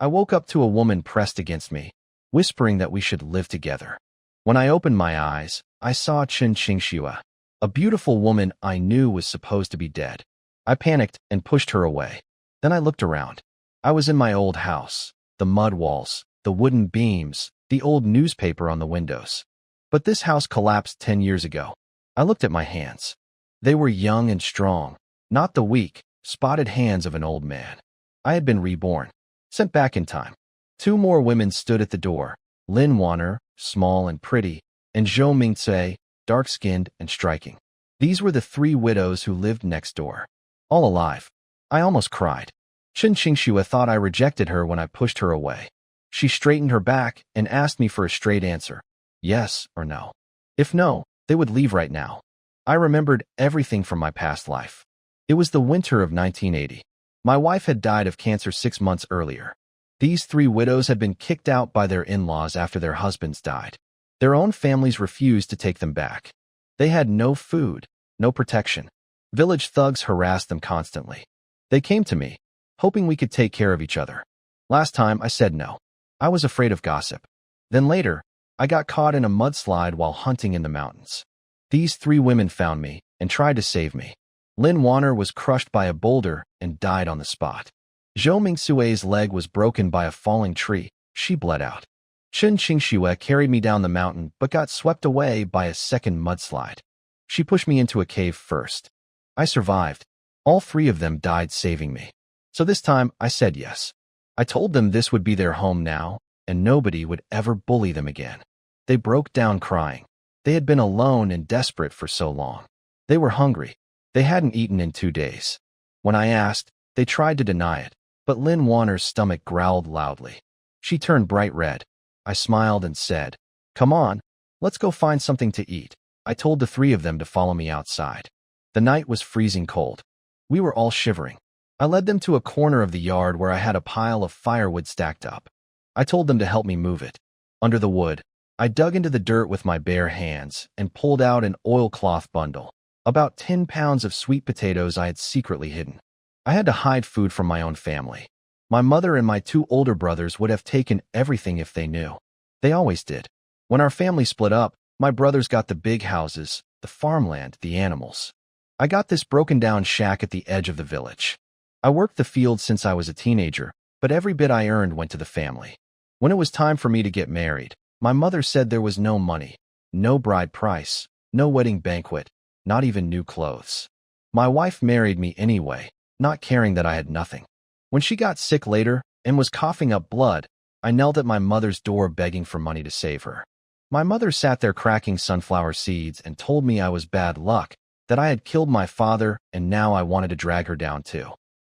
I woke up to a woman pressed against me, whispering that we should live together. When I opened my eyes, I saw Chen Qingxue, a beautiful woman I knew was supposed to be dead. I panicked and pushed her away. Then I looked around. I was in my old house, the mud walls, the wooden beams, the old newspaper on the windows. But this house collapsed 10 years ago. I looked at my hands. They were young and strong, not the weak, spotted hands of an old man. I had been reborn, sent back in time. 2 more women stood at the door, Lin Wanner, small and pretty, and Zhou Mingcui, dark-skinned and striking. These were the 3 widows who lived next door. All alive. I almost cried. Chen Qingxue thought I rejected her when I pushed her away. She straightened her back and asked me for a straight answer, yes or no. If no, they would leave right now. I remembered everything from my past life. It was the winter of 1980. My wife had died of cancer 6 months earlier. These 3 widows had been kicked out by their in-laws after their husbands died. Their own families refused to take them back. They had no food, no protection. Village thugs harassed them constantly. They came to me, hoping we could take care of each other. Last time, I said no. I was afraid of gossip. Then later, I got caught in a mudslide while hunting in the mountains. These 3 women found me and tried to save me. Lin Wanner was crushed by a boulder and died on the spot. Zhou Mingcui's leg was broken by a falling tree. She bled out. Chen Qingxue carried me down the mountain but got swept away by a second mudslide. She pushed me into a cave first. I survived. All 3 of them died saving me. So this time, I said yes. I told them this would be their home now, and nobody would ever bully them again. They broke down crying. They had been alone and desperate for so long. They were hungry. They hadn't eaten in 2 days. When I asked, they tried to deny it, but Lin Wanner's stomach growled loudly. She turned bright red. I smiled and said, "Come on, let's go find something to eat." I told the 3 of them to follow me outside. The night was freezing cold. We were all shivering. I led them to a corner of the yard where I had a pile of firewood stacked up. I told them to help me move it. Under the wood, I dug into the dirt with my bare hands and pulled out an oilcloth bundle, about 10 pounds of sweet potatoes I had secretly hidden. I had to hide food from my own family. My mother and my 2 older brothers would have taken everything if they knew. They always did. When our family split up, my brothers got the big houses, the farmland, the animals. I got this broken-down shack at the edge of the village. I worked the field since I was a teenager, but every bit I earned went to the family. When it was time for me to get married, my mother said there was no money, no bride price, no wedding banquet, not even new clothes. My wife married me anyway, not caring that I had nothing. When she got sick later and was coughing up blood, I knelt at my mother's door begging for money to save her. My mother sat there cracking sunflower seeds and told me I was bad luck, that I had killed my father and now I wanted to drag her down too.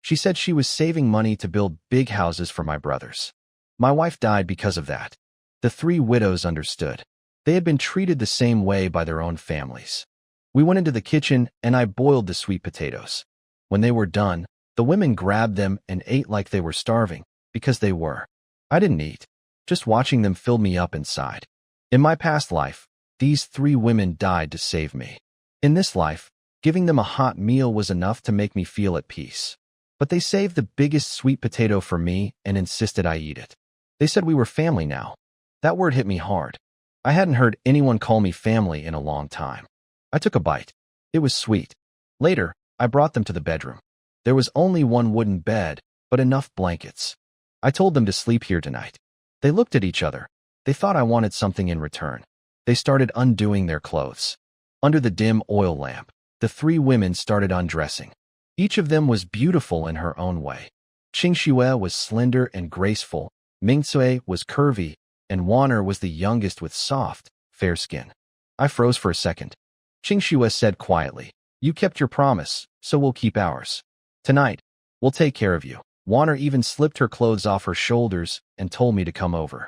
She said she was saving money to build big houses for my brothers. My wife died because of that. The 3 widows understood. They had been treated the same way by their own families. We went into the kitchen and I boiled the sweet potatoes. When they were done, the women grabbed them and ate like they were starving, because they were. I didn't eat. Just watching them filled me up inside. In my past life, these 3 women died to save me. In this life, giving them a hot meal was enough to make me feel at peace. But they saved the biggest sweet potato for me and insisted I eat it. They said we were family now. That word hit me hard. I hadn't heard anyone call me family in a long time. I took a bite. It was sweet. Later, I brought them to the bedroom. There was only 1 wooden bed, but enough blankets. I told them to sleep here tonight. They looked at each other. They thought I wanted something in return. They started undoing their clothes. Under the dim oil lamp, the 3 women started undressing. Each of them was beautiful in her own way. Qingxue was slender and graceful, Mingcui was curvy, and Wanner was the youngest with soft, fair skin. I froze for a second. Qingxue said quietly, "You kept your promise, so we'll keep ours. Tonight, we'll take care of you." Wanner even slipped her clothes off her shoulders and told me to come over.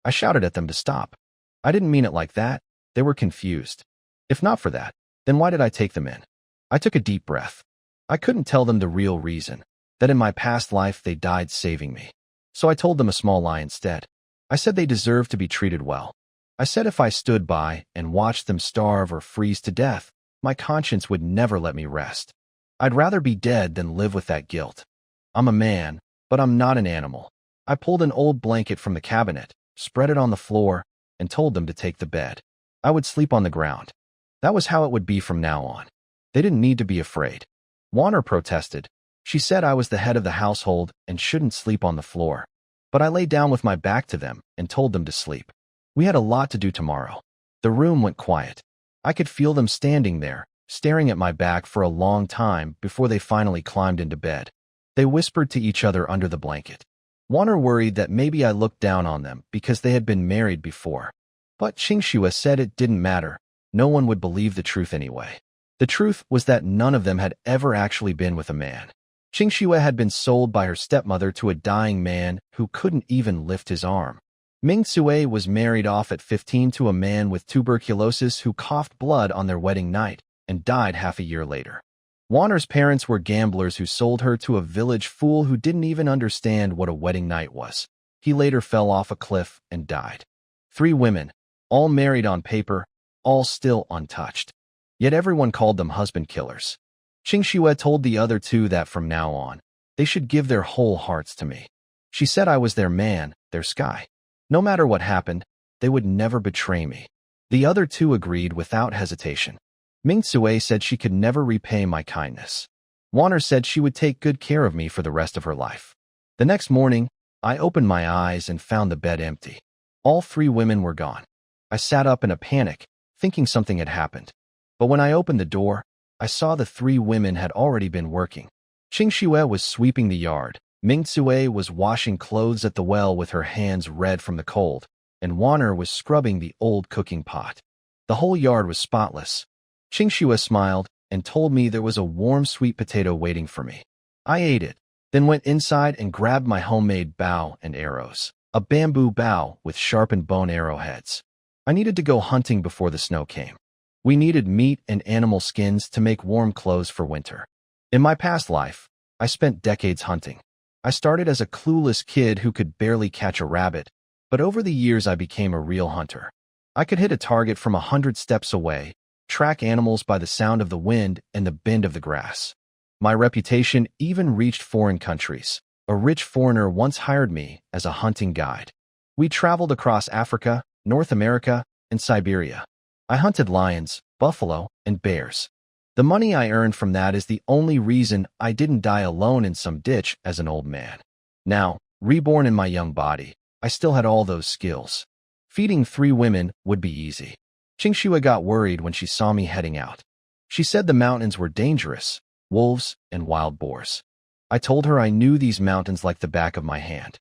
I shouted at them to stop. I didn't mean it like that. They were confused. If not for that, then why did I take them in? I took a deep breath. I couldn't tell them the real reason, that in my past life they died saving me. So I told them a small lie instead. I said they deserved to be treated well. I said if I stood by and watched them starve or freeze to death, my conscience would never let me rest. I'd rather be dead than live with that guilt. I'm a man, but I'm not an animal. I pulled an old blanket from the cabinet, spread it on the floor, and told them to take the bed. I would sleep on the ground. That was how it would be from now on. They didn't need to be afraid. Warner protested. She said I was the head of the household and shouldn't sleep on the floor. But I lay down with my back to them and told them to sleep. We had a lot to do tomorrow. The room went quiet. I could feel them standing there, staring at my back for a long time before they finally climbed into bed. They whispered to each other under the blanket. Warner worried that maybe I looked down on them because they had been married before. But Qingxue said it didn't matter. No one would believe the truth anyway. The truth was that none of them had ever actually been with a man. Qingxue had been sold by her stepmother to a dying man who couldn't even lift his arm. Ming Tsue was married off at 15 to a man with tuberculosis who coughed blood on their wedding night and died half a year later. Warner's parents were gamblers who sold her to a village fool who didn't even understand what a wedding night was. He later fell off a cliff and died. 3 women, all married on paper, all still untouched. Yet everyone called them husband killers. Qingxue told the other 2 that from now on, they should give their whole hearts to me. She said I was their man, their sky. No matter what happened, they would never betray me. The other 2 agreed without hesitation. Ming Tsue said she could never repay my kindness. Warner said she would take good care of me for the rest of her life. The next morning, I opened my eyes and found the bed empty. All 3 women were gone. I sat up in a panic, thinking something had happened. But when I opened the door, I saw the 3 women had already been working. Qingxue was sweeping the yard. Ming Tsue was washing clothes at the well with her hands red from the cold, and Warner was scrubbing the old cooking pot. The whole yard was spotless. Qingxue smiled and told me there was a warm sweet potato waiting for me. I ate it, then went inside and grabbed my homemade bow and arrows, a bamboo bow with sharpened bone arrowheads. I needed to go hunting before the snow came. We needed meat and animal skins to make warm clothes for winter. In my past life, I spent decades hunting. I started as a clueless kid who could barely catch a rabbit, but over the years I became a real hunter. I could hit a target from 100 steps away, track animals by the sound of the wind and the bend of the grass. My reputation even reached foreign countries. A rich foreigner once hired me as a hunting guide. We traveled across Africa, North America, and Siberia. I hunted lions, buffalo, and bears. The money I earned from that is the only reason I didn't die alone in some ditch as an old man. Now, reborn in my young body, I still had all those skills. Feeding 3 women would be easy. Qingxue got worried when she saw me heading out. She said the mountains were dangerous, wolves and wild boars. I told her I knew these mountains like the back of my hand.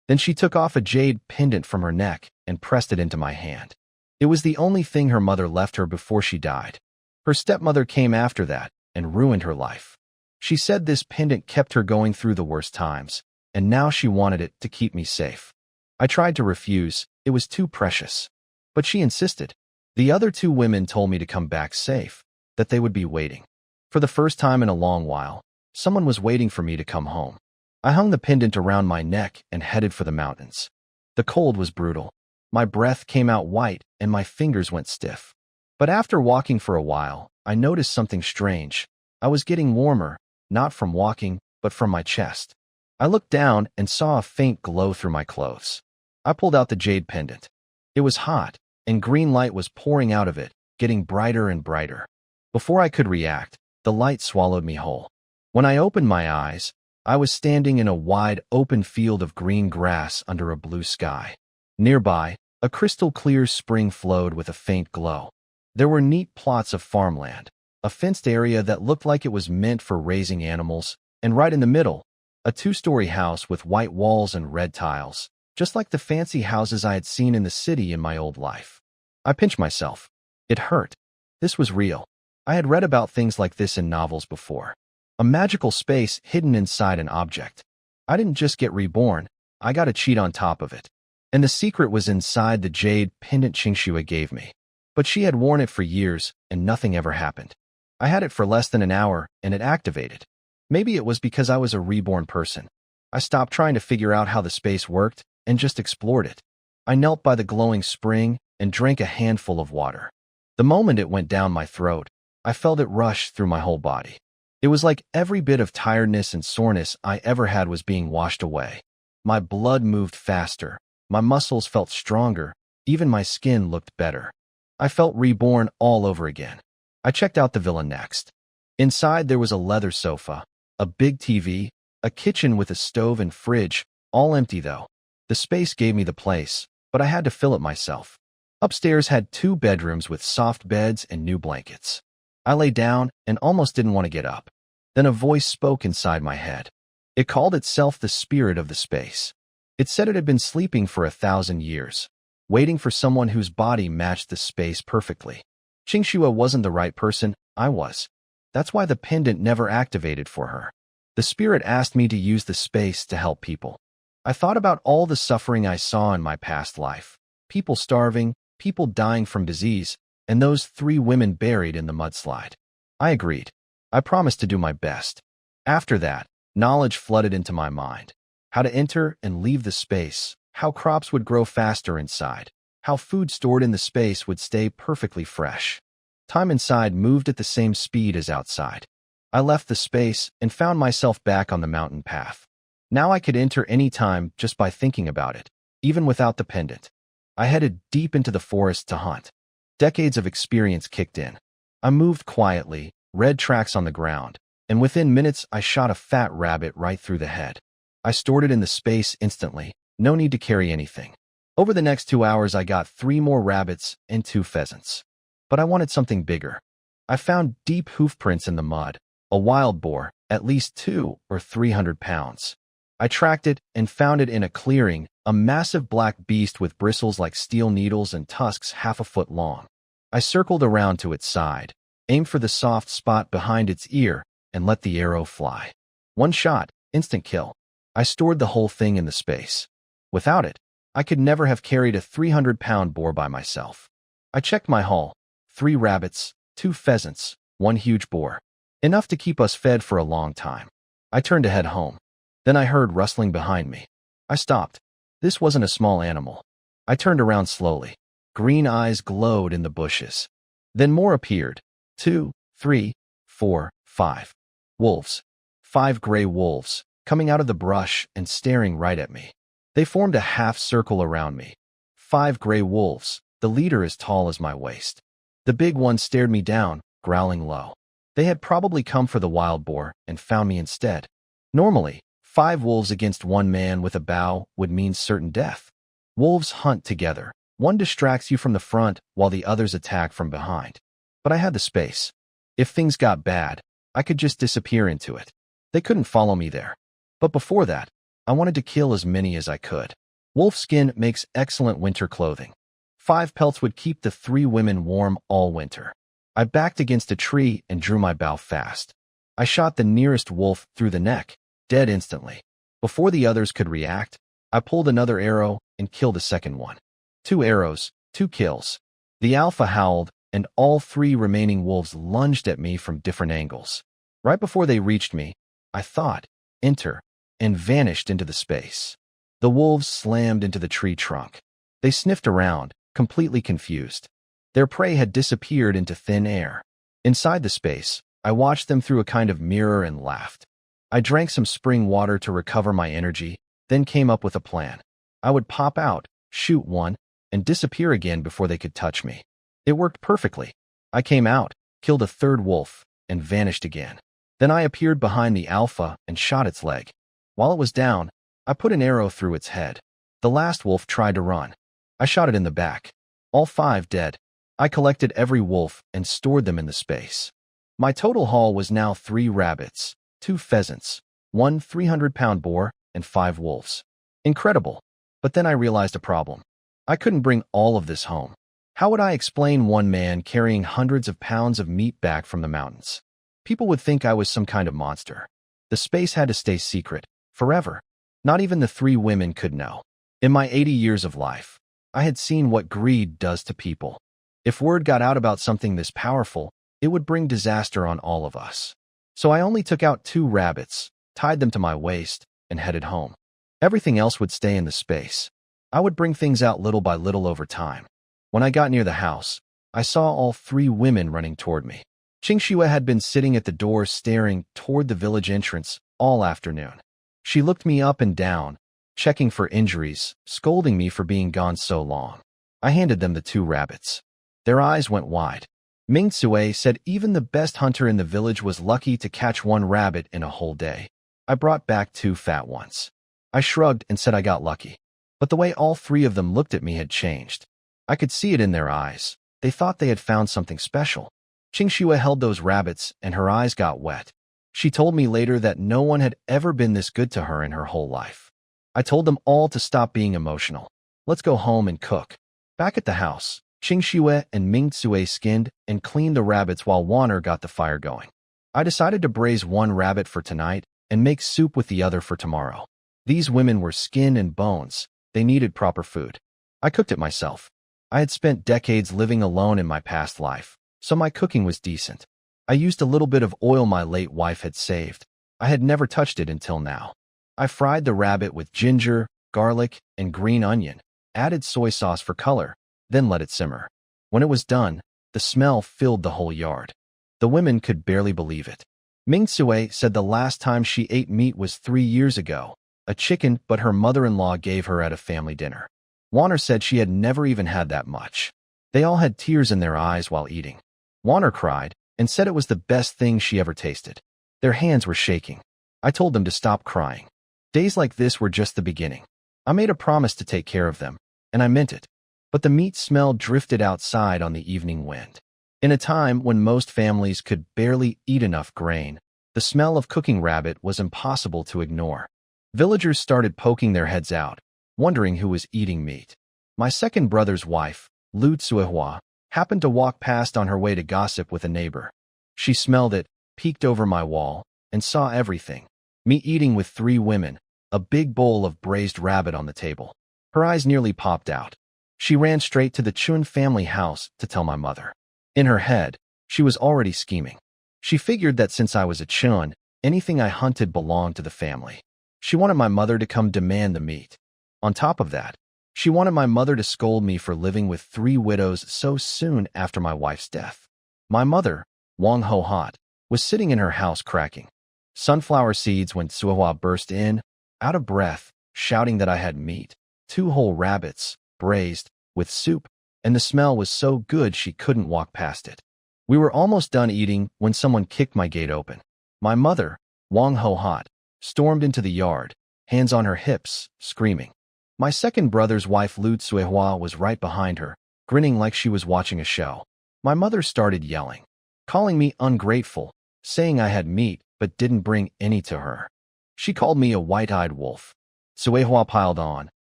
Then she took off a jade pendant from her neck and pressed it into my hand. It was the only thing her mother left her before she died. Her stepmother came after that and ruined her life. She said this pendant kept her going through the worst times, and now she wanted it to keep me safe. I tried to refuse, it was too precious. But she insisted. The other 2 women told me to come back safe, that they would be waiting. For the first time in a long while, someone was waiting for me to come home. I hung the pendant around my neck and headed for the mountains. The cold was brutal. My breath came out white and my fingers went stiff. But after walking for a while, I noticed something strange. I was getting warmer, not from walking, but from my chest. I looked down and saw a faint glow through my clothes. I pulled out the jade pendant. It was hot, and green light was pouring out of it, getting brighter and brighter. Before I could react, the light swallowed me whole. When I opened my eyes, I was standing in a wide, open field of green grass under a blue sky. Nearby, a crystal-clear spring flowed with a faint glow. There were neat plots of farmland, a fenced area that looked like it was meant for raising animals, and right in the middle, a 2-story house with white walls and red tiles, just like the fancy houses I had seen in the city in my old life. I pinched myself. It hurt. This was real. I had read about things like this in novels before. A magical space hidden inside an object. I didn't just get reborn, I got a cheat on top of it. And the secret was inside the jade pendant Qingxue gave me. But she had worn it for years, and nothing ever happened. I had it for less than an hour, and it activated. Maybe it was because I was a reborn person. I stopped trying to figure out how the space worked, and just explored it. I knelt by the glowing spring, and drank a handful of water. The moment it went down my throat, I felt it rush through my whole body. It was like every bit of tiredness and soreness I ever had was being washed away. My blood moved faster. My muscles felt stronger. Even my skin looked better. I felt reborn all over again. I checked out the villa next. Inside there was a leather sofa, a big TV, a kitchen with a stove and fridge, all empty though. The space gave me the place, but I had to fill it myself. Upstairs had 2 bedrooms with soft beds and new blankets. I lay down and almost didn't want to get up. Then a voice spoke inside my head. It called itself the spirit of the space. It said it had been sleeping for 1,000 years, waiting for someone whose body matched the space perfectly. Qingxue wasn't the right person, I was. That's why the pendant never activated for her. The spirit asked me to use the space to help people. I thought about all the suffering I saw in my past life. People starving, people dying from disease, and those 3 women buried in the mudslide. I agreed. I promised to do my best. After that, knowledge flooded into my mind. How to enter and leave the space, how crops would grow faster inside, how food stored in the space would stay perfectly fresh. Time inside moved at the same speed as outside. I left the space and found myself back on the mountain path. Now I could enter any time just by thinking about it, even without the pendant. I headed deep into the forest to hunt. Decades of experience kicked in. I moved quietly, red tracks on the ground, and within minutes I shot a fat rabbit right through the head. I stored it in the space instantly, no need to carry anything. Over the next 2 hours I got 3 more rabbits and 2 pheasants. But I wanted something bigger. I found deep hoof prints in the mud, a wild boar, at least 200 or 300 pounds. I tracked it and found it in a clearing, a massive black beast with bristles like steel needles and tusks half a foot long. I circled around to its side, aimed for the soft spot behind its ear, and let the arrow fly. 1 shot, instant kill. I stored the whole thing in the space. Without it, I could never have carried a 300-pound boar by myself. I checked my haul. 3 rabbits, 2 pheasants, 1 huge boar. Enough to keep us fed for a long time. I turned to head home. Then I heard rustling behind me. I stopped. This wasn't a small animal. I turned around slowly. Green eyes glowed in the bushes. Then more appeared. 2, 3, 4, 5. Wolves. 5 gray wolves, coming out of the brush and staring right at me. They formed a half circle around me. 5 gray wolves, the leader as tall as my waist. The big one stared me down, growling low. They had probably come for the wild boar and found me instead. Normally, 5 wolves against 1 man with a bow would mean certain death. Wolves hunt together. One distracts you from the front while the others attack from behind. But I had the space. If things got bad, I could just disappear into it. They couldn't follow me there. But before that, I wanted to kill as many as I could. Wolf skin makes excellent winter clothing. 5 pelts would keep the 3 women warm all winter. I backed against a tree and drew my bow fast. I shot the nearest wolf through the neck, dead instantly. Before the others could react, I pulled another arrow and killed the second one. 2 arrows, 2 kills. The alpha howled, and all 3 remaining wolves lunged at me from different angles. Right before they reached me, I thought, enter, and vanished into the space. The wolves slammed into the tree trunk. They sniffed around, completely confused. Their prey had disappeared into thin air. Inside the space, I watched them through a kind of mirror and laughed. I drank some spring water to recover my energy, then came up with a plan. I would pop out, shoot one, and disappear again before they could touch me. It worked perfectly. I came out, killed a 3rd wolf, and vanished again. Then I appeared behind the alpha and shot its leg. While it was down, I put an arrow through its head. The last wolf tried to run. I shot it in the back. All 5 dead. I collected every wolf and stored them in the space. My total haul was now 3 rabbits, 2 pheasants, 1 300-pound boar, and 5 wolves. Incredible. But then I realized a problem. I couldn't bring all of this home. How would I explain 1 man carrying hundreds of pounds of meat back from the mountains? People would think I was some kind of monster. The space had to stay secret, forever. Not even the 3 women could know. In my 80 years of life, I had seen what greed does to people. If word got out about something this powerful, it would bring disaster on all of us. So I only took out 2 rabbits, tied them to my waist, and headed home. Everything else would stay in the space. I would bring things out little by little over time. When I got near the house, I saw all 3 women running toward me. Qingxue had been sitting at the door staring toward the village entrance all afternoon. She looked me up and down, checking for injuries, scolding me for being gone so long. I handed them the 2 rabbits. Their eyes went wide. Ming Tsue said even the best hunter in the village was lucky to catch 1 rabbit in a whole day. I brought back 2 fat ones. I shrugged and said I got lucky. But the way all 3 of them looked at me had changed. I could see it in their eyes. They thought they had found something special. Qingxue held those rabbits and her eyes got wet. She told me later that no one had ever been this good to her in her whole life. I told them all to stop being emotional. Let's go home and cook. Back at the house, Qingxue and Ming Tsue skinned and cleaned the rabbits while Wanner got the fire going. I decided to braise 1 rabbit for tonight and make soup with the other for tomorrow. These women were skin and bones. They needed proper food. I cooked it myself. I had spent decades living alone in my past life, so my cooking was decent. I used a little bit of oil my late wife had saved. I had never touched it until now. I fried the rabbit with ginger, garlic, and green onion, added soy sauce for color, then let it simmer. When it was done, the smell filled the whole yard. The women could barely believe it. Ming Tsue said the last time she ate meat was 3 years ago, a chicken but her mother-in-law gave her at a family dinner. Wanner said she had never even had that much. They all had tears in their eyes while eating. Wanner cried and said it was the best thing she ever tasted. Their hands were shaking. I told them to stop crying. Days like this were just the beginning. I made a promise to take care of them, and I meant it. But the meat smell drifted outside on the evening wind. In a time when most families could barely eat enough grain, the smell of cooking rabbit was impossible to ignore. Villagers started poking their heads out, wondering who was eating meat. My second brother's wife, Lu Tsuehua, happened to walk past on her way to gossip with a neighbor. She smelled it, peeked over my wall, and saw everything. Me eating with 3 women, a big bowl of braised rabbit on the table. Her eyes nearly popped out. She ran straight to the Chun family house to tell my mother. In her head, she was already scheming. She figured that since I was a Chun, anything I hunted belonged to the family. She wanted my mother to come demand the meat. On top of that, she wanted my mother to scold me for living with 3 widows so soon after my wife's death. My mother, Wang Ho Hot, was sitting in her house cracking sunflower seeds when Tsuehua burst in, out of breath, shouting that I had meat, 2 whole rabbits, braised, with soup, and the smell was so good she couldn't walk past it. We were almost done eating when someone kicked my gate open. My mother, Wang Ho Hot, stormed into the yard, hands on her hips, screaming. My second brother's wife Lu Tsuehua was right behind her, grinning like she was watching a show. My mother started yelling, calling me ungrateful, saying I had meat but didn't bring any to her. She called me a white-eyed wolf. Tsuehua piled on,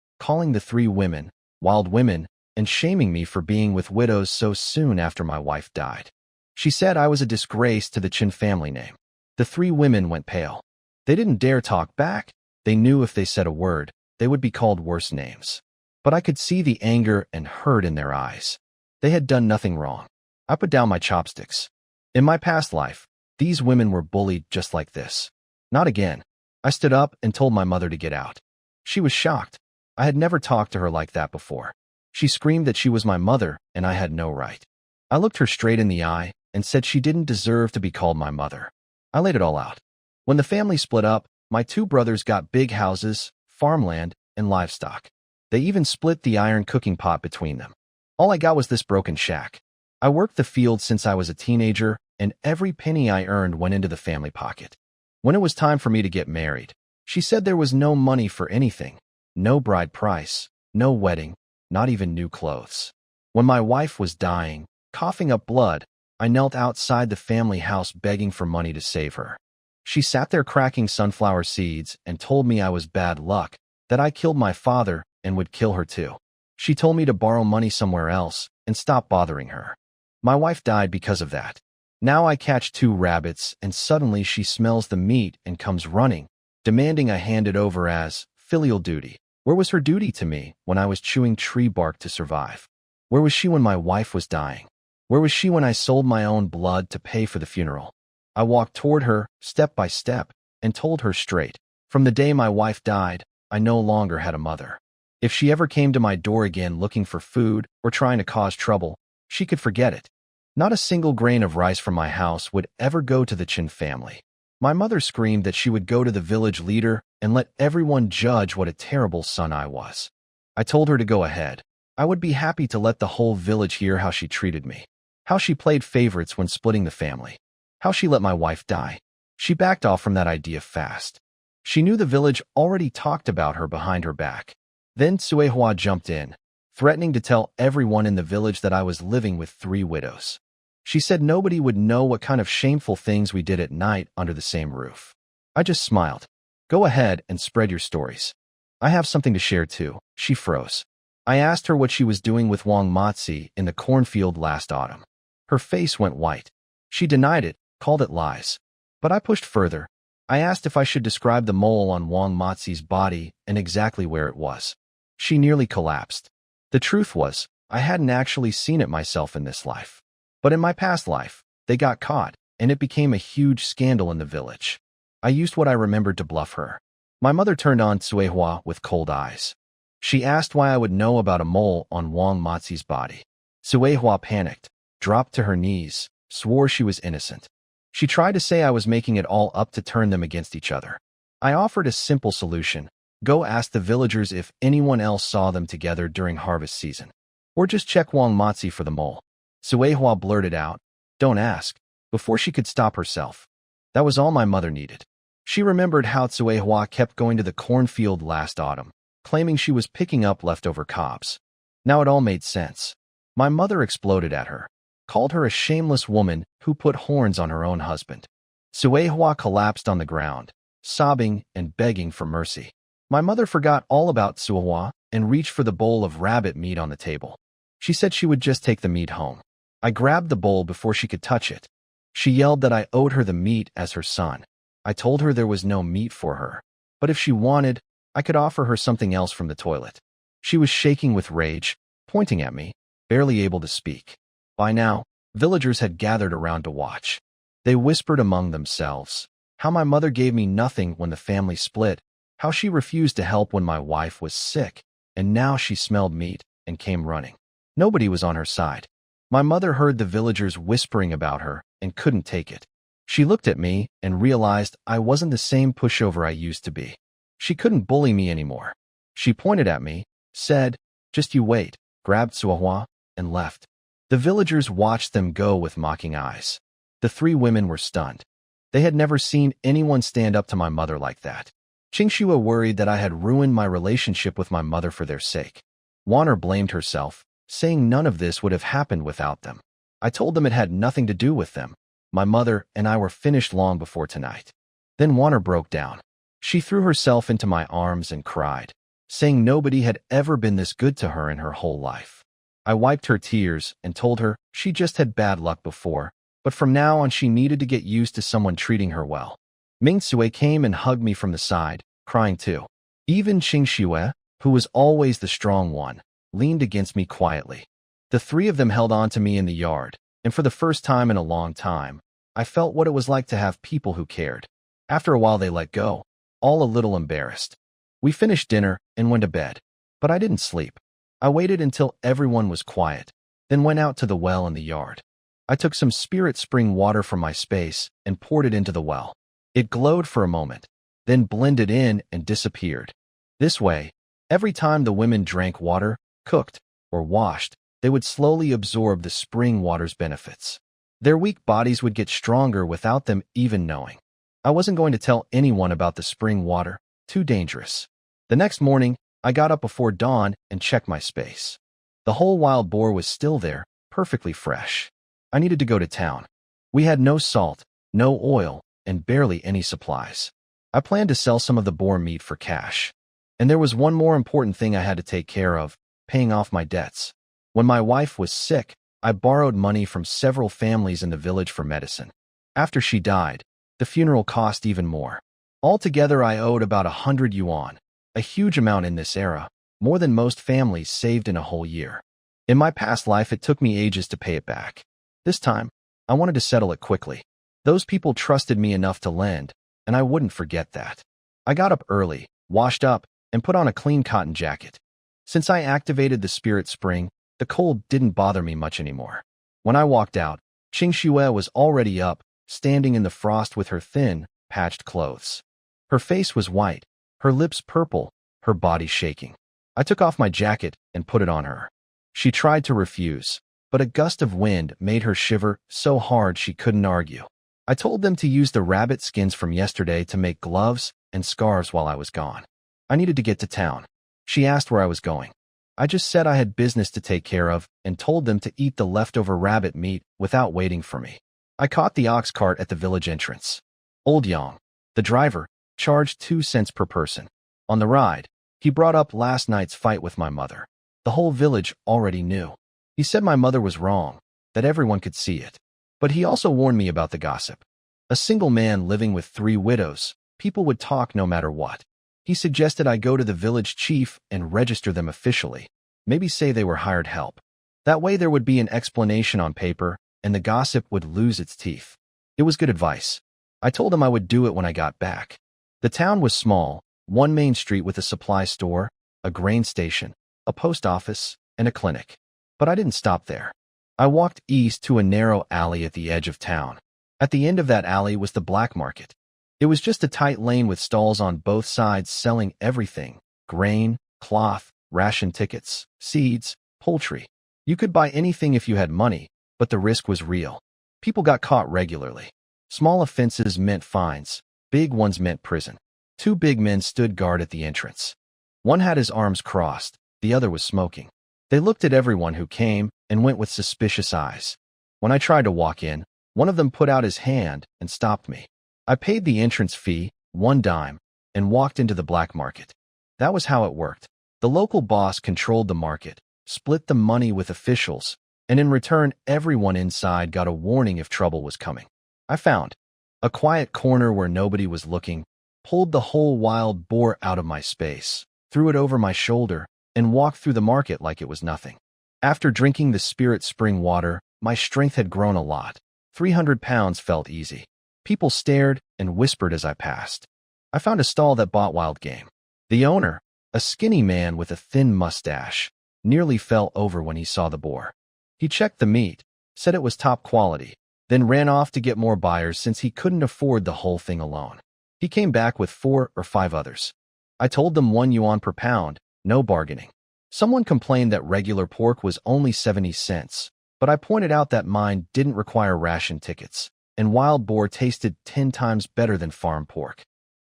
calling the 3 women wild women and shaming me for being with widows so soon after my wife died. She said I was a disgrace to the Chin family name. The 3 women went pale. They didn't dare talk back. They knew if they said a word, they would be called worse names. But I could see the anger and hurt in their eyes. They had done nothing wrong. I put down my chopsticks. In my past life, these women were bullied just like this. Not again. I stood up and told my mother to get out. She was shocked. I had never talked to her like that before. She screamed that she was my mother and I had no right. I looked her straight in the eye and said she didn't deserve to be called my mother. I laid it all out. When the family split up, my 2 brothers got big houses, farmland, and livestock. They even split the iron cooking pot between them. All I got was this broken shack. I worked the field since I was a teenager, and every penny I earned went into the family pocket. When it was time for me to get married, she said there was no money for anything, no bride price, no wedding, not even new clothes. When my wife was dying, coughing up blood, I knelt outside the family house begging for money to save her. She sat there cracking sunflower seeds and told me I was bad luck, that I killed my father and would kill her too. She told me to borrow money somewhere else and stop bothering her. My wife died because of that. Now I catch 2 rabbits and suddenly she smells the meat and comes running, demanding I hand it over as filial duty. Where was her duty to me when I was chewing tree bark to survive? Where was she when my wife was dying? Where was she when I sold my own blood to pay for the funeral? I walked toward her, step by step, and told her straight. From the day my wife died, I no longer had a mother. If she ever came to my door again looking for food or trying to cause trouble, she could forget it. Not a single grain of rice from my house would ever go to the Chin family. My mother screamed that she would go to the village leader and let everyone judge what a terrible son I was. I told her to go ahead. I would be happy to let the whole village hear how she treated me, how she played favorites when splitting the family, how she let my wife die. She backed off from that idea fast. She knew the village already talked about her behind her back. Then Suehua jumped in, threatening to tell everyone in the village that I was living with 3 widows. She said nobody would know what kind of shameful things we did at night under the same roof. I just smiled. Go ahead and spread your stories. I have something to share too. She froze. I asked her what she was doing with Wang Matsi in the cornfield last autumn. Her face went white. She denied it, called it lies. But I pushed further. I asked if I should describe the mole on Wang Matsi's body and exactly where it was. She nearly collapsed. The truth was, I hadn't actually seen it myself in this life. But in my past life, they got caught, and it became a huge scandal in the village. I used what I remembered to bluff her. My mother turned on Suehua with cold eyes. She asked why I would know about a mole on Wang Matsi's body. Suehua panicked, dropped to her knees, swore she was innocent. She tried to say I was making it all up to turn them against each other. I offered a simple solution. Go ask the villagers if anyone else saw them together during harvest season. Or just check Wang Matsi for the mole. Suehua blurted out, "Don't ask," before she could stop herself. That was all my mother needed. She remembered how Suehua kept going to the cornfield last autumn, claiming she was picking up leftover cobs. Now it all made sense. My mother exploded at her, called her a shameless woman who put horns on her own husband. Suehua collapsed on the ground, sobbing and begging for mercy. My mother forgot all about Suehua and reached for the bowl of rabbit meat on the table. She said she would just take the meat home. I grabbed the bowl before she could touch it. She yelled that I owed her the meat as her son. I told her there was no meat for her, but if she wanted, I could offer her something else from the toilet. She was shaking with rage, pointing at me, barely able to speak. By now, villagers had gathered around to watch. They whispered among themselves, how my mother gave me nothing when the family split, how she refused to help when my wife was sick, and now she smelled meat and came running. Nobody was on her side. My mother heard the villagers whispering about her and couldn't take it. She looked at me and realized I wasn't the same pushover I used to be. She couldn't bully me anymore. She pointed at me, said, "Just you wait," grabbed Suehua, and left. The villagers watched them go with mocking eyes. The 3 women were stunned. They had never seen anyone stand up to my mother like that. Qingxue worried that I had ruined my relationship with my mother for their sake. Wanner blamed herself, saying none of this would have happened without them. I told them it had nothing to do with them. My mother and I were finished long before tonight. Then Wanner broke down. She threw herself into my arms and cried, saying nobody had ever been this good to her in her whole life. I wiped her tears and told her she just had bad luck before, but from now on she needed to get used to someone treating her well. Mingsue came and hugged me from the side, crying too. Even Qingxue, who was always the strong one, leaned against me quietly. The 3 of them held on to me in the yard, and for the first time in a long time, I felt what it was like to have people who cared. After a while they let go, all a little embarrassed. We finished dinner and went to bed, but I didn't sleep. I waited until everyone was quiet, then went out to the well in the yard. I took some spirit spring water from my space and poured it into the well. It glowed for a moment, then blended in and disappeared. This way, every time the women drank water, cooked, or washed, they would slowly absorb the spring water's benefits. Their weak bodies would get stronger without them even knowing. I wasn't going to tell anyone about the spring water, too dangerous. The next morning, I got up before dawn and checked my space. The whole wild boar was still there, perfectly fresh. I needed to go to town. We had no salt, no oil, and barely any supplies. I planned to sell some of the boar meat for cash. And there was one more important thing I had to take care of, paying off my debts. When my wife was sick, I borrowed money from several families in the village for medicine. After she died, the funeral cost even more. Altogether, I owed about 100 yuan, a huge amount in this era, more than most families saved in a whole year. In my past life, it took me ages to pay it back. This time, I wanted to settle it quickly. Those people trusted me enough to lend, and I wouldn't forget that. I got up early, washed up, and put on a clean cotton jacket. Since I activated the spirit spring, the cold didn't bother me much anymore. When I walked out, Qingxue was already up, standing in the frost with her thin, patched clothes. Her face was white, her lips purple, her body shaking. I took off my jacket and put it on her. She tried to refuse, but a gust of wind made her shiver so hard she couldn't argue. I told them to use the rabbit skins from yesterday to make gloves and scarves while I was gone. I needed to get to town. She asked where I was going. I just said I had business to take care of and told them to eat the leftover rabbit meat without waiting for me. I caught the ox cart at the village entrance. Old Yang, the driver, charged 2 cents per person. On the ride, he brought up last night's fight with my mother. The whole village already knew. He said my mother was wrong, that everyone could see it. But he also warned me about the gossip. A single man living with 3 widows, people would talk no matter what. He suggested I go to the village chief and register them officially, maybe say they were hired help. That way there would be an explanation on paper, and the gossip would lose its teeth. It was good advice. I told him I would do it when I got back. The town was small, one main street with a supply store, a grain station, a post office, and a clinic. But I didn't stop there. I walked east to a narrow alley at the edge of town. At the end of that alley was the black market. It was just a tight lane with stalls on both sides selling everything: grain, cloth, ration tickets, seeds, poultry. You could buy anything if you had money, but the risk was real. People got caught regularly. Small offenses meant fines, big ones meant prison. 2 big men stood guard at the entrance. One had his arms crossed, the other was smoking. They looked at everyone who came and went with suspicious eyes. When I tried to walk in, one of them put out his hand and stopped me. I paid the entrance fee, 1 dime, and walked into the black market. That was how it worked. The local boss controlled the market, split the money with officials, and in return, everyone inside got a warning if trouble was coming. I found a quiet corner where nobody was looking, pulled the whole wild boar out of my space, threw it over my shoulder, and walked through the market like it was nothing. After drinking the spirit spring water, my strength had grown a lot. 300 pounds felt easy. People stared and whispered as I passed. I found a stall that bought wild game. The owner, a skinny man with a thin mustache, nearly fell over when he saw the boar. He checked the meat, said it was top quality, then ran off to get more buyers since he couldn't afford the whole thing alone. He came back with 4 or 5 others. I told them 1 yuan per pound, no bargaining. Someone complained that regular pork was only 70 cents, but I pointed out that mine didn't require ration tickets, and wild boar tasted 10 times better than farm pork.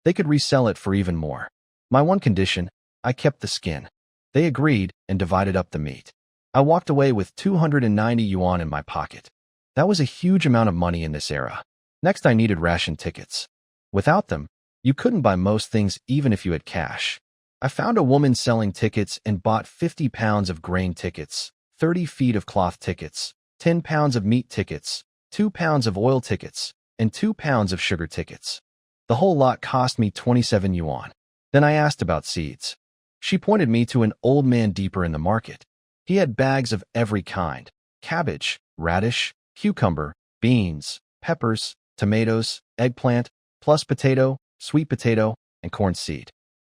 They could resell it for even more. My one condition, I kept the skin. They agreed and divided up the meat. I walked away with 290 yuan in my pocket. That was a huge amount of money in this era. Next, I needed ration tickets. Without them, you couldn't buy most things even if you had cash. I found a woman selling tickets and bought 50 pounds of grain tickets, 30 feet of cloth tickets, 10 pounds of meat tickets, 2 pounds of oil tickets, and 2 pounds of sugar tickets. The whole lot cost me 27 yuan. Then I asked about seeds. She pointed me to an old man deeper in the market. He had bags of every kind: cabbage, radish, cucumber, beans, peppers, tomatoes, eggplant, plus potato, sweet potato, and corn seed.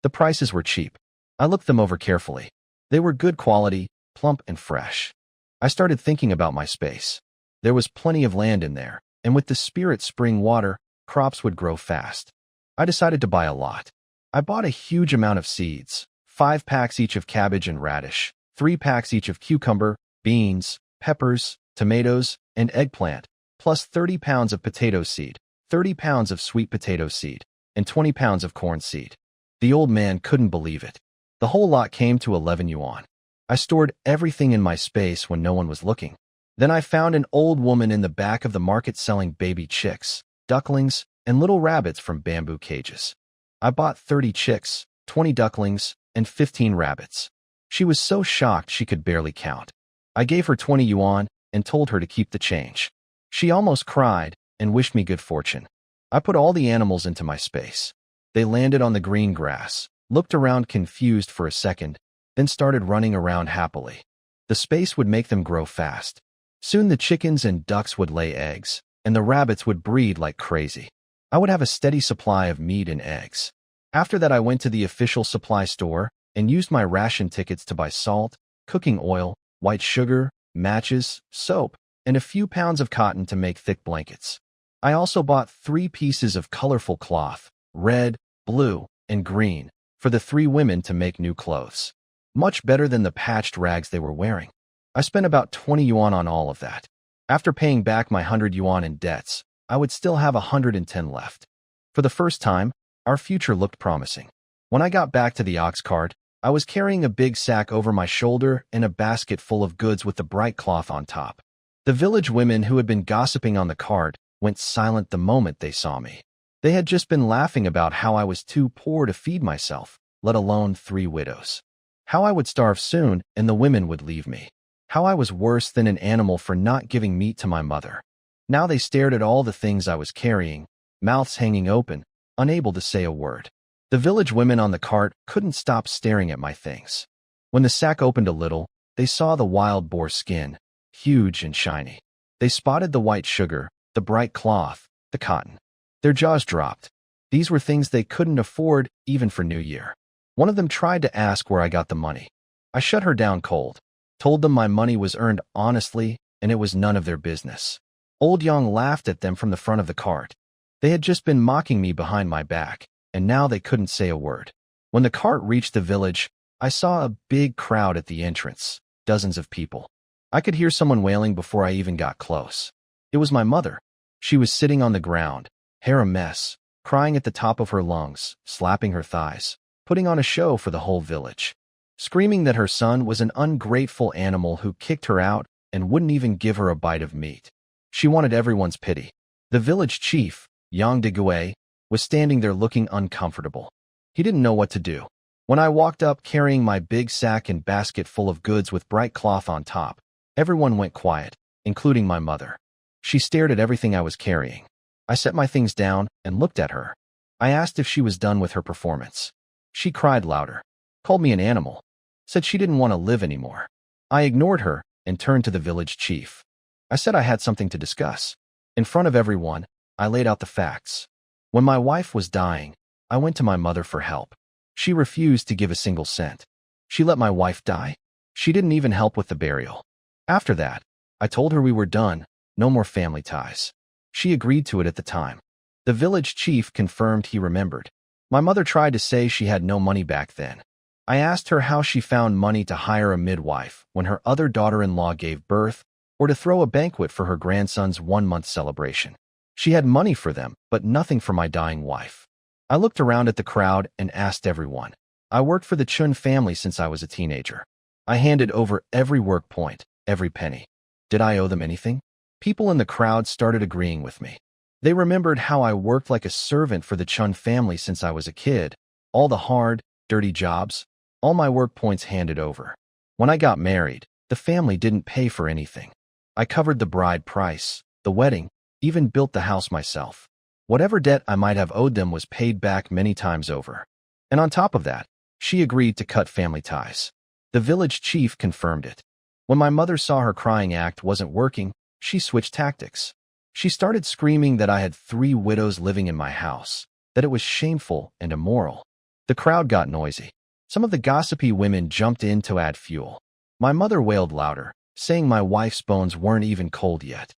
The prices were cheap. I looked them over carefully. They were good quality, plump and fresh. I started thinking about my space. There was plenty of land in there, and with the spirit spring water, crops would grow fast. I decided to buy a lot. I bought a huge amount of seeds: 5 packs each of cabbage and radish, 3 packs each of cucumber, beans, peppers, tomatoes, and eggplant, plus 30 pounds of potato seed, 30 pounds of sweet potato seed, and 20 pounds of corn seed. The old man couldn't believe it. The whole lot came to 11 yuan. I stored everything in my space when no one was looking. Then I found an old woman in the back of the market selling baby chicks, ducklings, and little rabbits from bamboo cages. I bought 30 chicks, 20 ducklings, and 15 rabbits. She was so shocked she could barely count. I gave her 20 yuan and told her to keep the change. She almost cried and wished me good fortune. I put all the animals into my space. They landed on the green grass, looked around confused for a second, then started running around happily. The space would make them grow fast. Soon the chickens and ducks would lay eggs, and the rabbits would breed like crazy. I would have a steady supply of meat and eggs. After that, I went to the official supply store and used my ration tickets to buy salt, cooking oil, white sugar, matches, soap, and a few pounds of cotton to make thick blankets. I also bought 3 pieces of colorful cloth, red, blue, and green, for the 3 women to make new clothes. Much better than the patched rags they were wearing. I spent about 20 yuan on all of that. After paying back my 100 yuan in debts, I would still have 110 left. For the first time, our future looked promising. When I got back to the ox cart, I was carrying a big sack over my shoulder and a basket full of goods with the bright cloth on top. The village women who had been gossiping on the cart went silent the moment they saw me. They had just been laughing about how I was too poor to feed myself, let alone 3 widows. How I would starve soon and the women would leave me. How I was worse than an animal for not giving meat to my mother. Now they stared at all the things I was carrying, mouths hanging open, unable to say a word. The village women on the cart couldn't stop staring at my things. When the sack opened a little, they saw the wild boar skin, huge and shiny. They spotted the white sugar, the bright cloth, the cotton. Their jaws dropped. These were things they couldn't afford even for New Year. One of them tried to ask where I got the money. I shut her down cold, told them my money was earned honestly and it was none of their business. Old Yang laughed at them from the front of the cart. They had just been mocking me behind my back, and now they couldn't say a word. When the cart reached the village, I saw a big crowd at the entrance, dozens of people. I could hear someone wailing before I even got close. It was my mother. She was sitting on the ground, hair a mess, crying at the top of her lungs, slapping her thighs, putting on a show for the whole village, screaming that her son was an ungrateful animal who kicked her out and wouldn't even give her a bite of meat. She wanted everyone's pity. The village chief, Yang de Gui, was standing there looking uncomfortable. He didn't know what to do. When I walked up carrying my big sack and basket full of goods with bright cloth on top, everyone went quiet, including my mother. She stared at everything I was carrying. I set my things down and looked at her. I asked if she was done with her performance. She cried louder, called me an animal, said she didn't want to live anymore. I ignored her and turned to the village chief. I said I had something to discuss. In front of everyone, I laid out the facts. When my wife was dying, I went to my mother for help. She refused to give a single cent. She let my wife die. She didn't even help with the burial. After that, I told her we were done, no more family ties. She agreed to it at the time. The village chief confirmed he remembered. My mother tried to say she had no money back then. I asked her how she found money to hire a midwife when her other daughter-in-law gave birth, or to throw a banquet for her grandson's 1-month celebration. She had money for them, but nothing for my dying wife. I looked around at the crowd and asked everyone. I worked for the Chun family since I was a teenager. I handed over every work point, every penny. Did I owe them anything? People in the crowd started agreeing with me. They remembered how I worked like a servant for the Chun family since I was a kid, all the hard, dirty jobs, all my work points handed over. When I got married, the family didn't pay for anything. I covered the bride price, the wedding, even built the house myself. Whatever debt I might have owed them was paid back many times over. And on top of that, she agreed to cut family ties. The village chief confirmed it. When my mother saw her crying act wasn't working, she switched tactics. She started screaming that I had 3 widows living in my house, that it was shameful and immoral. The crowd got noisy. Some of the gossipy women jumped in to add fuel. My mother wailed louder, saying my wife's bones weren't even cold yet.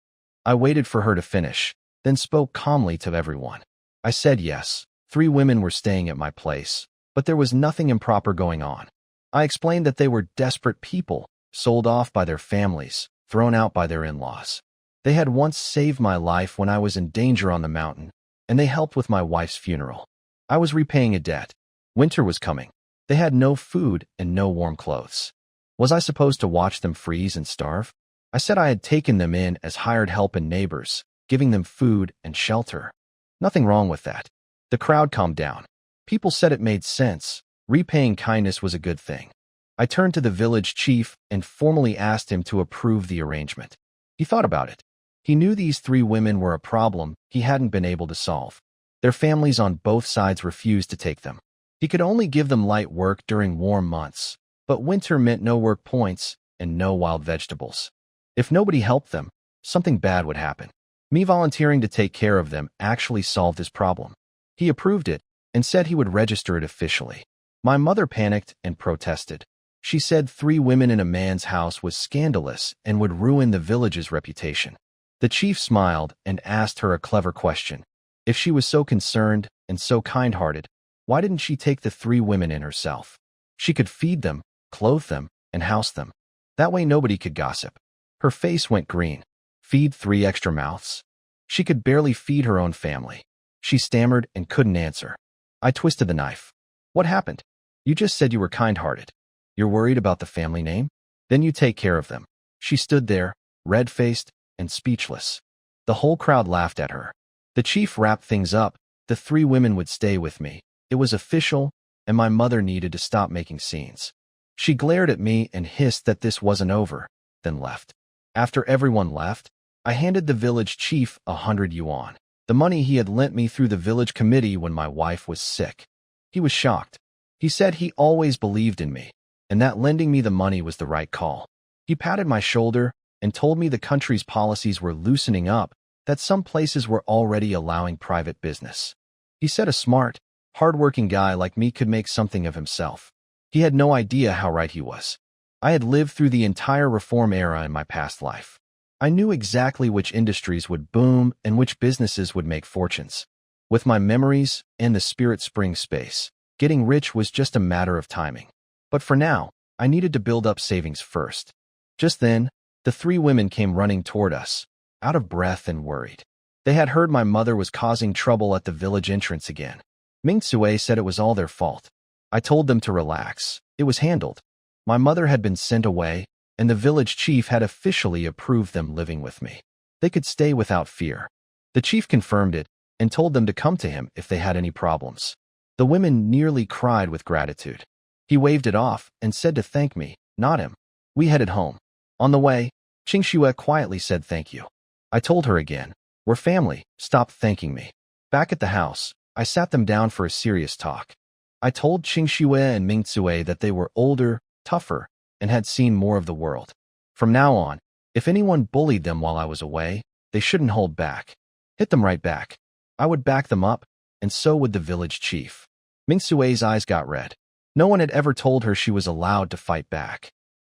I waited for her to finish, then spoke calmly to everyone. I said yes, 3 women were staying at my place, but there was nothing improper going on. I explained that they were desperate people, sold off by their families, thrown out by their in-laws. They had once saved my life when I was in danger on the mountain, and they helped with my wife's funeral. I was repaying a debt. Winter was coming. They had no food and no warm clothes. Was I supposed to watch them freeze and starve? I said I had taken them in as hired help and neighbors, giving them food and shelter. Nothing wrong with that. The crowd calmed down. People said it made sense. Repaying kindness was a good thing. I turned to the village chief and formally asked him to approve the arrangement. He thought about it. He knew these 3 women were a problem he hadn't been able to solve. Their families on both sides refused to take them. He could only give them light work during warm months, but winter meant no work points and no wild vegetables. If nobody helped them, something bad would happen. Me volunteering to take care of them actually solved his problem. He approved it and said he would register it officially. My mother panicked and protested. She said 3 women in a man's house was scandalous and would ruin the village's reputation. The chief smiled and asked her a clever question. If she was so concerned and so kind-hearted, why didn't she take the 3 women in herself? She could feed them, clothe them, and house them. That way nobody could gossip. Her face went green. Feed 3 extra mouths? She could barely feed her own family. She stammered and couldn't answer. I twisted the knife. What happened? You just said you were kind-hearted. You're worried about the family name? Then you take care of them. She stood there, red-faced and speechless. The whole crowd laughed at her. The chief wrapped things up. The 3 women would stay with me. It was official, and my mother needed to stop making scenes. She glared at me and hissed that this wasn't over, then left. After everyone left, I handed the village chief 100 yuan, the money he had lent me through the village committee when my wife was sick. He was shocked. He said he always believed in me, and that lending me the money was the right call. He patted my shoulder and told me the country's policies were loosening up, that some places were already allowing private business. He said a smart, hard-working guy like me could make something of himself. He had no idea how right he was. I had lived through the entire reform era in my past life. I knew exactly which industries would boom and which businesses would make fortunes. With my memories and the Spirit Spring space, getting rich was just a matter of timing. But for now, I needed to build up savings first. Just then, the 3 women came running toward us, out of breath and worried. They had heard my mother was causing trouble at the village entrance again. Ming Sui said it was all their fault. I told them to relax. It was handled. My mother had been sent away, and the village chief had officially approved them living with me. They could stay without fear. The chief confirmed it and told them to come to him if they had any problems. The women nearly cried with gratitude. He waved it off and said to thank me, not him. We headed home. On the way, Qingxue quietly said thank you. I told her again, we're family, stop thanking me. Back at the house, I sat them down for a serious talk. I told Qingxue and Mingcue that they were older, tougher, and had seen more of the world. From now on, if anyone bullied them while I was away, they shouldn't hold back. Hit them right back. I would back them up, and so would the village chief. Mingcue's eyes got red. No one had ever told her she was allowed to fight back.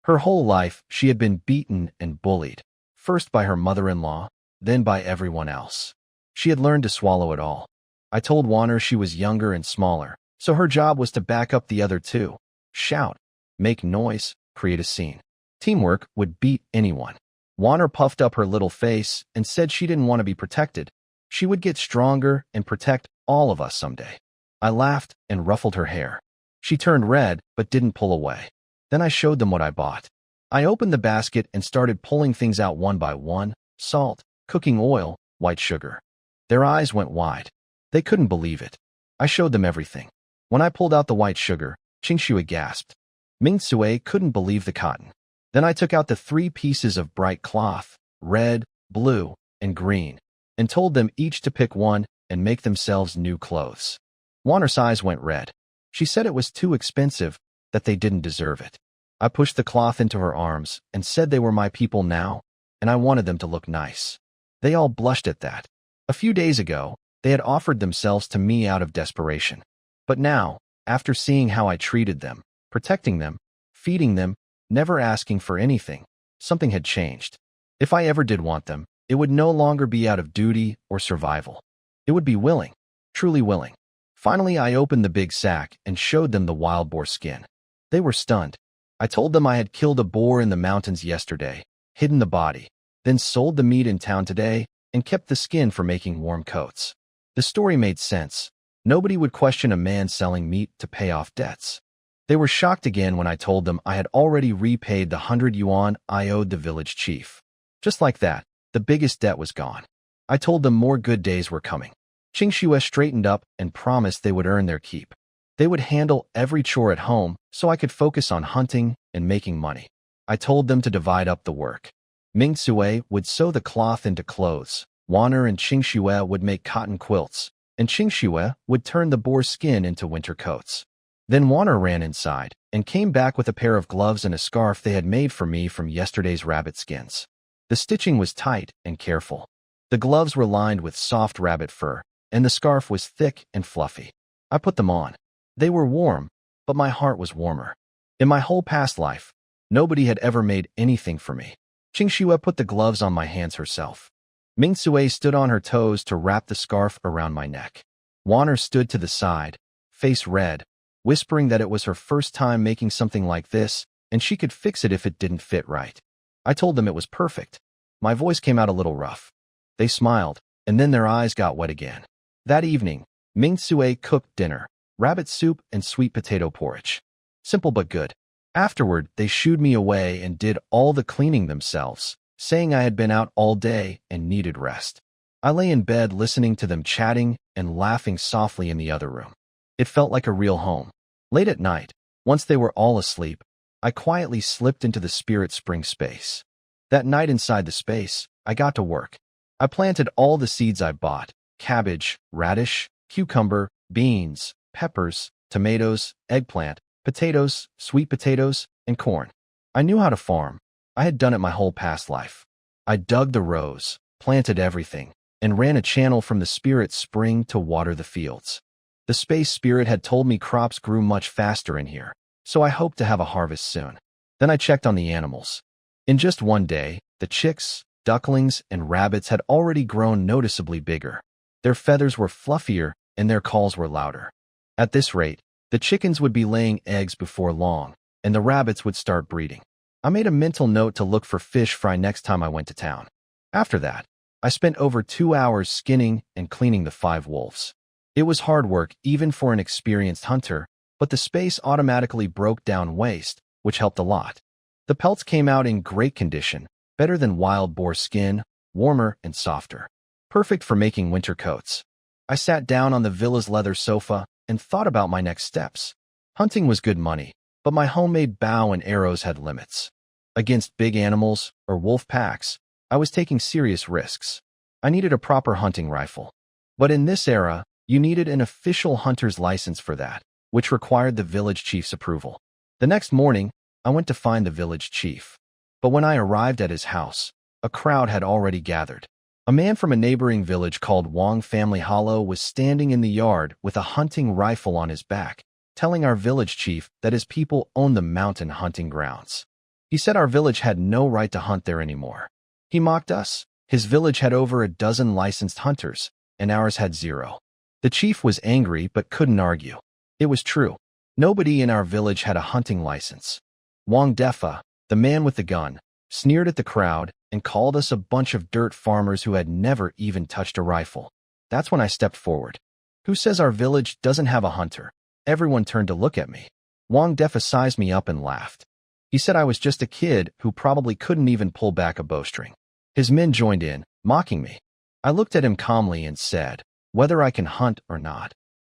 Her whole life, she had been beaten and bullied, first by her mother-in-law, then by everyone else. She had learned to swallow it all. I told Warner she was younger and smaller, so her job was to back up the other 2. Shout, make noise, create a scene. Teamwork would beat anyone. Warner puffed up her little face and said she didn't want to be protected. She would get stronger and protect all of us someday. I laughed and ruffled her hair. She turned red but didn't pull away. Then I showed them what I bought. I opened the basket and started pulling things out one by one: salt, cooking oil, white sugar. Their eyes went wide. They couldn't believe it. I showed them everything. When I pulled out the white sugar, Qingxue gasped. Mingcue couldn't believe the cotton. Then I took out the 3 pieces of bright cloth, red, blue, and green, and told them each to pick one and make themselves new clothes. Warner's eyes went red. She said it was too expensive, that they didn't deserve it. I pushed the cloth into her arms and said they were my people now, and I wanted them to look nice. They all blushed at that. A few days ago, they had offered themselves to me out of desperation. But now, after seeing how I treated them, protecting them, feeding them, never asking for anything, something had changed. If I ever did want them, it would no longer be out of duty or survival. It would be willing, truly willing. Finally, I opened the big sack and showed them the wild boar skin. They were stunned. I told them I had killed a boar in the mountains yesterday, hidden the body, then sold the meat in town today, and kept the skin for making warm coats. The story made sense. Nobody would question a man selling meat to pay off debts. They were shocked again when I told them I had already repaid the 100 yuan I owed the village chief. Just like that, the biggest debt was gone. I told them more good days were coming. Qingxue straightened up and promised they would earn their keep. They would handle every chore at home so I could focus on hunting and making money. I told them to divide up the work. Mingcue would sew the cloth into clothes. Warner and Qingxue would make cotton quilts, and Qingxue would turn the boar skin into winter coats. Then Warner ran inside and came back with a pair of gloves and a scarf they had made for me from yesterday's rabbit skins. The stitching was tight and careful. The gloves were lined with soft rabbit fur, and the scarf was thick and fluffy. I put them on. They were warm, but my heart was warmer. In my whole past life, nobody had ever made anything for me. Qingxue put the gloves on my hands herself. Ming Sui stood on her toes to wrap the scarf around my neck. Wanner stood to the side, face red, whispering that it was her first time making something like this, and she could fix it if it didn't fit right. I told them it was perfect. My voice came out a little rough. They smiled, and then their eyes got wet again. That evening, Ming Sui cooked dinner, rabbit soup and sweet potato porridge. Simple but good. Afterward, they shooed me away and did all the cleaning themselves, saying I had been out all day and needed rest. I lay in bed listening to them chatting and laughing softly in the other room. It felt like a real home. Late at night, once they were all asleep, I quietly slipped into the spirit spring space. That night inside the space, I got to work. I planted all the seeds I bought: cabbage, radish, cucumber, beans, peppers, tomatoes, eggplant, potatoes, sweet potatoes, and corn. I knew how to farm. I had done it my whole past life. I dug the rows, planted everything, and ran a channel from the spirit spring to water the fields. The space spirit had told me crops grew much faster in here, so I hoped to have a harvest soon. Then I checked on the animals. In just one day, the chicks, ducklings, and rabbits had already grown noticeably bigger. Their feathers were fluffier and their calls were louder. At this rate, the chickens would be laying eggs before long, and the rabbits would start breeding. I made a mental note to look for fish fry next time I went to town. After that, I spent over 2 hours skinning and cleaning the 5 wolves. It was hard work even for an experienced hunter, but the space automatically broke down waste, which helped a lot. The pelts came out in great condition, better than wild boar skin, warmer and softer. Perfect for making winter coats. I sat down on the villa's leather sofa and thought about my next steps. Hunting was good money, but my homemade bow and arrows had limits. Against big animals or wolf packs, I was taking serious risks. I needed a proper hunting rifle. But in this era, you needed an official hunter's license for that, which required the village chief's approval. The next morning, I went to find the village chief. But when I arrived at his house, a crowd had already gathered. A man from a neighboring village called Wang Family Hollow was standing in the yard with a hunting rifle on his back, telling our village chief that his people owned the mountain hunting grounds. He said our village had no right to hunt there anymore. He mocked us. His village had over a dozen licensed hunters, and ours had 0. The chief was angry but couldn't argue. It was true. Nobody in our village had a hunting license. Wang Defa, the man with the gun, sneered at the crowd and called us a bunch of dirt farmers who had never even touched a rifle. That's when I stepped forward. Who says our village doesn't have a hunter? Everyone turned to look at me. Wang Defa sized me up and laughed. He said I was just a kid who probably couldn't even pull back a bowstring. His men joined in, mocking me. I looked at him calmly and said, "Whether I can hunt or not.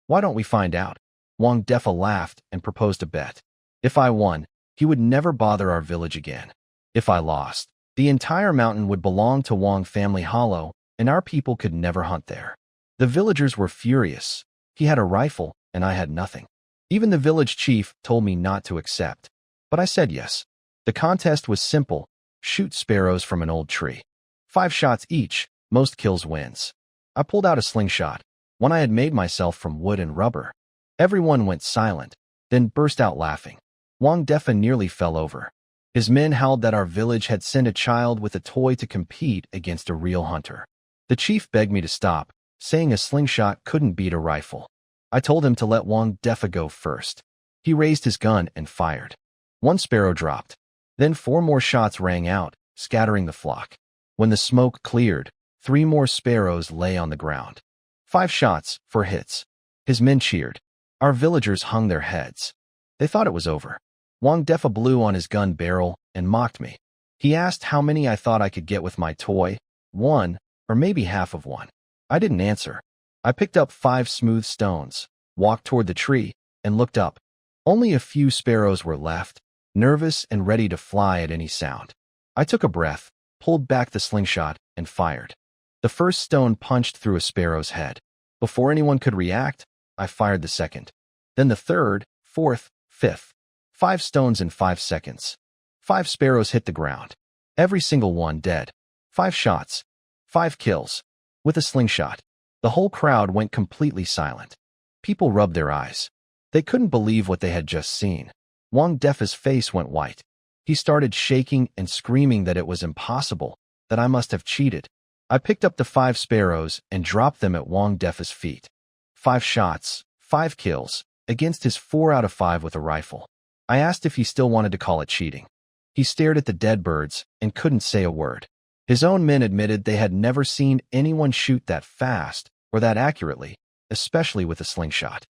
Why don't we find out?" Wang Defa laughed and proposed a bet. If I won, he would never bother our village again. If I lost, the entire mountain would belong to Wang Family Hollow, and our people could never hunt there. The villagers were furious. He had a rifle, and I had nothing. Even the village chief told me not to accept. But I said yes. The contest was simple: shoot sparrows from an old tree. 5 shots each, most kills wins. I pulled out a slingshot, one I had made myself from wood and rubber. Everyone went silent, then burst out laughing. Wang Defa nearly fell over. His men howled that our village had sent a child with a toy to compete against a real hunter. The chief begged me to stop, saying a slingshot couldn't beat a rifle. I told him to let Wang Defa go first. He raised his gun and fired. 1 sparrow dropped. Then 4 more shots rang out, scattering the flock. When the smoke cleared, 3 more sparrows lay on the ground. 5 shots, 4 hits. His men cheered. Our villagers hung their heads. They thought it was over. Wang Defa blew on his gun barrel and mocked me. He asked how many I thought I could get with my toy. 1, or maybe half of 1. I didn't answer. I picked up 5 smooth stones, walked toward the tree, and looked up. Only a few sparrows were left, nervous and ready to fly at any sound. I took a breath, pulled back the slingshot, and fired. The first stone punched through a sparrow's head. Before anyone could react, I fired the second. Then the third, fourth, fifth. 5 stones in 5 seconds. 5 sparrows hit the ground. Every single one dead. 5 shots. 5 kills. With a slingshot. The whole crowd went completely silent. People rubbed their eyes. They couldn't believe what they had just seen. Wang Defa's face went white. He started shaking and screaming that it was impossible, that I must have cheated. I picked up the 5 sparrows and dropped them at Wang Defa's feet. 5 shots, 5 kills, against his 4 out of 5 with a rifle. I asked if he still wanted to call it cheating. He stared at the dead birds and couldn't say a word. His own men admitted they had never seen anyone shoot that fast or that accurately, especially with a slingshot.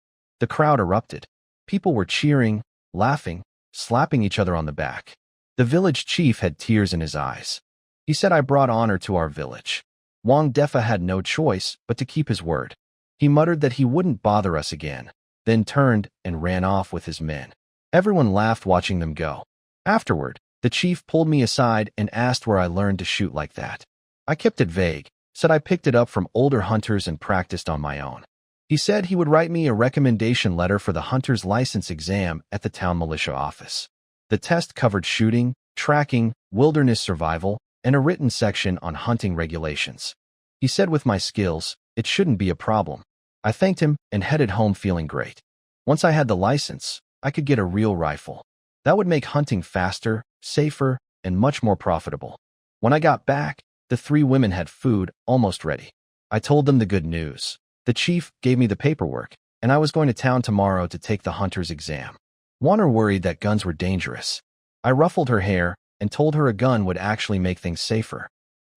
The crowd erupted. People were cheering, laughing, slapping each other on the back. The village chief had tears in his eyes. He said I brought honor to our village. Wang Defa had no choice but to keep his word. He muttered that he wouldn't bother us again, then turned and ran off with his men. Everyone laughed watching them go. Afterward, the chief pulled me aside and asked where I learned to shoot like that. I kept it vague, said I picked it up from older hunters and practiced on my own. He said he would write me a recommendation letter for the hunter's license exam at the town militia office. The test covered shooting, tracking, wilderness survival, and a written section on hunting regulations. He said with my skills, it shouldn't be a problem. I thanked him and headed home feeling great. Once I had the license, I could get a real rifle. That would make hunting faster, safer, and much more profitable. When I got back, the 3 women had food almost ready. I told them the good news. The chief gave me the paperwork, and I was going to town tomorrow to take the hunter's exam. Warner worried that guns were dangerous. I ruffled her hair and told her a gun would actually make things safer.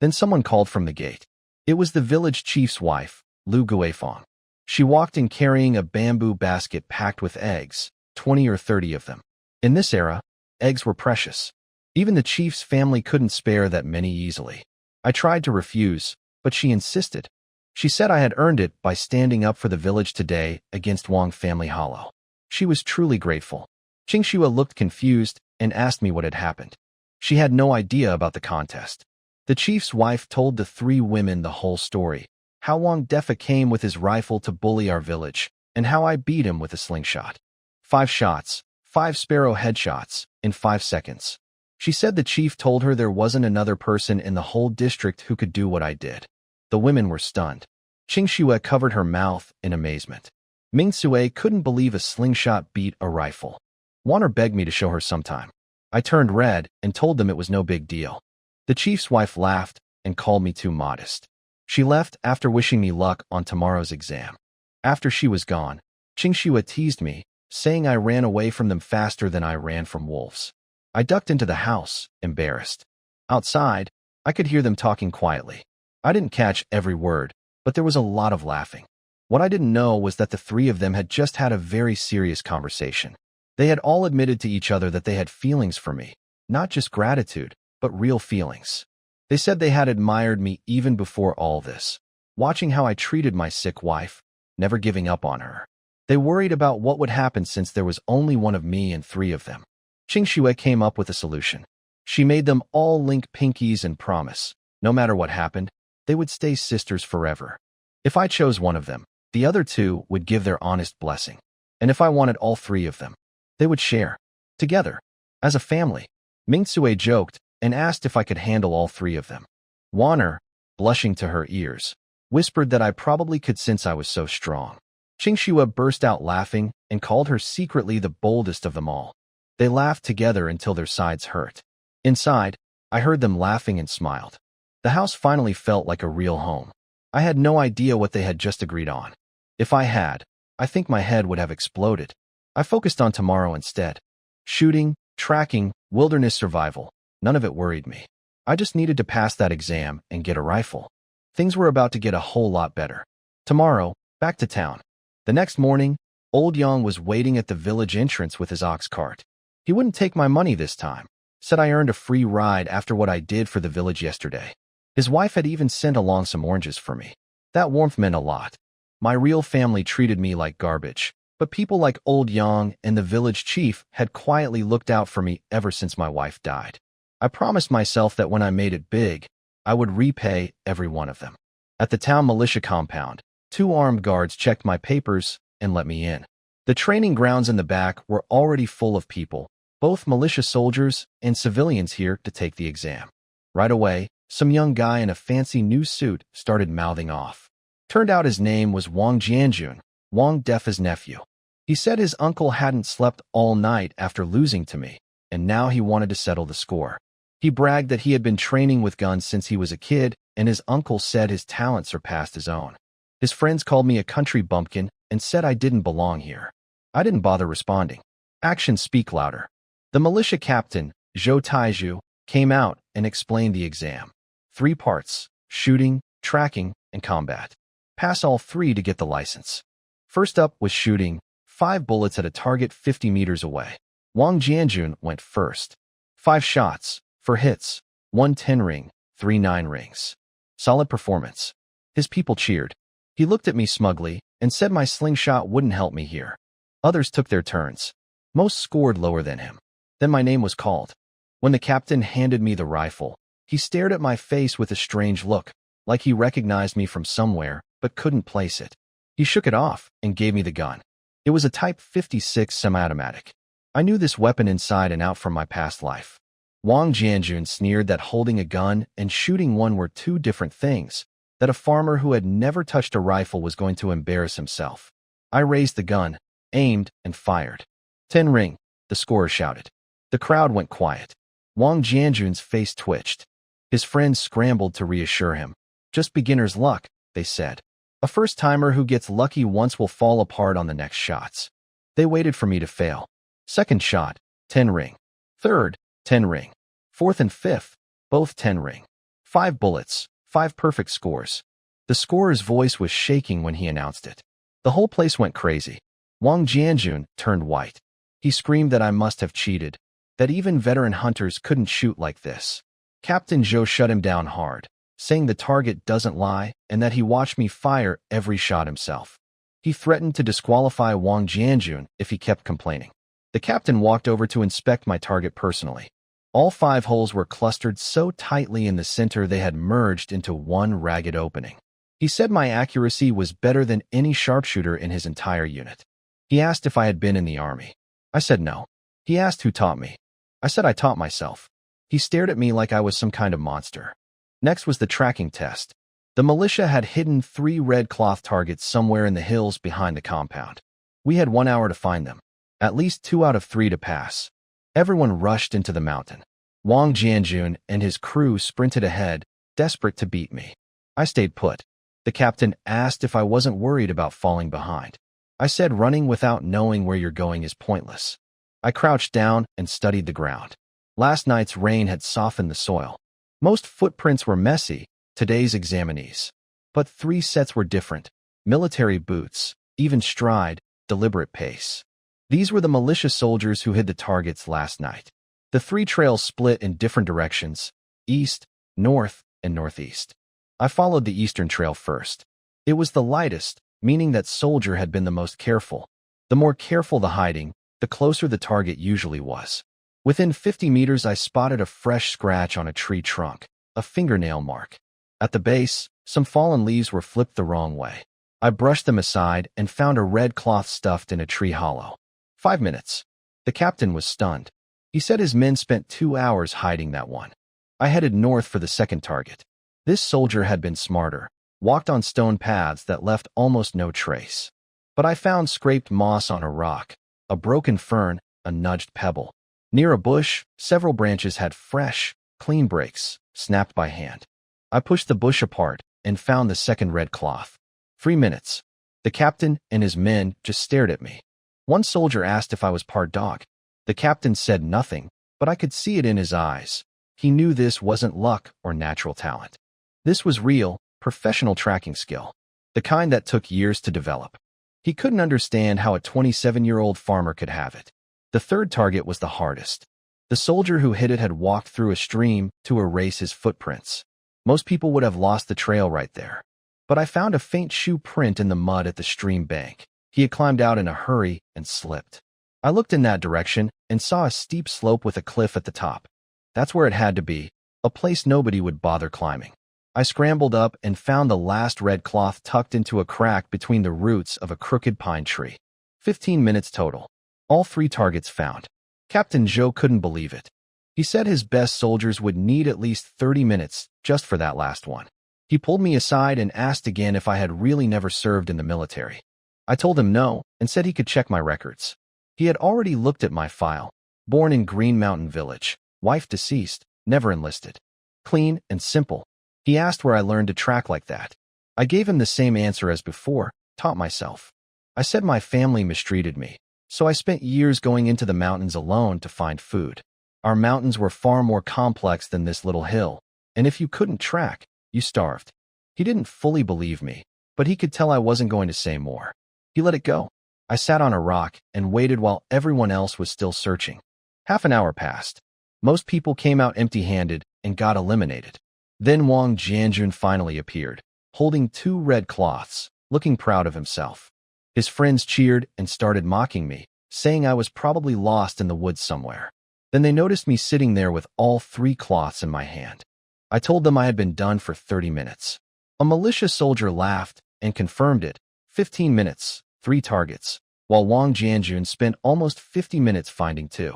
Then someone called from the gate. It was the village chief's wife, Lu Guifang. She walked in carrying a bamboo basket packed with eggs, 20 or 30 of them. In this era, eggs were precious. Even the chief's family couldn't spare that many easily. I tried to refuse, but she insisted. She said I had earned it by standing up for the village today against Wang Family Hollow. She was truly grateful. Qingxue looked confused and asked me what had happened. She had no idea about the contest. The chief's wife told the 3 women the whole story, how Wang Defa came with his rifle to bully our village, and how I beat him with a slingshot. 5 shots, 5 sparrow headshots, in 5 seconds. She said the chief told her there wasn't another person in the whole district who could do what I did. The women were stunned. Qingxue covered her mouth in amazement. Mingsue couldn't believe a slingshot beat a rifle. Warner begged me to show her sometime. I turned red and told them it was no big deal. The chief's wife laughed and called me too modest. She left after wishing me luck on tomorrow's exam. After she was gone, Qingxue teased me, saying I ran away from them faster than I ran from wolves. I ducked into the house, embarrassed. Outside, I could hear them talking quietly. I didn't catch every word, but there was a lot of laughing. What I didn't know was that the 3 of them had just had a very serious conversation. They had all admitted to each other that they had feelings for me, not just gratitude, but real feelings. They said they had admired me even before all this, watching how I treated my sick wife, never giving up on her. They worried about what would happen since there was only one of me and 3 of them. Qingxue came up with a solution. She made them all link pinkies and promise, no matter what happened, they would stay sisters forever. If I chose one of them, the other 2 would give their honest blessing. And if I wanted all 3 of them, they would share. Together. As a family. Mingsue joked and asked if I could handle all 3 of them. Warner, blushing to her ears, whispered that I probably could since I was so strong. Qingxue burst out laughing and called her secretly the boldest of them all. They laughed together until their sides hurt. Inside, I heard them laughing and smiled. The house finally felt like a real home. I had no idea what they had just agreed on. If I had, I think my head would have exploded. I focused on tomorrow instead. Shooting, tracking, wilderness survival, none of it worried me. I just needed to pass that exam and get a rifle. Things were about to get a whole lot better. Tomorrow, back to town. The next morning, Old Yang was waiting at the village entrance with his ox cart. He wouldn't take my money this time, said I earned a free ride after what I did for the village yesterday. His wife had even sent along some oranges for me. That warmth meant a lot. My real family treated me like garbage, but people like Old Yang and the village chief had quietly looked out for me ever since my wife died. I promised myself that when I made it big, I would repay every one of them. At the town militia compound, 2 armed guards checked my papers and let me in. The training grounds in the back were already full of people, both militia soldiers and civilians here to take the exam. Right away, some young guy in a fancy new suit started mouthing off. Turned out his name was Wang Jianjun, Wang Defa's nephew. He said his uncle hadn't slept all night after losing to me, and now he wanted to settle the score. He bragged that he had been training with guns since he was a kid and his uncle said his talent surpassed his own. His friends called me a country bumpkin and said I didn't belong here. I didn't bother responding. Actions speak louder. The militia captain, Zhou Taizhu, came out and explained the exam. 3 parts: shooting, tracking, and combat. Pass all 3 to get the license. First up was shooting, 5 bullets at a target 50 meters away. Wang Jianjun went first. 5 shots, for hits, 1 10-ring, 3 9-rings. Solid performance. His people cheered. He looked at me smugly and said my slingshot wouldn't help me here. Others took their turns. Most scored lower than him. Then my name was called. When the captain handed me the rifle, he stared at my face with a strange look, like he recognized me from somewhere but couldn't place it. He shook it off and gave me the gun. It was a Type 56 semi-automatic. I knew this weapon inside and out from my past life. Wang Jianjun sneered that holding a gun and shooting one were 2 different things, that a farmer who had never touched a rifle was going to embarrass himself. I raised the gun, aimed, and fired. 10 ring, the scorer shouted. The crowd went quiet. Wang Jianjun's face twitched. His friends scrambled to reassure him. Just beginner's luck, they said. A first-timer who gets lucky once will fall apart on the next shots. They waited for me to fail. Second shot, 10 ring. Third, 10 ring. Fourth and fifth, both 10 ring. 5 bullets, 5 perfect scores. The scorer's voice was shaking when he announced it. The whole place went crazy. Wang Jianjun turned white. He screamed that I must have cheated, that even veteran hunters couldn't shoot like this. Captain Zhou shut him down hard, saying the target doesn't lie and that he watched me fire every shot himself. He threatened to disqualify Wang Jianjun if he kept complaining. The captain walked over to inspect my target personally. All 5 holes were clustered so tightly in the center they had merged into one ragged opening. He said my accuracy was better than any sharpshooter in his entire unit. He asked if I had been in the army. I said no. He asked who taught me. I said I taught myself. He stared at me like I was some kind of monster. Next was the tracking test. The militia had hidden 3 red cloth targets somewhere in the hills behind the compound. We had 1 hour to find them. At least 2 out of 3 to pass. Everyone rushed into the mountain. Wang Jianjun and his crew sprinted ahead, desperate to beat me. I stayed put. The captain asked if I wasn't worried about falling behind. I said running without knowing where you're going is pointless. I crouched down and studied the ground. Last night's rain had softened the soil. Most footprints were messy, today's examinees. But 3 sets were different. Military boots, even stride, deliberate pace. These were the militia soldiers who hid the targets last night. The 3 trails split in different directions, east, north, and northeast. I followed the eastern trail first. It was the lightest, meaning that soldier had been the most careful. The more careful the hiding, the closer the target usually was. Within 50 meters, I spotted a fresh scratch on a tree trunk, a fingernail mark. At the base, some fallen leaves were flipped the wrong way. I brushed them aside and found a red cloth stuffed in a tree hollow. 5 minutes. The captain was stunned. He said his men spent 2 hours hiding that one. I headed north for the second target. This soldier had been smarter, walked on stone paths that left almost no trace. But I found scraped moss on a rock, a broken fern, a nudged pebble. Near a bush, several branches had fresh, clean breaks, snapped by hand. I pushed the bush apart and found the second red cloth. 3 minutes. The captain and his men just stared at me. One soldier asked if I was part dog. The captain said nothing, but I could see it in his eyes. He knew this wasn't luck or natural talent. This was real, professional tracking skill, the kind that took years to develop. He couldn't understand how a 27-year-old farmer could have it. The third target was the hardest. The soldier who hit it had walked through a stream to erase his footprints. Most people would have lost the trail right there. But I found a faint shoe print in the mud at the stream bank. He had climbed out in a hurry and slipped. I looked in that direction and saw a steep slope with a cliff at the top. That's where it had to be, a place nobody would bother climbing. I scrambled up and found the last red cloth tucked into a crack between the roots of a crooked pine tree. 15 minutes total. All 3 targets found. Captain Zhou couldn't believe it. He said his best soldiers would need at least 30 minutes just for that last one. He pulled me aside and asked again if I had really never served in the military. I told him no and said he could check my records. He had already looked at my file. Born in Green Mountain Village, wife deceased, never enlisted. Clean and simple. He asked where I learned to track like that. I gave him the same answer as before, taught myself. I said my family mistreated me, so I spent years going into the mountains alone to find food. Our mountains were far more complex than this little hill, and if you couldn't track, you starved. He didn't fully believe me, but he could tell I wasn't going to say more. He let it go. I sat on a rock and waited while everyone else was still searching. Half an hour passed. Most people came out empty-handed and got eliminated. Then Wang Jianjun finally appeared, holding 2 red cloths, looking proud of himself. His friends cheered and started mocking me, saying I was probably lost in the woods somewhere. Then they noticed me sitting there with all 3 cloths in my hand. I told them I had been done for 30 minutes. A militia soldier laughed and confirmed it. 15 minutes, 3 targets, while Wang Jianjun spent almost 50 minutes finding 2.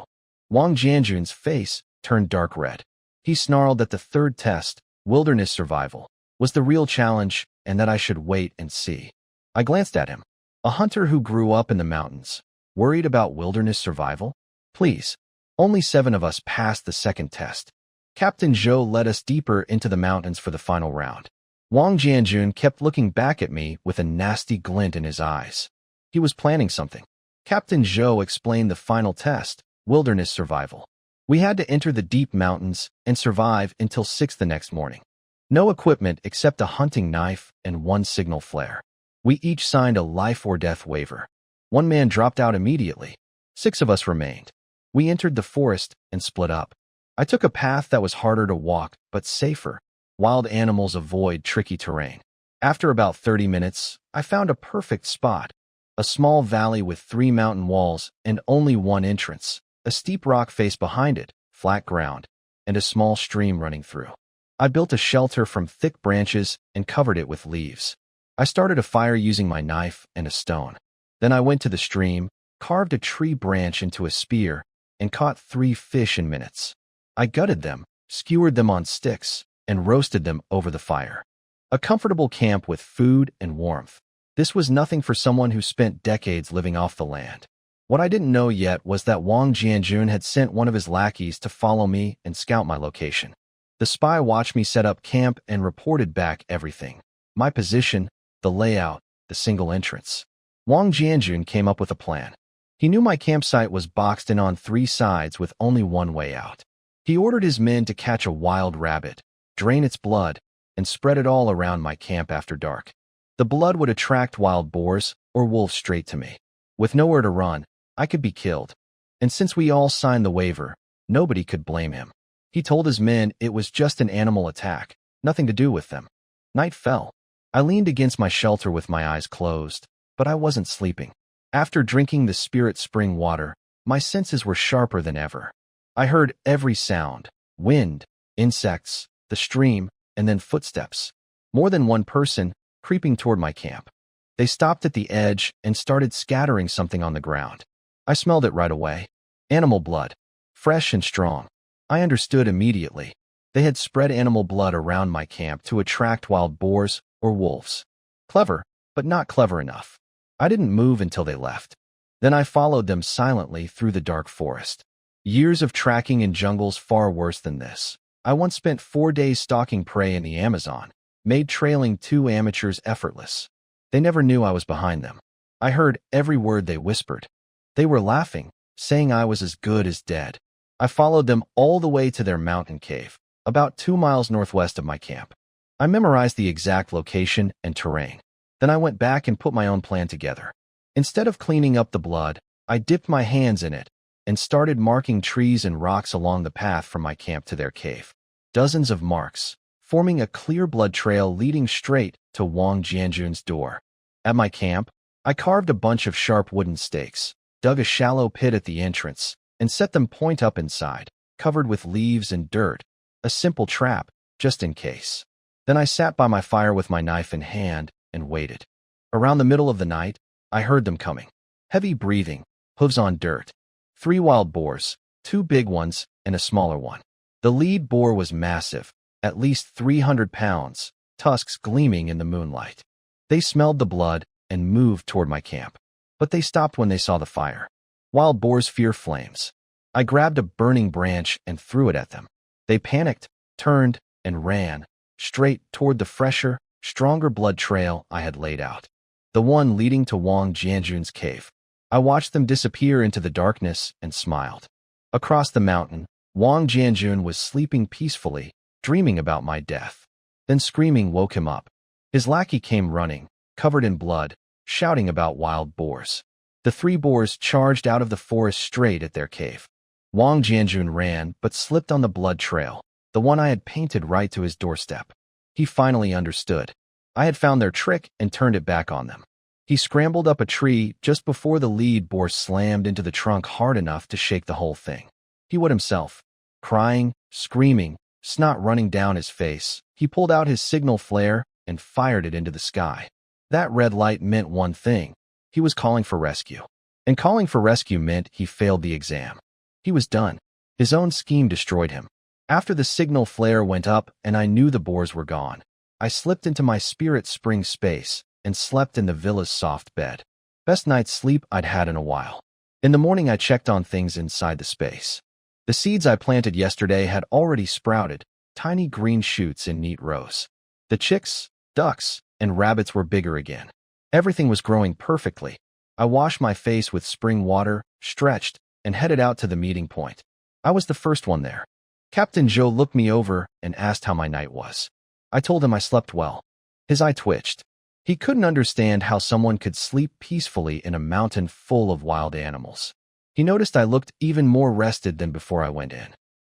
Wang Jianjun's face turned dark red. He snarled that the 3rd test, wilderness survival, was the real challenge and that I should wait and see. I glanced at him. A hunter who grew up in the mountains, worried about wilderness survival? Please. Only 7 of us passed the 2nd test. Captain Zhou led us deeper into the mountains for the final round. Wang Jianjun kept looking back at me with a nasty glint in his eyes. He was planning something. Captain Zhou explained the final test, wilderness survival. We had to enter the deep mountains and survive until 6 the next morning. No equipment except a hunting knife and 1 signal flare. We each signed a life-or-death waiver. 1 man dropped out immediately. 6 of us remained. We entered the forest and split up. I took a path that was harder to walk, but safer. Wild animals avoid tricky terrain. After about 30 minutes, I found a perfect spot. A small valley with 3 mountain walls and only 1 entrance. A steep rock face behind it, flat ground, and a small stream running through. I built a shelter from thick branches and covered it with leaves. I started a fire using my knife and a stone. Then I went to the stream, carved a tree branch into a spear, and caught 3 fish in minutes. I gutted them, skewered them on sticks, and roasted them over the fire. A comfortable camp with food and warmth. This was nothing for someone who spent decades living off the land. What I didn't know yet was that Wang Jianjun had sent one of his lackeys to follow me and scout my location. The spy watched me set up camp and reported back everything. My position, the layout, the single entrance. Wang Jianjun came up with a plan. He knew my campsite was boxed in on 3 sides with only 1 way out. He ordered his men to catch a wild rabbit, drain its blood, and spread it all around my camp after dark. The blood would attract wild boars or wolves straight to me. With nowhere to run, I could be killed. And since we all signed the waiver, nobody could blame him. He told his men it was just an animal attack, nothing to do with them. Night fell. I leaned against my shelter with my eyes closed, but I wasn't sleeping. After drinking the spirit spring water, my senses were sharper than ever. I heard every sound, wind, insects, the stream, and then footsteps. More than 1 person, creeping toward my camp. They stopped at the edge and started scattering something on the ground. I smelled it right away. Animal blood. Fresh and strong. I understood immediately. They had spread animal blood around my camp to attract wild boars or wolves. Clever, but not clever enough. I didn't move until they left. Then I followed them silently through the dark forest. Years of tracking in jungles far worse than this. I once spent 4 days stalking prey in the Amazon, made trailing 2 amateurs effortless. They never knew I was behind them. I heard every word they whispered. They were laughing, saying I was as good as dead. I followed them all the way to their mountain cave, about 2 miles northwest of my camp. I memorized the exact location and terrain. Then I went back and put my own plan together. Instead of cleaning up the blood, I dipped my hands in it and started marking trees and rocks along the path from my camp to their cave. Dozens of marks, forming a clear blood trail leading straight to Wang Jianjun's door. At my camp, I carved a bunch of sharp wooden stakes, dug a shallow pit at the entrance, and set them point up inside, covered with leaves and dirt, a simple trap, just in case. Then I sat by my fire with my knife in hand and waited. Around the middle of the night, I heard them coming. Heavy breathing, hooves on dirt. 3 wild boars, 2 big ones and a smaller one. The lead boar was massive, at least 300 pounds, tusks gleaming in the moonlight. They smelled the blood and moved toward my camp. But they stopped when they saw the fire. Wild boars fear flames. I grabbed a burning branch and threw it at them. They panicked, turned, and ran, straight toward the fresher, stronger blood trail I had laid out. The one leading to Wang Jianjun's cave. I watched them disappear into the darkness and smiled. Across the mountain, Wang Jianjun was sleeping peacefully, dreaming about my death. Then screaming woke him up. His lackey came running, covered in blood, shouting about wild boars. The 3 boars charged out of the forest straight at their cave. Wang Jianjun ran, but slipped on the blood trail, the one I had painted right to his doorstep. He finally understood. I had found their trick and turned it back on them. He scrambled up a tree just before the lead boar slammed into the trunk hard enough to shake the whole thing. He would himself, crying, screaming, snot running down his face. He pulled out his signal flare and fired it into the sky. That red light meant one thing. He was calling for rescue. And calling for rescue meant he failed the exam. He was done. His own scheme destroyed him. After the signal flare went up and I knew the boars were gone, I slipped into my spirit spring space and slept in the villa's soft bed. Best night's sleep I'd had in a while. In the morning I checked on things inside the space. The seeds I planted yesterday had already sprouted, tiny green shoots in neat rows. The chicks, ducks, and rabbits were bigger again. Everything was growing perfectly. I washed my face with spring water, stretched, and headed out to the meeting point. I was the first one there. Captain Zhou looked me over and asked how my night was. I told him I slept well. His eye twitched. He couldn't understand how someone could sleep peacefully in a mountain full of wild animals. He noticed I looked even more rested than before I went in.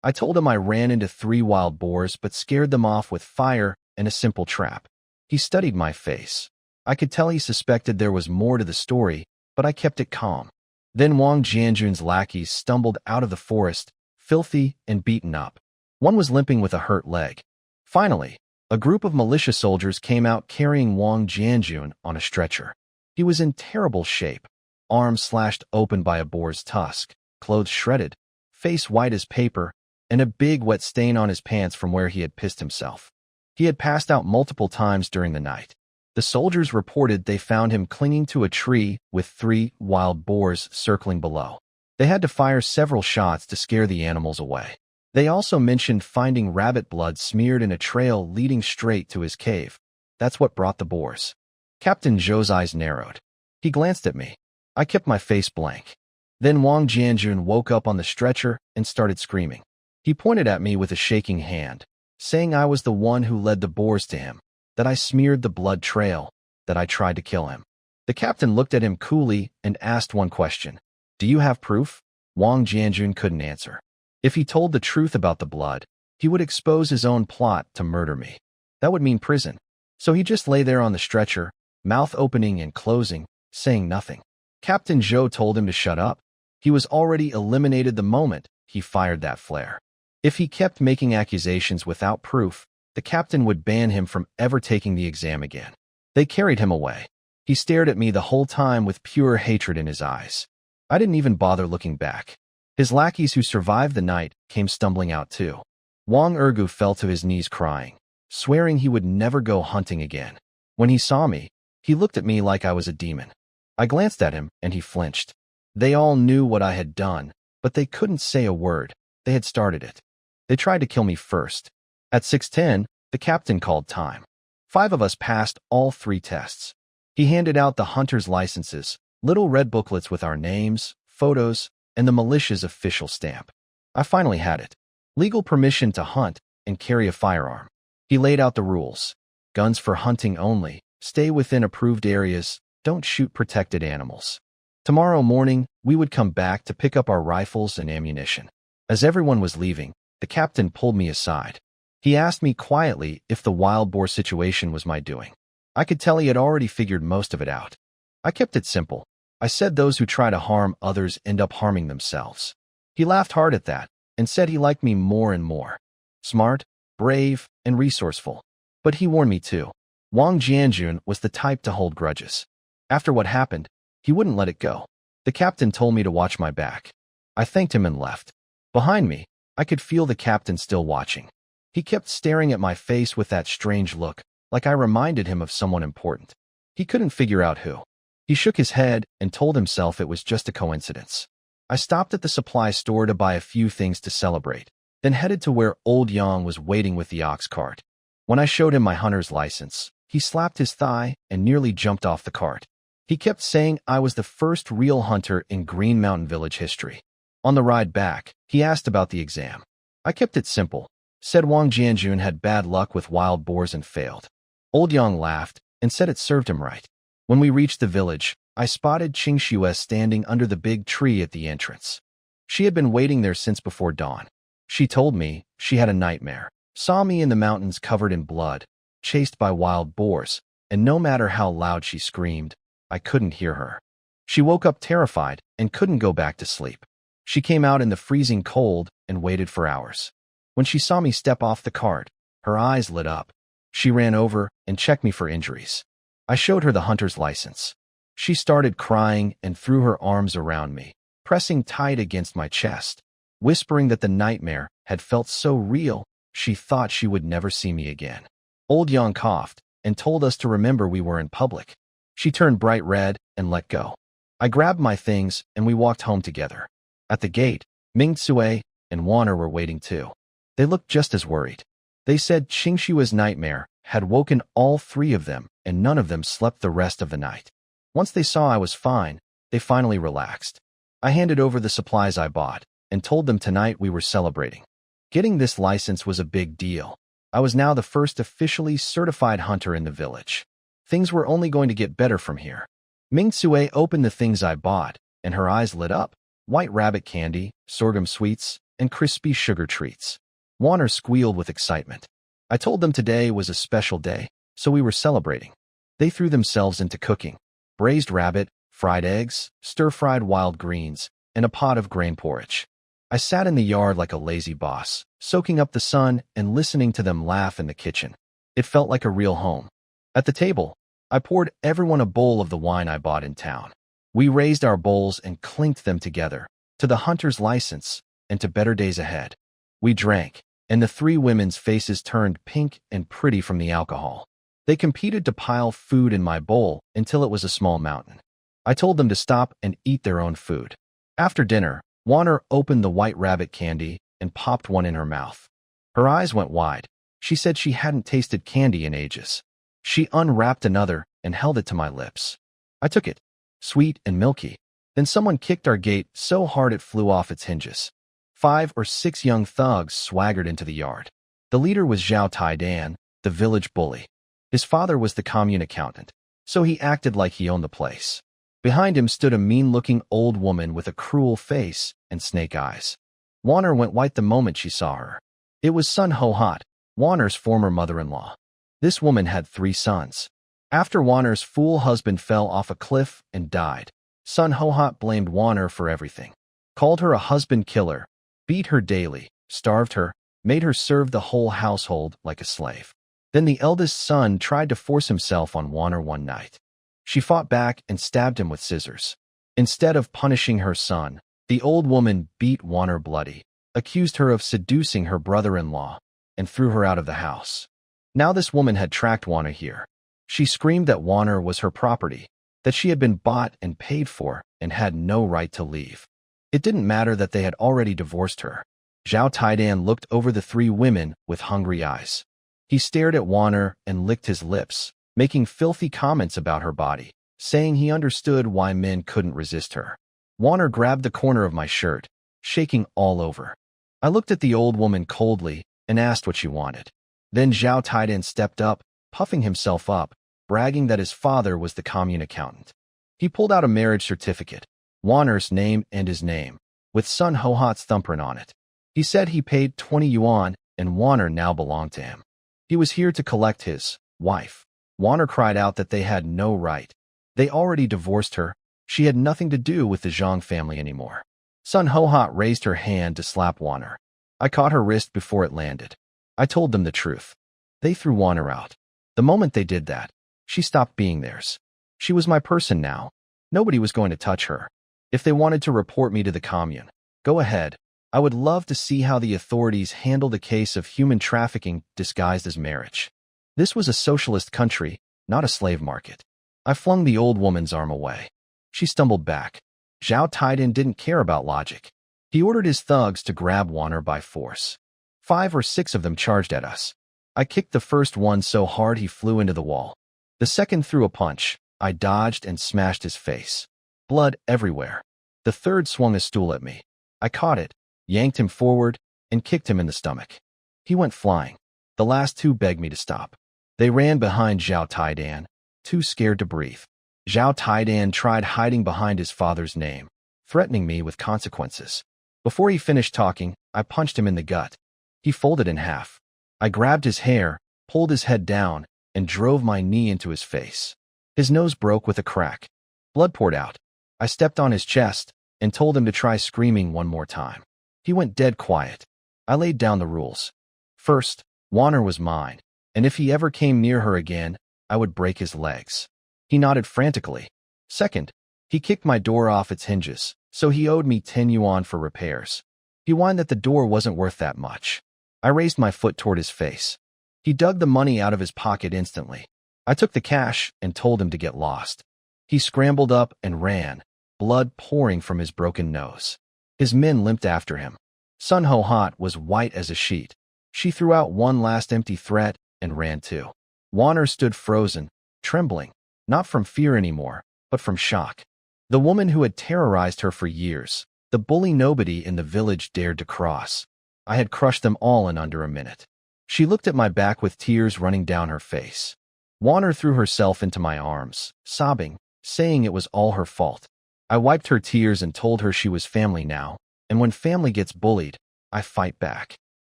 I told him I ran into 3 wild boars but scared them off with fire and a simple trap. He studied my face. I could tell he suspected there was more to the story, but I kept it calm. Then Wang Jianjun's lackeys stumbled out of the forest, filthy and beaten up. One was limping with a hurt leg. Finally, a group of militia soldiers came out carrying Wang Jianjun on a stretcher. He was in terrible shape, arms slashed open by a boar's tusk, clothes shredded, face white as paper, and a big wet stain on his pants from where he had pissed himself. He had passed out multiple times during the night. The soldiers reported they found him clinging to a tree with 3 wild boars circling below. They had to fire several shots to scare the animals away. They also mentioned finding rabbit blood smeared in a trail leading straight to his cave. That's what brought the boars. Captain Zhou's eyes narrowed. He glanced at me. I kept my face blank. Then Wang Jianjun woke up on the stretcher and started screaming. He pointed at me with a shaking hand, saying I was the one who led the boars to him, that I smeared the blood trail, that I tried to kill him. The captain looked at him coolly and asked one question. Do you have proof? Wang Jianjun couldn't answer. If he told the truth about the blood, he would expose his own plot to murder me. That would mean prison. So he just lay there on the stretcher, mouth opening and closing, saying nothing. Captain Zhou told him to shut up. He was already eliminated the moment he fired that flare. If he kept making accusations without proof, the captain would ban him from ever taking the exam again. They carried him away. He stared at me the whole time with pure hatred in his eyes. I didn't even bother looking back. His lackeys who survived the night came stumbling out too. Wang Ergu fell to his knees crying, swearing he would never go hunting again. When he saw me, he looked at me like I was a demon. I glanced at him and he flinched. They all knew what I had done, but they couldn't say a word. They had started it. They tried to kill me first. At 6:10, the captain called time. 5 of us passed all 3 tests. He handed out the hunter's licenses, little red booklets with our names, photos, and the militia's official stamp. I finally had it. Legal permission to hunt and carry a firearm. He laid out the rules. Guns for hunting only. Stay within approved areas. Don't shoot protected animals. Tomorrow morning, we would come back to pick up our rifles and ammunition. As everyone was leaving, the captain pulled me aside. He asked me quietly if the wild boar situation was my doing. I could tell he had already figured most of it out. I kept it simple. I said those who try to harm others end up harming themselves. He laughed hard at that and said he liked me more and more. Smart, brave, and resourceful. But he warned me too. Wang Jianjun was the type to hold grudges. After what happened, he wouldn't let it go. The captain told me to watch my back. I thanked him and left. Behind me, I could feel the captain still watching. He kept staring at my face with that strange look, like I reminded him of someone important. He couldn't figure out who. He shook his head and told himself it was just a coincidence. I stopped at the supply store to buy a few things to celebrate, then headed to where old Yang was waiting with the ox cart. When I showed him my hunter's license, he slapped his thigh and nearly jumped off the cart. He kept saying I was the first real hunter in Green Mountain Village history. On the ride back, he asked about the exam. I kept it simple. Said Wang Jianjun had bad luck with wild boars and failed. Old Yang laughed and said it served him right. When we reached the village, I spotted Qingxue standing under the big tree at the entrance. She had been waiting there since before dawn. She told me she had a nightmare. Saw me in the mountains covered in blood, chased by wild boars, and no matter how loud she screamed, I couldn't hear her. She woke up terrified and couldn't go back to sleep. She came out in the freezing cold and waited for hours. When she saw me step off the cart, her eyes lit up. She ran over and checked me for injuries. I showed her the hunter's license. She started crying and threw her arms around me, pressing tight against my chest, whispering that the nightmare had felt so real she thought she would never see me again. Old Yang coughed and told us to remember we were in public. She turned bright red and let go. I grabbed my things and we walked home together. At the gate, Ming Tsue and Wanner were waiting too. They looked just as worried. They said Qingshua's nightmare had woken all three of them and none of them slept the rest of the night. Once they saw I was fine, they finally relaxed. I handed over the supplies I bought and told them tonight we were celebrating. Getting this license was a big deal. I was now the first officially certified hunter in the village. Things were only going to get better from here. Ming Tsue opened the things I bought, and her eyes lit up. White rabbit candy, sorghum sweets, and crispy sugar treats. Wanner squealed with excitement. I told them today was a special day, so we were celebrating. They threw themselves into cooking. Braised rabbit, fried eggs, stir-fried wild greens, and a pot of grain porridge. I sat in the yard like a lazy boss, soaking up the sun and listening to them laugh in the kitchen. It felt like a real home. At the table, I poured everyone a bowl of the wine I bought in town. We raised our bowls and clinked them together, to the hunter's license and to better days ahead. We drank, and the three women's faces turned pink and pretty from the alcohol. They competed to pile food in my bowl until it was a small mountain. I told them to stop and eat their own food. After dinner, Wanner opened the white rabbit candy and popped one in her mouth. Her eyes went wide. She said she hadn't tasted candy in ages. She unwrapped another and held it to my lips. I took it, sweet and milky. Then someone kicked our gate so hard it flew off its hinges. 5 or 6 young thugs swaggered into the yard. The leader was Zhao Taidan, the village bully. His father was the commune accountant, so he acted like he owned the place. Behind him stood a mean-looking old woman with a cruel face and snake eyes. Wanner went white the moment she saw her. It was Sun Ho-Hot, Wanner's former mother-in-law. This woman had 3 sons. After Wanner's fool husband fell off a cliff and died, Sun Ho-Hot blamed Wanner for everything. Called her a husband killer, beat her daily, starved her, made her serve the whole household like a slave. Then the eldest son tried to force himself on Wanner one night. She fought back and stabbed him with scissors. Instead of punishing her son, the old woman beat Wanner bloody, accused her of seducing her brother-in-law, and threw her out of the house. Now this woman had tracked Wanner here. She screamed that Wanner was her property, that she had been bought and paid for and had no right to leave. It didn't matter that they had already divorced her. Zhao Taidan looked over the 3 women with hungry eyes. He stared at Wanner and licked his lips, making filthy comments about her body, saying he understood why men couldn't resist her. Wanner grabbed the corner of my shirt, shaking all over. I looked at the old woman coldly and asked what she wanted. Then Zhao Taidan stepped up, puffing himself up, bragging that his father was the commune accountant. He pulled out a marriage certificate, Wanner's name and his name, with Sun Ho-Hot's thumbprint on it. He said he paid 20 yuan and Wanner now belonged to him. He was here to collect his wife. Wanner cried out that they had no right. They already divorced her. She had nothing to do with the Zhang family anymore. Sun Ho-Hot raised her hand to slap Wanner. I caught her wrist before it landed. I told them the truth. They threw Wanner out. The moment they did that, she stopped being theirs. She was my person now. Nobody was going to touch her. If they wanted to report me to the commune, go ahead. I would love to see how the authorities handled a case of human trafficking disguised as marriage. This was a socialist country, not a slave market. I flung the old woman's arm away. She stumbled back. Zhao Taidan didn't care about logic. He ordered his thugs to grab Wanner by force. 5 or 6 of them charged at us. I kicked the first one so hard he flew into the wall. The second threw a punch. I dodged and smashed his face. Blood everywhere. The third swung a stool at me. I caught it, yanked him forward, and kicked him in the stomach. He went flying. The last two begged me to stop. They ran behind Zhao Taidan, too scared to breathe. Zhao Taidan tried hiding behind his father's name, threatening me with consequences. Before he finished talking, I punched him in the gut. He folded in half. I grabbed his hair, pulled his head down, and drove my knee into his face. His nose broke with a crack. Blood poured out. I stepped on his chest and told him to try screaming one more time. He went dead quiet. I laid down the rules. First, Warner was mine, and if he ever came near her again, I would break his legs. He nodded frantically. Second, he kicked my door off its hinges, so he owed me 10 yuan for repairs. He whined that the door wasn't worth that much. I raised my foot toward his face. He dug the money out of his pocket instantly. I took the cash and told him to get lost. He scrambled up and ran, blood pouring from his broken nose. His men limped after him. Sun Ho Hot was white as a sheet. She threw out one last empty threat and ran too. Warner stood frozen, trembling, not from fear anymore, but from shock. The woman who had terrorized her for years, the bully nobody in the village dared to cross. I had crushed them all in under a minute. She looked at my back with tears running down her face. Warner threw herself into my arms, sobbing, saying it was all her fault. I wiped her tears and told her she was family now, and when family gets bullied, I fight back,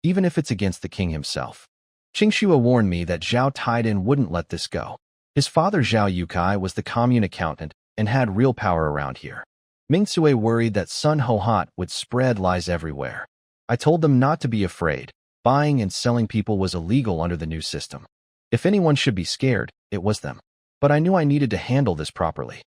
even if it's against the king himself. Qingxue warned me that Zhao Taidan wouldn't let this go. His father Zhao Yukai was the commune accountant and had real power around here. Mingcue worried that Sun Ho Hot would spread lies everywhere. I told them not to be afraid. Buying and selling people was illegal under the new system. If anyone should be scared, it was them. But I knew I needed to handle this properly.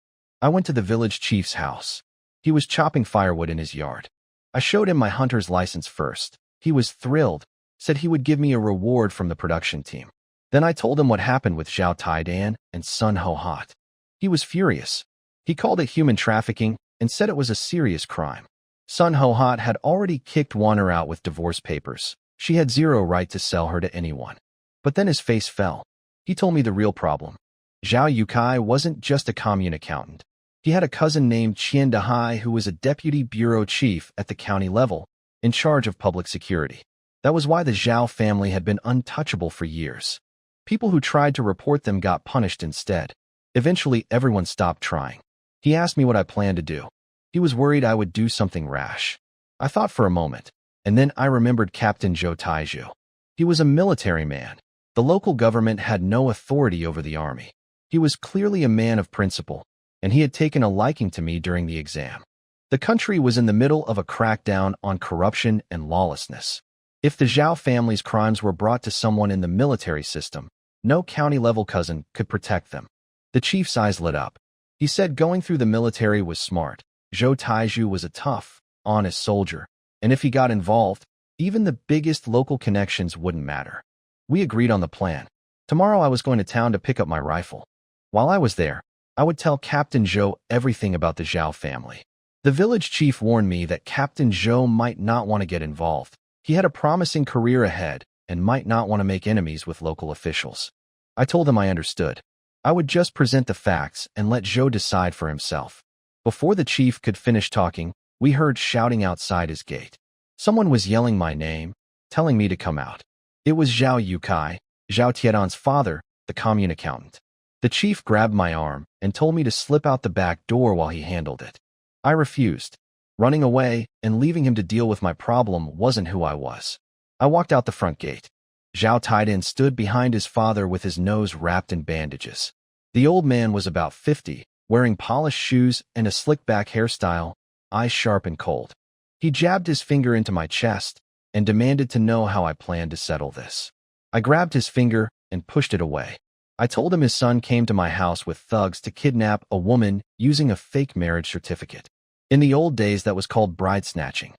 I went to the village chief's house. He was chopping firewood in his yard. I showed him my hunter's license first. He was thrilled, said he would give me a reward from the production team. Then I told him what happened with Zhao Taidan and Sun Ho Hot. He was furious. He called it human trafficking and said it was a serious crime. Sun Ho Hot had already kicked Warner out with divorce papers. She had zero right to sell her to anyone. But then his face fell. He told me the real problem. Zhao Yukai wasn't just a commune accountant. He had a cousin named Qian Dahai who was a deputy bureau chief at the county level, in charge of public security. That was why the Zhao family had been untouchable for years. People who tried to report them got punished instead. Eventually, everyone stopped trying. He asked me what I planned to do. He was worried I would do something rash. I thought for a moment, and then I remembered Captain Zhou Taizhu. He was a military man. The local government had no authority over the army. He was clearly a man of principle, and he had taken a liking to me during the exam. The country was in the middle of a crackdown on corruption and lawlessness. If the Zhao family's crimes were brought to someone in the military system, no county-level cousin could protect them. The chief's eyes lit up. He said going through the military was smart. Zhou Taizhu was a tough, honest soldier, and if he got involved, even the biggest local connections wouldn't matter. We agreed on the plan. Tomorrow I was going to town to pick up my rifle. While I was there, I would tell Captain Zhou everything about the Zhao family. The village chief warned me that Captain Zhou might not want to get involved. He had a promising career ahead and might not want to make enemies with local officials. I told him I understood. I would just present the facts and let Zhou decide for himself. Before the chief could finish talking, we heard shouting outside his gate. Someone was yelling my name, telling me to come out. It was Zhao Yukai, Zhao Tiedan's father, the commune accountant. The chief grabbed my arm and told me to slip out the back door while he handled it. I refused. Running away and leaving him to deal with my problem wasn't who I was. I walked out the front gate. Zhao Taidan stood behind his father with his nose wrapped in bandages. The old man was about 50, wearing polished shoes and a slick-back hairstyle, eyes sharp and cold. He jabbed his finger into my chest and demanded to know how I planned to settle this. I grabbed his finger and pushed it away. I told him his son came to my house with thugs to kidnap a woman using a fake marriage certificate. In the old days, that was called bride snatching.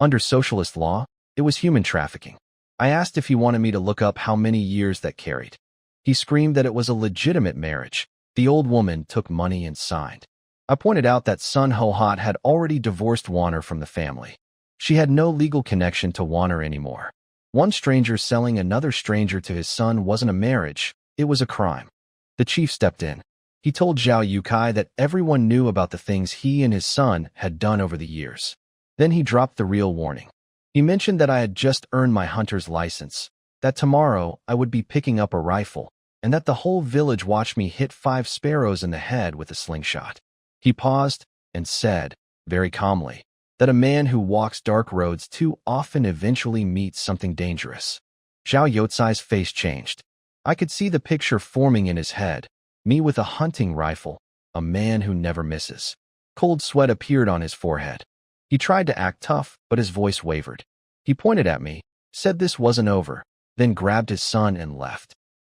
Under socialist law, it was human trafficking. I asked if he wanted me to look up how many years that carried. He screamed that it was a legitimate marriage. The old woman took money and signed. I pointed out that Sun Ho Hot had already divorced Warner from the family. She had no legal connection to Warner anymore. One stranger selling another stranger to his son wasn't a marriage, it was a crime. The chief stepped in. He told Zhao Yukai that everyone knew about the things he and his son had done over the years. Then he dropped the real warning. He mentioned that I had just earned my hunter's license, that tomorrow I would be picking up a rifle, and that the whole village watched me hit 5 sparrows in the head with a slingshot. He paused and said, very calmly, that a man who walks dark roads too often eventually meets something dangerous. Zhao Yotsai's face changed. I could see the picture forming in his head, me with a hunting rifle, a man who never misses. Cold sweat appeared on his forehead. He tried to act tough, but his voice wavered. He pointed at me, said this wasn't over, then grabbed his son and left.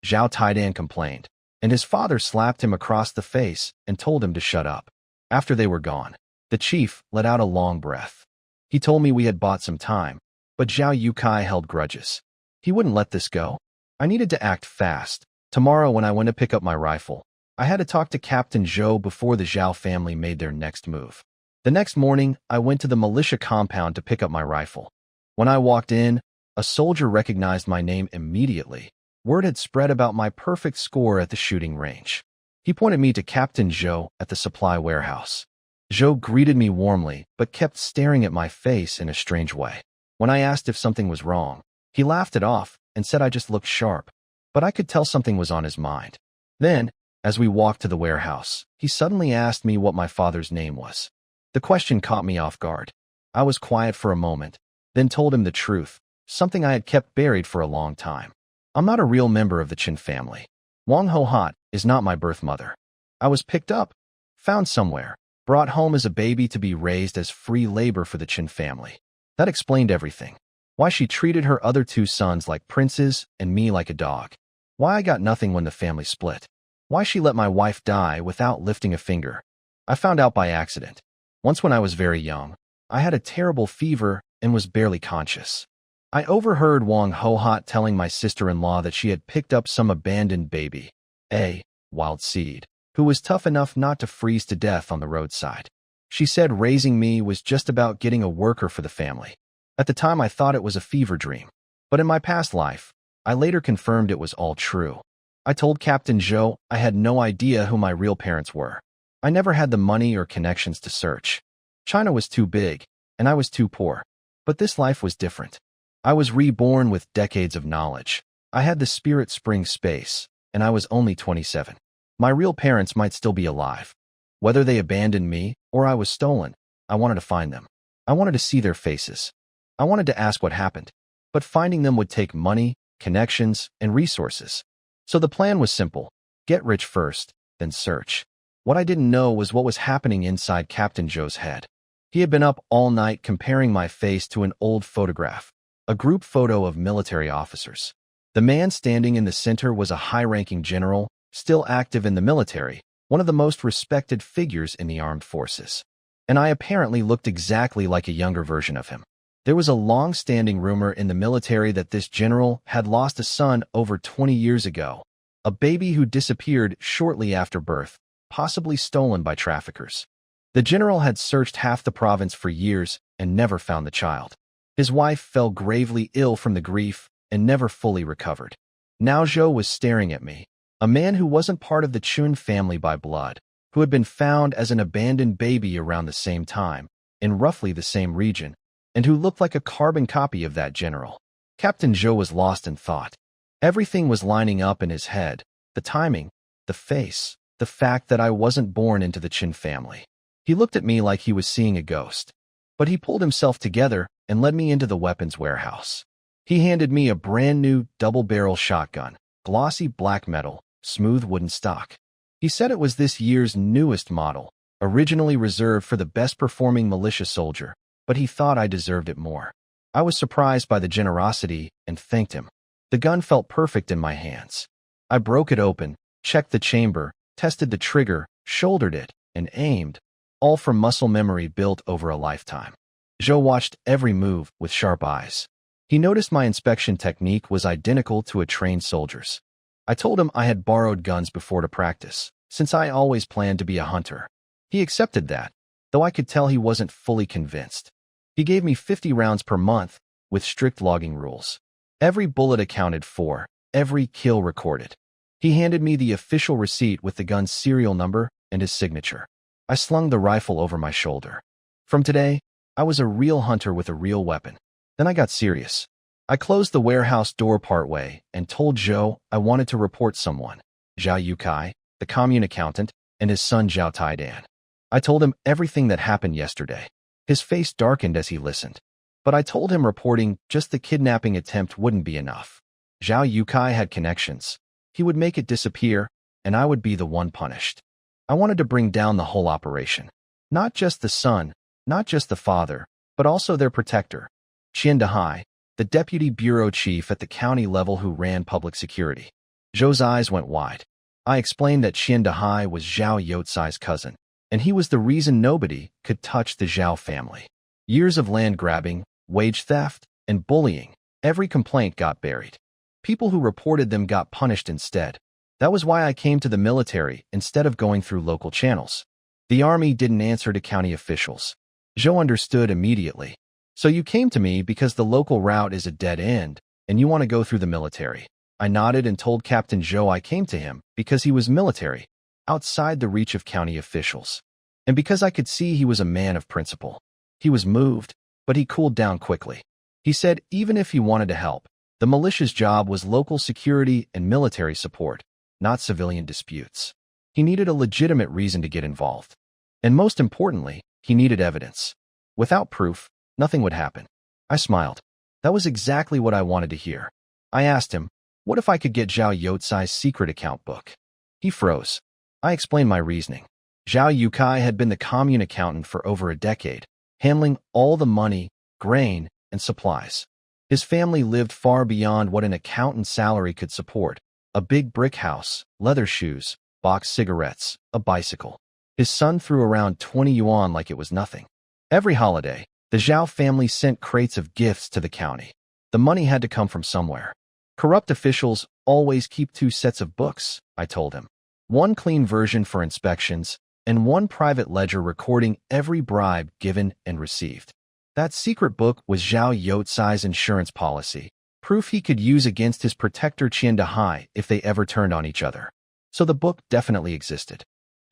Zhao Taidan complained, and his father slapped him across the face and told him to shut up. After they were gone, the chief let out a long breath. He told me we had bought some time, but Zhao Yukai held grudges. He wouldn't let this go. I needed to act fast. Tomorrow when I went to pick up my rifle, I had to talk to Captain Zhou before the Zhao family made their next move. The next morning, I went to the militia compound to pick up my rifle. When I walked in, a soldier recognized my name immediately. Word had spread about my perfect score at the shooting range. He pointed me to Captain Zhou at the supply warehouse. Zhou greeted me warmly, but kept staring at my face in a strange way. When I asked if something was wrong, he laughed it off and said I just looked sharp, but I could tell something was on his mind. Then, as we walked to the warehouse, he suddenly asked me what my father's name was. The question caught me off guard. I was quiet for a moment, then told him the truth, something I had kept buried for a long time. I'm not a real member of the Qin family. Wang Hohat is not my birth mother. I was picked up, found somewhere, brought home as a baby to be raised as free labor for the Qin family. That explained everything. Why she treated her other 2 sons like princes and me like a dog. Why I got nothing when the family split. Why she let my wife die without lifting a finger. I found out by accident. Once when I was very young, I had a terrible fever and was barely conscious. I overheard Wang Hohat telling my sister-in-law that she had picked up some abandoned baby, a wild seed, who was tough enough not to freeze to death on the roadside. She said raising me was just about getting a worker for the family. At the time I thought it was a fever dream, but in my past life, I later confirmed it was all true. I told Captain Zhou I had no idea who my real parents were. I never had the money or connections to search. China was too big, and I was too poor. But this life was different. I was reborn with decades of knowledge. I had the spirit spring space, and I was only 27. My real parents might still be alive. Whether they abandoned me or I was stolen, I wanted to find them. I wanted to see their faces. I wanted to ask what happened. But finding them would take money, connections, and resources. So the plan was simple. Get rich first, then search. What I didn't know was what was happening inside Captain Zhou's head. He had been up all night comparing my face to an old photograph, a group photo of military officers. The man standing in the center was a high-ranking general, still active in the military, one of the most respected figures in the armed forces. And I apparently looked exactly like a younger version of him. There was a long-standing rumor in the military that this general had lost a son over 20 years ago, a baby who disappeared shortly after birth, possibly stolen by traffickers. The general had searched half the province for years and never found the child. His wife fell gravely ill from the grief and never fully recovered. Now Zhou was staring at me, a man who wasn't part of the Chun family by blood, who had been found as an abandoned baby around the same time, in roughly the same region, and who looked like a carbon copy of that general. Captain Zhou was lost in thought. Everything was lining up in his head, the timing, the face, the fact that I wasn't born into the Qin family. He looked at me like he was seeing a ghost. But he pulled himself together and led me into the weapons warehouse. He handed me a brand new double-barrel shotgun, glossy black metal, smooth wooden stock. He said it was this year's newest model, originally reserved for the best-performing militia soldier, but he thought I deserved it more. I was surprised by the generosity and thanked him. The gun felt perfect in my hands. I broke it open, checked the chamber, tested the trigger, shouldered it, and aimed, all from muscle memory built over a lifetime. Zhou watched every move with sharp eyes. He noticed my inspection technique was identical to a trained soldier's. I told him I had borrowed guns before to practice, since I always planned to be a hunter. He accepted that, though I could tell he wasn't fully convinced. He gave me 50 rounds per month, with strict logging rules. Every bullet accounted for, every kill recorded. He handed me the official receipt with the gun's serial number and his signature. I slung the rifle over my shoulder. From today, I was a real hunter with a real weapon. Then I got serious. I closed the warehouse door partway and told Zhou I wanted to report someone, Zhao Yukai, the commune accountant, and his son Zhao Taidan. I told him everything that happened yesterday. His face darkened as he listened. But I told him reporting just the kidnapping attempt wouldn't be enough. Zhao Yukai had connections. He would make it disappear, and I would be the one punished. I wanted to bring down the whole operation. Not just the son, not just the father, but also their protector, Qian Dehai, the deputy bureau chief at the county level who ran public security. Zhou's eyes went wide. I explained that Qian Dehai was Zhao Youcai's cousin, and he was the reason nobody could touch the Zhao family. Years of land grabbing, wage theft, and bullying, every complaint got buried. People who reported them got punished instead. That was why I came to the military instead of going through local channels. The army didn't answer to county officials. Zhou understood immediately. So you came to me because the local route is a dead end, and you want to go through the military. I nodded and told Captain Zhou I came to him because he was military, outside the reach of county officials. And because I could see he was a man of principle. He was moved, but he cooled down quickly. He said even if he wanted to help, the militia's job was local security and military support, not civilian disputes. He needed a legitimate reason to get involved. And most importantly, he needed evidence. Without proof, nothing would happen. I smiled. That was exactly what I wanted to hear. I asked him, what if I could get Zhao Youcai's secret account book? He froze. I explained my reasoning. Zhao Yukai had been the commune accountant for over a decade, handling all the money, grain, and supplies. His family lived far beyond what an accountant's salary could support. A big brick house, leather shoes, box cigarettes, a bicycle. His son threw around 20 yuan like it was nothing. Every holiday, the Zhao family sent crates of gifts to the county. The money had to come from somewhere. Corrupt officials always keep 2 sets of books, I told him. One clean version for inspections, and one private ledger recording every bribe given and received. That secret book was Zhao Youcai's insurance policy, proof he could use against his protector Qian Dehai if they ever turned on each other. So the book definitely existed.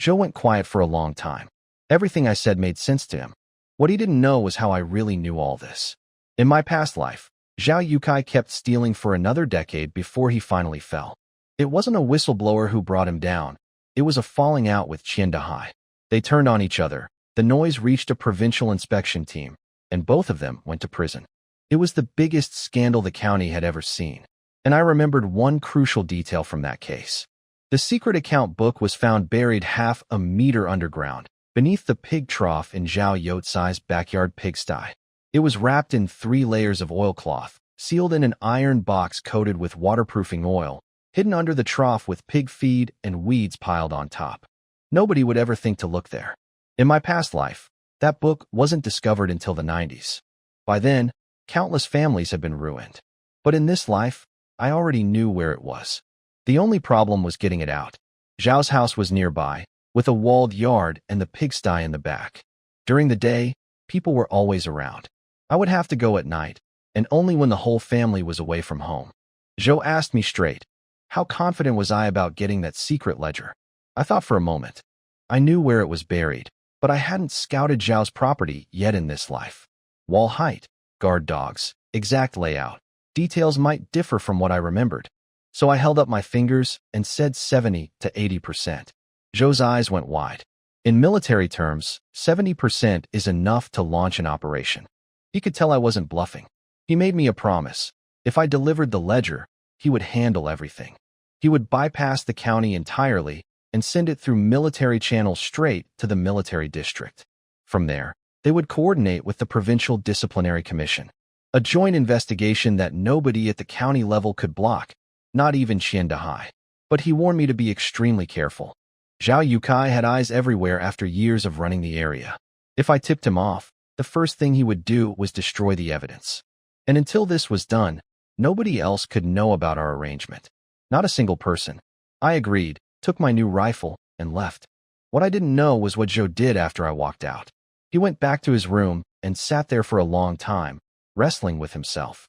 Zhou went quiet for a long time. Everything I said made sense to him. What he didn't know was how I really knew all this. In my past life, Zhao Yukai kept stealing for another decade before he finally fell. It wasn't a whistleblower who brought him down. It was a falling out with Qian Dehai. They turned on each other. The noise reached a provincial inspection team, and both of them went to prison. It was the biggest scandal the county had ever seen. And I remembered one crucial detail from that case. The secret account book was found buried half a meter underground, beneath the pig trough in Zhao Youcai's backyard pigsty. It was wrapped in 3 layers of oilcloth, sealed in an iron box coated with waterproofing oil, hidden under the trough with pig feed and weeds piled on top. Nobody would ever think to look there. In my past life, that book wasn't discovered until the 90s. By then, countless families had been ruined. But in this life, I already knew where it was. The only problem was getting it out. Zhao's house was nearby, with a walled yard and the pigsty in the back. During the day, people were always around. I would have to go at night, and only when the whole family was away from home. Zhou asked me straight, how confident was I about getting that secret ledger? I thought for a moment. I knew where it was buried, but I hadn't scouted Zhao's property yet in this life. Wall height, guard dogs, exact layout. Details might differ from what I remembered. So I held up my fingers and said 70 to 80%. Zhou's eyes went wide. In military terms, 70% is enough to launch an operation. He could tell I wasn't bluffing. He made me a promise. If I delivered the ledger, he would handle everything. He would bypass the county entirely and send it through military channels straight to the military district. From there, they would coordinate with the Provincial Disciplinary Commission. A joint investigation that nobody at the county level could block, not even Qian Dehai. But he warned me to be extremely careful. Zhao Yukai had eyes everywhere after years of running the area. If I tipped him off, the first thing he would do was destroy the evidence. And until this was done, nobody else could know about our arrangement. Not a single person. I agreed, took my new rifle, and left. What I didn't know was what Zhou did after I walked out. He went back to his room and sat there for a long time, wrestling with himself.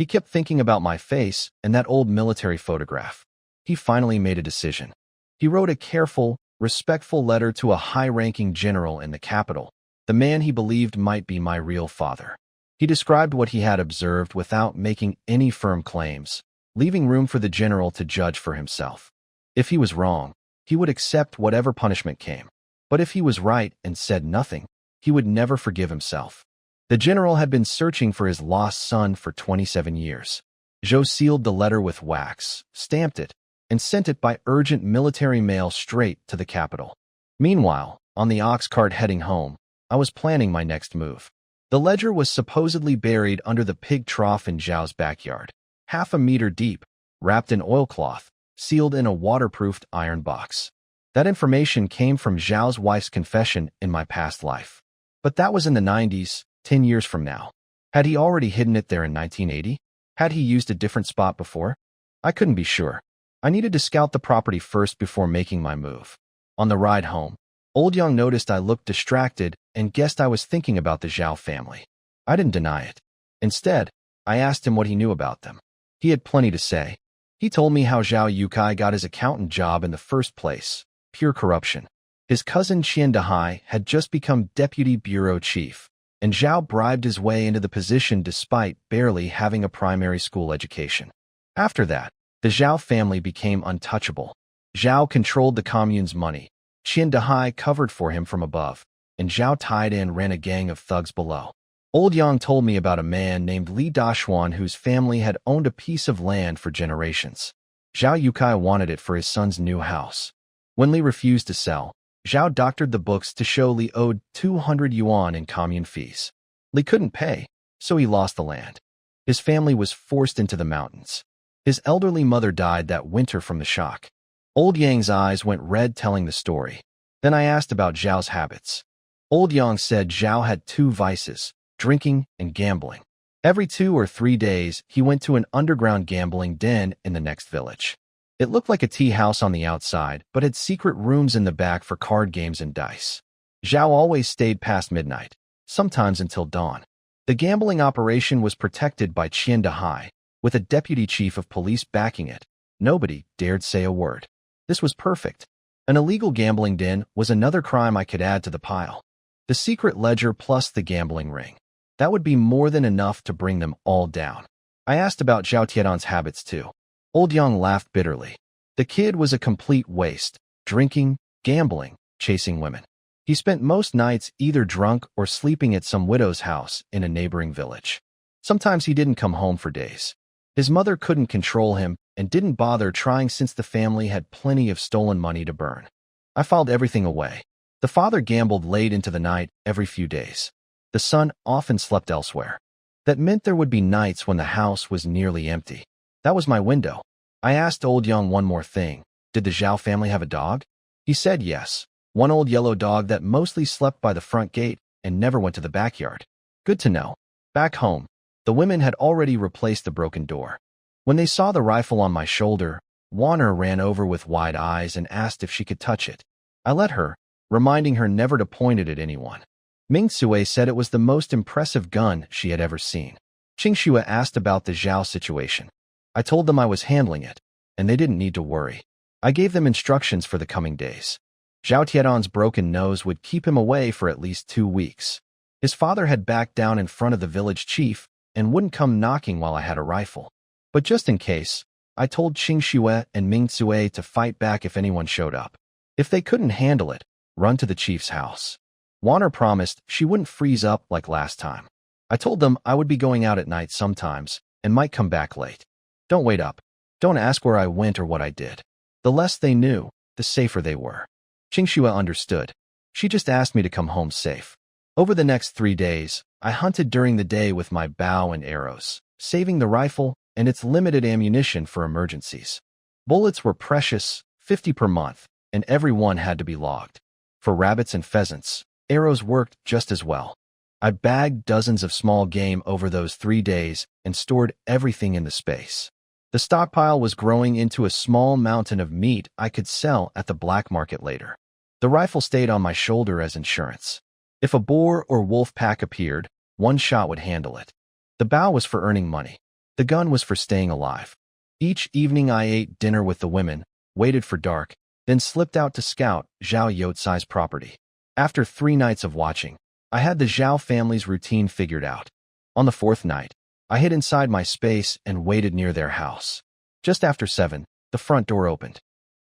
He kept thinking about my face and that old military photograph. He finally made a decision. He wrote a careful, respectful letter to a high-ranking general in the capital, the man he believed might be my real father. He described what he had observed without making any firm claims, leaving room for the general to judge for himself. If he was wrong, he would accept whatever punishment came. But if he was right and said nothing, he would never forgive himself. The general had been searching for his lost son for 27 years. Zhou sealed the letter with wax, stamped it, and sent it by urgent military mail straight to the capital. Meanwhile, on the ox cart heading home, I was planning my next move. The ledger was supposedly buried under the pig trough in Zhao's backyard, half a meter deep, wrapped in oilcloth, sealed in a waterproofed iron box. That information came from Zhao's wife's confession in my past life. But that was in the 90s, 10 years from now. Had he already hidden it there in 1980? Had he used a different spot before? I couldn't be sure. I needed to scout the property first before making my move. On the ride home, Old Yang noticed I looked distracted and guessed I was thinking about the Zhao family. I didn't deny it. Instead, I asked him what he knew about them. He had plenty to say. He told me how Zhao Yukai got his accountant job in the first place, pure corruption. His cousin Qian Dehai had just become deputy bureau chief, and Zhao bribed his way into the position despite barely having a primary school education. After that, the Zhao family became untouchable. Zhao controlled the commune's money. Qian Dehai covered for him from above, and Zhao tied in ran a gang of thugs below. Old Yang told me about a man named Li Dashuan whose family had owned a piece of land for generations. Zhao Yukai wanted it for his son's new house. When Li refused to sell, Zhao doctored the books to show Li owed 200 yuan in commune fees. Li couldn't pay, so he lost the land. His family was forced into the mountains. His elderly mother died that winter from the shock. Old Yang's eyes went red telling the story. Then I asked about Zhao's habits. Old Yang said Zhao had two vices, drinking and gambling. Every 2 or 3 days, he went to an underground gambling den in the next village. It looked like a tea house on the outside, but had secret rooms in the back for card games and dice. Zhao always stayed past midnight, sometimes until dawn. The gambling operation was protected by Qian Dehai, with a deputy chief of police backing it. Nobody dared say a word. This was perfect. An illegal gambling den was another crime I could add to the pile. The secret ledger plus the gambling ring. That would be more than enough to bring them all down. I asked about Zhao Tietan's habits too. Old Yang laughed bitterly. The kid was a complete waste, drinking, gambling, chasing women. He spent most nights either drunk or sleeping at some widow's house in a neighboring village. Sometimes he didn't come home for days. His mother couldn't control him and didn't bother trying since the family had plenty of stolen money to burn. I filed everything away. The father gambled late into the night every few days. The son often slept elsewhere. That meant there would be nights when the house was nearly empty. That was my window. I asked Old Yang one more thing. Did the Zhao family have a dog? He said yes. One old yellow dog that mostly slept by the front gate and never went to the backyard. Good to know. Back home, the women had already replaced the broken door. When they saw the rifle on my shoulder, Warner ran over with wide eyes and asked if she could touch it. I let her, reminding her never to point it at anyone. Ming Sui said it was the most impressive gun she had ever seen. Qing Xue asked about the Zhao situation. I told them I was handling it, and they didn't need to worry. I gave them instructions for the coming days. Zhao Tietan's broken nose would keep him away for at least 2 weeks. His father had backed down in front of the village chief and wouldn't come knocking while I had a rifle. But just in case, I told Qing Xue and Ming Sui to fight back if anyone showed up. If they couldn't handle it, run to the chief's house. Warner promised she wouldn't freeze up like last time. I told them I would be going out at night sometimes and might come back late. Don't wait up. Don't ask where I went or what I did. The less they knew, the safer they were. Qing Xue understood. She just asked me to come home safe. Over the next 3 days, I hunted during the day with my bow and arrows, saving the rifle and its limited ammunition for emergencies. Bullets were precious, 50 per month, and every one had to be logged. For rabbits and pheasants, arrows worked just as well. I bagged dozens of small game over those 3 days and stored everything in the space. The stockpile was growing into a small mountain of meat I could sell at the black market later. The rifle stayed on my shoulder as insurance. If a boar or wolf pack appeared, one shot would handle it. The bow was for earning money. The gun was for staying alive. Each evening I ate dinner with the women, waited for dark, then slipped out to scout Zhao Yotsai's property. After 3 nights of watching, I had the Zhao family's routine figured out. On the 4th night, I hid inside my space and waited near their house. Just after 7, the front door opened.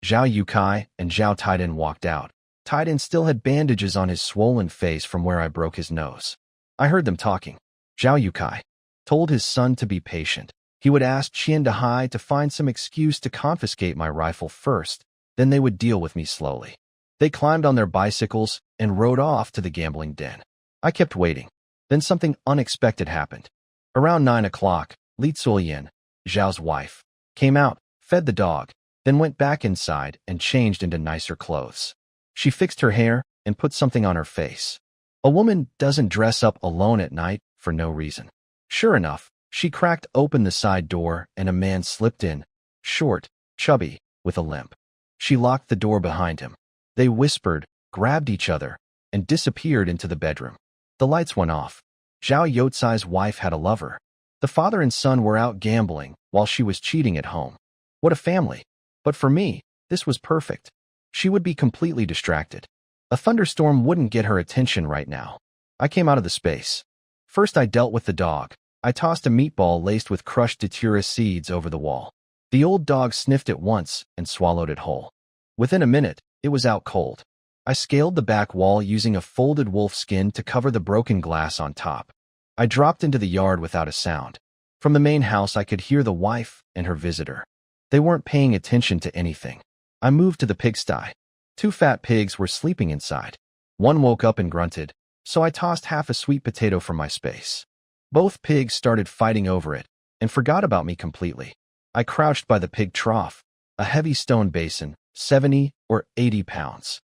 Zhao Yukai and Zhao Taiden walked out. Taiden still had bandages on his swollen face from where I broke his nose. I heard them talking. Zhao Yukai told his son to be patient. He would ask Qian Dehai to find some excuse to confiscate my rifle first, then they would deal with me slowly. They climbed on their bicycles and rode off to the gambling den. I kept waiting. Then something unexpected happened. Around 9 o'clock, Li Zuoyan, Zhao's wife, came out, fed the dog, then went back inside and changed into nicer clothes. She fixed her hair and put something on her face. A woman doesn't dress up alone at night for no reason. Sure enough, she cracked open the side door and a man slipped in, short, chubby, with a limp. She locked the door behind him. They whispered, grabbed each other, and disappeared into the bedroom. The lights went off. Zhao Yotsai's wife had a lover. The father and son were out gambling while she was cheating at home. What a family. But for me, this was perfect. She would be completely distracted. A thunderstorm wouldn't get her attention right now. I came out of the space. First I dealt with the dog. I tossed a meatball laced with crushed datura seeds over the wall. The old dog sniffed it once and swallowed it whole. Within a minute, it was out cold. I scaled the back wall using a folded wolf skin to cover the broken glass on top. I dropped into the yard without a sound. From the main house I could hear the wife and her visitor. They weren't paying attention to anything. I moved to the pigsty. 2 fat pigs were sleeping inside. One woke up and grunted, so I tossed half a sweet potato from my space. Both pigs started fighting over it and forgot about me completely. I crouched by the pig trough, a heavy stone basin, 70 or 80 pounds.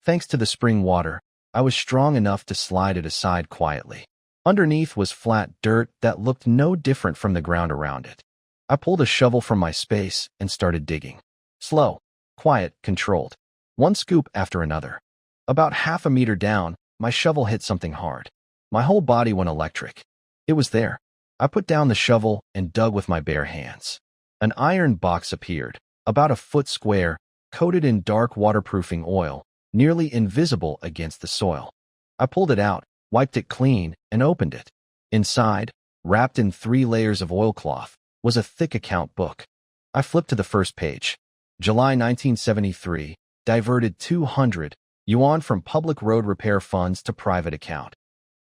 Thanks to the spring water, I was strong enough to slide it aside quietly. Underneath was flat dirt that looked no different from the ground around it. I pulled a shovel from my space and started digging. Slow, quiet, controlled. One scoop after another. About half a meter down, my shovel hit something hard. My whole body went electric. It was there. I put down the shovel and dug with my bare hands. An iron box appeared, about a foot square, coated in dark waterproofing oil, nearly invisible against the soil. I pulled it out, wiped it clean, and opened it. Inside, wrapped in 3 layers of oilcloth, was a thick account book. I flipped to the first page. July 1973, diverted 200 yuan from public road repair funds to private account.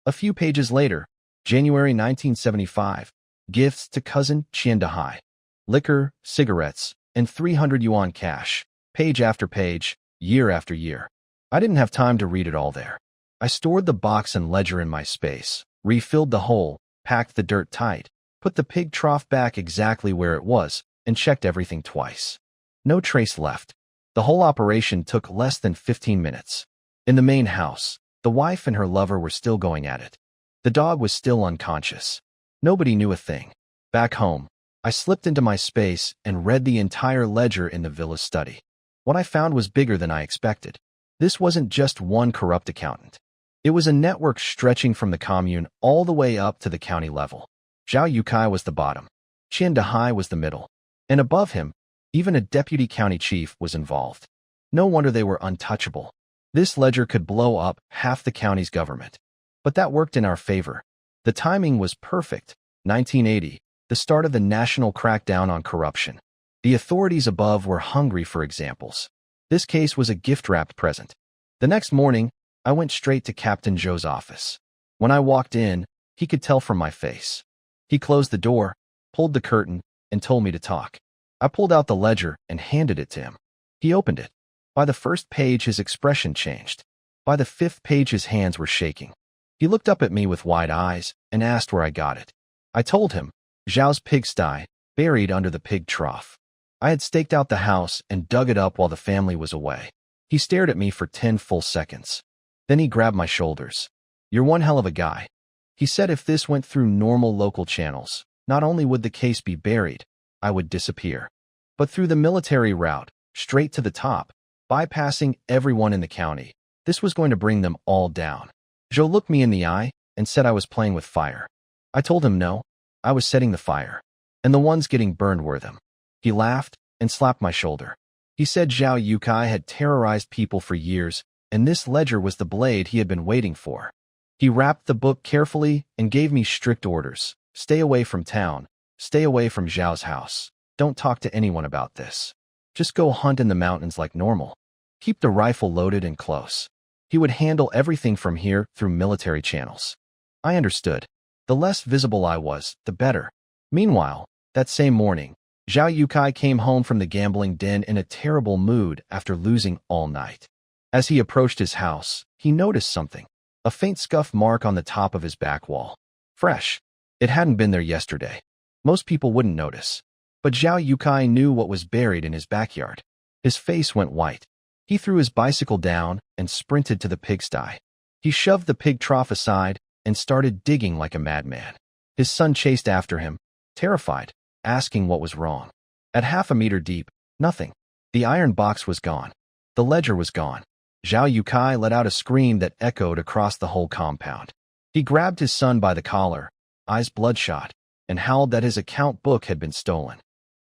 A few pages later, January 1975, gifts to cousin Qian Dehai. Liquor, cigarettes, and 300 yuan cash, page after page, year after year. I didn't have time to read it all there. I stored the box and ledger in my space, refilled the hole, packed the dirt tight, put the pig trough back exactly where it was, and checked everything twice. No trace left. The whole operation took less than 15 minutes. In the main house, the wife and her lover were still going at it. The dog was still unconscious. Nobody knew a thing. Back home, I slipped into my space and read the entire ledger in the villa study. What I found was bigger than I expected. This wasn't just one corrupt accountant. It was a network stretching from the commune all the way up to the county level. Zhao Yukai was the bottom. Qian Dehai was the middle. And above him, even a deputy county chief was involved. No wonder they were untouchable. This ledger could blow up half the county's government. But that worked in our favor. The timing was perfect. 1980, the start of the national crackdown on corruption. The authorities above were hungry for examples. This case was a gift-wrapped present. The next morning, I went straight to Captain Zhou's office. When I walked in, he could tell from my face. He closed the door, pulled the curtain, and told me to talk. I pulled out the ledger and handed it to him. He opened it. By the first page, his expression changed. By the 5th page, his hands were shaking. He looked up at me with wide eyes and asked where I got it. I told him, Zhao's pigsty, buried under the pig trough. I had staked out the house and dug it up while the family was away. He stared at me for 10 full seconds. Then he grabbed my shoulders. You're one hell of a guy. He said if this went through normal local channels, not only would the case be buried, I would disappear. But through the military route, straight to the top, bypassing everyone in the county, this was going to bring them all down. Zhou looked me in the eye and said I was playing with fire. I told him no, I was setting the fire. And the ones getting burned were them. He laughed and slapped my shoulder. He said Zhao Yukai had terrorized people for years, and this ledger was the blade he had been waiting for. He wrapped the book carefully and gave me strict orders. Stay away from town. Stay away from Zhao's house. Don't talk to anyone about this. Just go hunt in the mountains like normal. Keep the rifle loaded and close. He would handle everything from here through military channels. I understood. The less visible I was, the better. Meanwhile, that same morning, Zhao Yukai came home from the gambling den in a terrible mood after losing all night. As he approached his house, he noticed something. A faint scuff mark on the top of his back wall. Fresh. It hadn't been there yesterday. Most people wouldn't notice. But Zhao Yukai knew what was buried in his backyard. His face went white. He threw his bicycle down and sprinted to the pigsty. He shoved the pig trough aside and started digging like a madman. His son chased after him, terrified, asking what was wrong. At half a meter deep, nothing. The iron box was gone. The ledger was gone. Zhao Yukai let out a scream that echoed across the whole compound. He grabbed his son by the collar, eyes bloodshot, and howled that his account book had been stolen.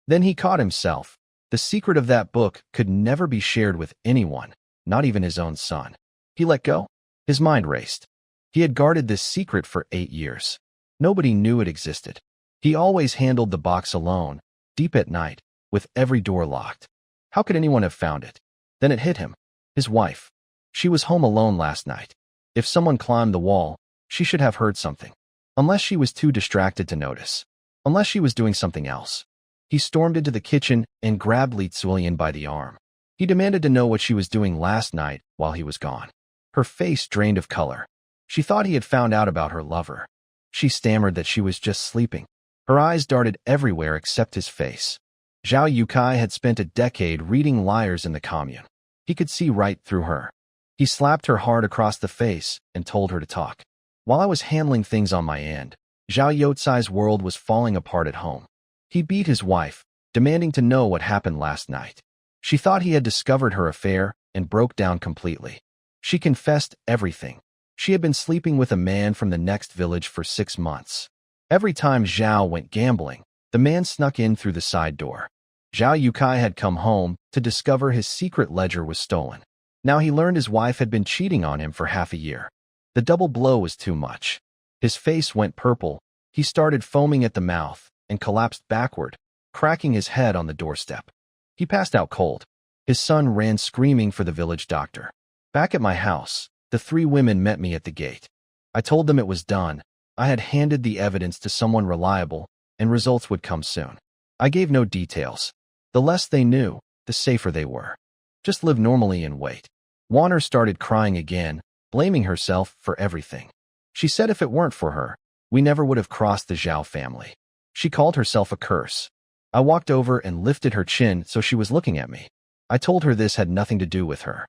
Then he caught himself. The secret of that book could never be shared with anyone, not even his own son. He let go. His mind raced. He had guarded this secret for 8 years. Nobody knew it existed. He always handled the box alone, deep at night, with every door locked. How could anyone have found it? Then it hit him. His wife. She was home alone last night. If someone climbed the wall, she should have heard something. Unless she was too distracted to notice. Unless she was doing something else. He stormed into the kitchen and grabbed Li Zuilian by the arm. He demanded to know what she was doing last night while he was gone. Her face drained of color. She thought he had found out about her lover. She stammered that she was just sleeping. Her eyes darted everywhere except his face. Zhao Yukai had spent a decade reading liars in the commune. He could see right through her. He slapped her hard across the face and told her to talk. While I was handling things on my end, Zhao Yotsai's world was falling apart at home. He beat his wife, demanding to know what happened last night. She thought he had discovered her affair and broke down completely. She confessed everything. She had been sleeping with a man from the next village for 6 months. Every time Zhao went gambling, the man snuck in through the side door. Zhao Yukai had come home to discover his secret ledger was stolen. Now he learned his wife had been cheating on him for half a year. The double blow was too much. His face went purple. He started foaming at the mouth and collapsed backward, cracking his head on the doorstep. He passed out cold. His son ran screaming for the village doctor. Back at my house, the 3 women met me at the gate. I told them it was done. I had handed the evidence to someone reliable, and results would come soon. I gave no details. The less they knew, the safer they were. Just live normally and wait. Warner started crying again, blaming herself for everything. She said if it weren't for her, we never would have crossed the Zhao family. She called herself a curse. I walked over and lifted her chin so she was looking at me. I told her this had nothing to do with her.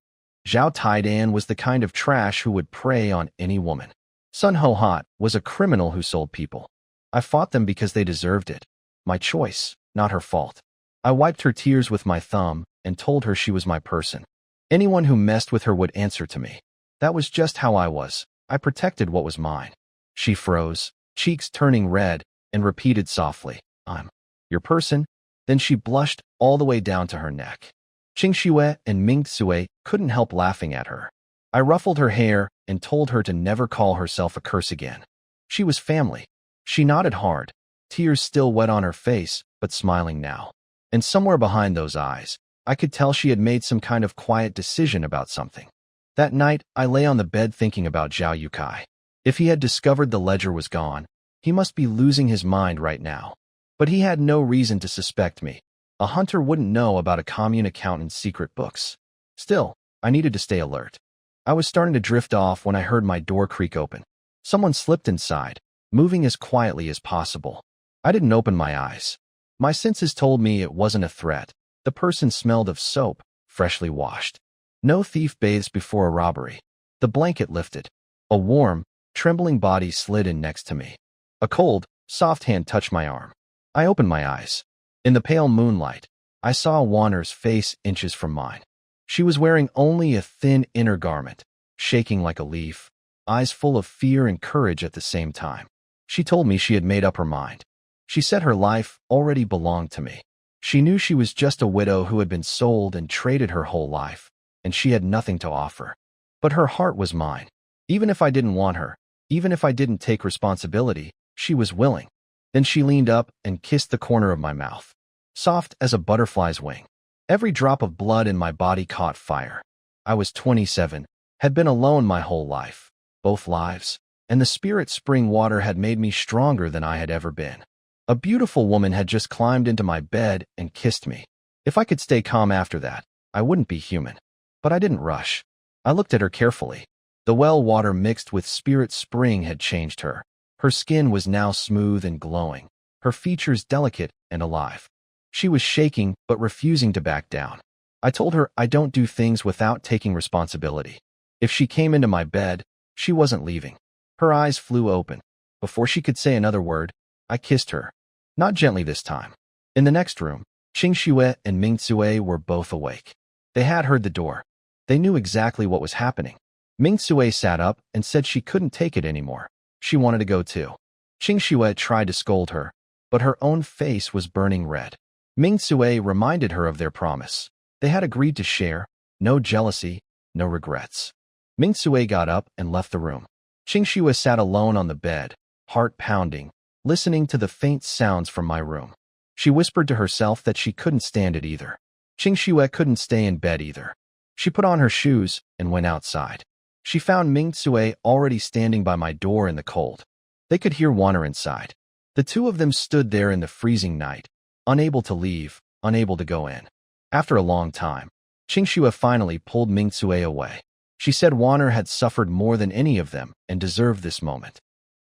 Zhao Taidan was the kind of trash who would prey on any woman. Sun Ho Hot was a criminal who sold people. I fought them because they deserved it. My choice, not her fault. I wiped her tears with my thumb and told her she was my person. Anyone who messed with her would answer to me. That was just how I was. I protected what was mine. She froze, cheeks turning red, and repeated softly, I'm your person. Then she blushed all the way down to her neck. Qing Xue and Ming Tsue couldn't help laughing at her. I ruffled her hair and told her to never call herself a curse again. She was family. She nodded hard, tears still wet on her face, but smiling now. And somewhere behind those eyes, I could tell she had made some kind of quiet decision about something. That night, I lay on the bed thinking about Zhao Yukai. If he had discovered the ledger was gone, he must be losing his mind right now. But he had no reason to suspect me. A hunter wouldn't know about a commune accountant's secret books. Still, I needed to stay alert. I was starting to drift off when I heard my door creak open. Someone slipped inside, moving as quietly as possible. I didn't open my eyes. My senses told me it wasn't a threat. The person smelled of soap, freshly washed. No thief bathes before a robbery. The blanket lifted. A warm, trembling body slid in next to me. A cold, soft hand touched my arm. I opened my eyes. In the pale moonlight, I saw Warner's face inches from mine. She was wearing only a thin inner garment, shaking like a leaf, eyes full of fear and courage at the same time. She told me she had made up her mind. She said her life already belonged to me. She knew she was just a widow who had been sold and traded her whole life, and she had nothing to offer. But her heart was mine. Even if I didn't want her, even if I didn't take responsibility, she was willing. Then she leaned up and kissed the corner of my mouth, soft as a butterfly's wing. Every drop of blood in my body caught fire. I was 27, had been alone my whole life, both lives, and the spirit spring water had made me stronger than I had ever been. A beautiful woman had just climbed into my bed and kissed me. If I could stay calm after that, I wouldn't be human. But I didn't rush. I looked at her carefully. The well water mixed with spirit spring had changed her. Her skin was now smooth and glowing, her features delicate and alive. She was shaking but refusing to back down. I told her I don't do things without taking responsibility. If she came into my bed, she wasn't leaving. Her eyes flew open. Before she could say another word, I kissed her. Not gently this time. In the next room, Qingxue and Mingxue were both awake. They had heard the door. They knew exactly what was happening. Mingxue sat up and said she couldn't take it anymore. She wanted to go too. Qingxue tried to scold her, but her own face was burning red. Mingxue reminded her of their promise. They had agreed to share, no jealousy, no regrets. Mingxue got up and left the room. Qingxue sat alone on the bed, heart pounding, listening to the faint sounds from my room. She whispered to herself that she couldn't stand it either. Qingxue couldn't stay in bed either. She put on her shoes and went outside. She found Mingxue already standing by my door in the cold. They could hear water inside. The two of them stood there in the freezing night, unable to leave, unable to go in. After a long time, Qingxue finally pulled Mingxue away. She said Wanner had suffered more than any of them and deserved this moment.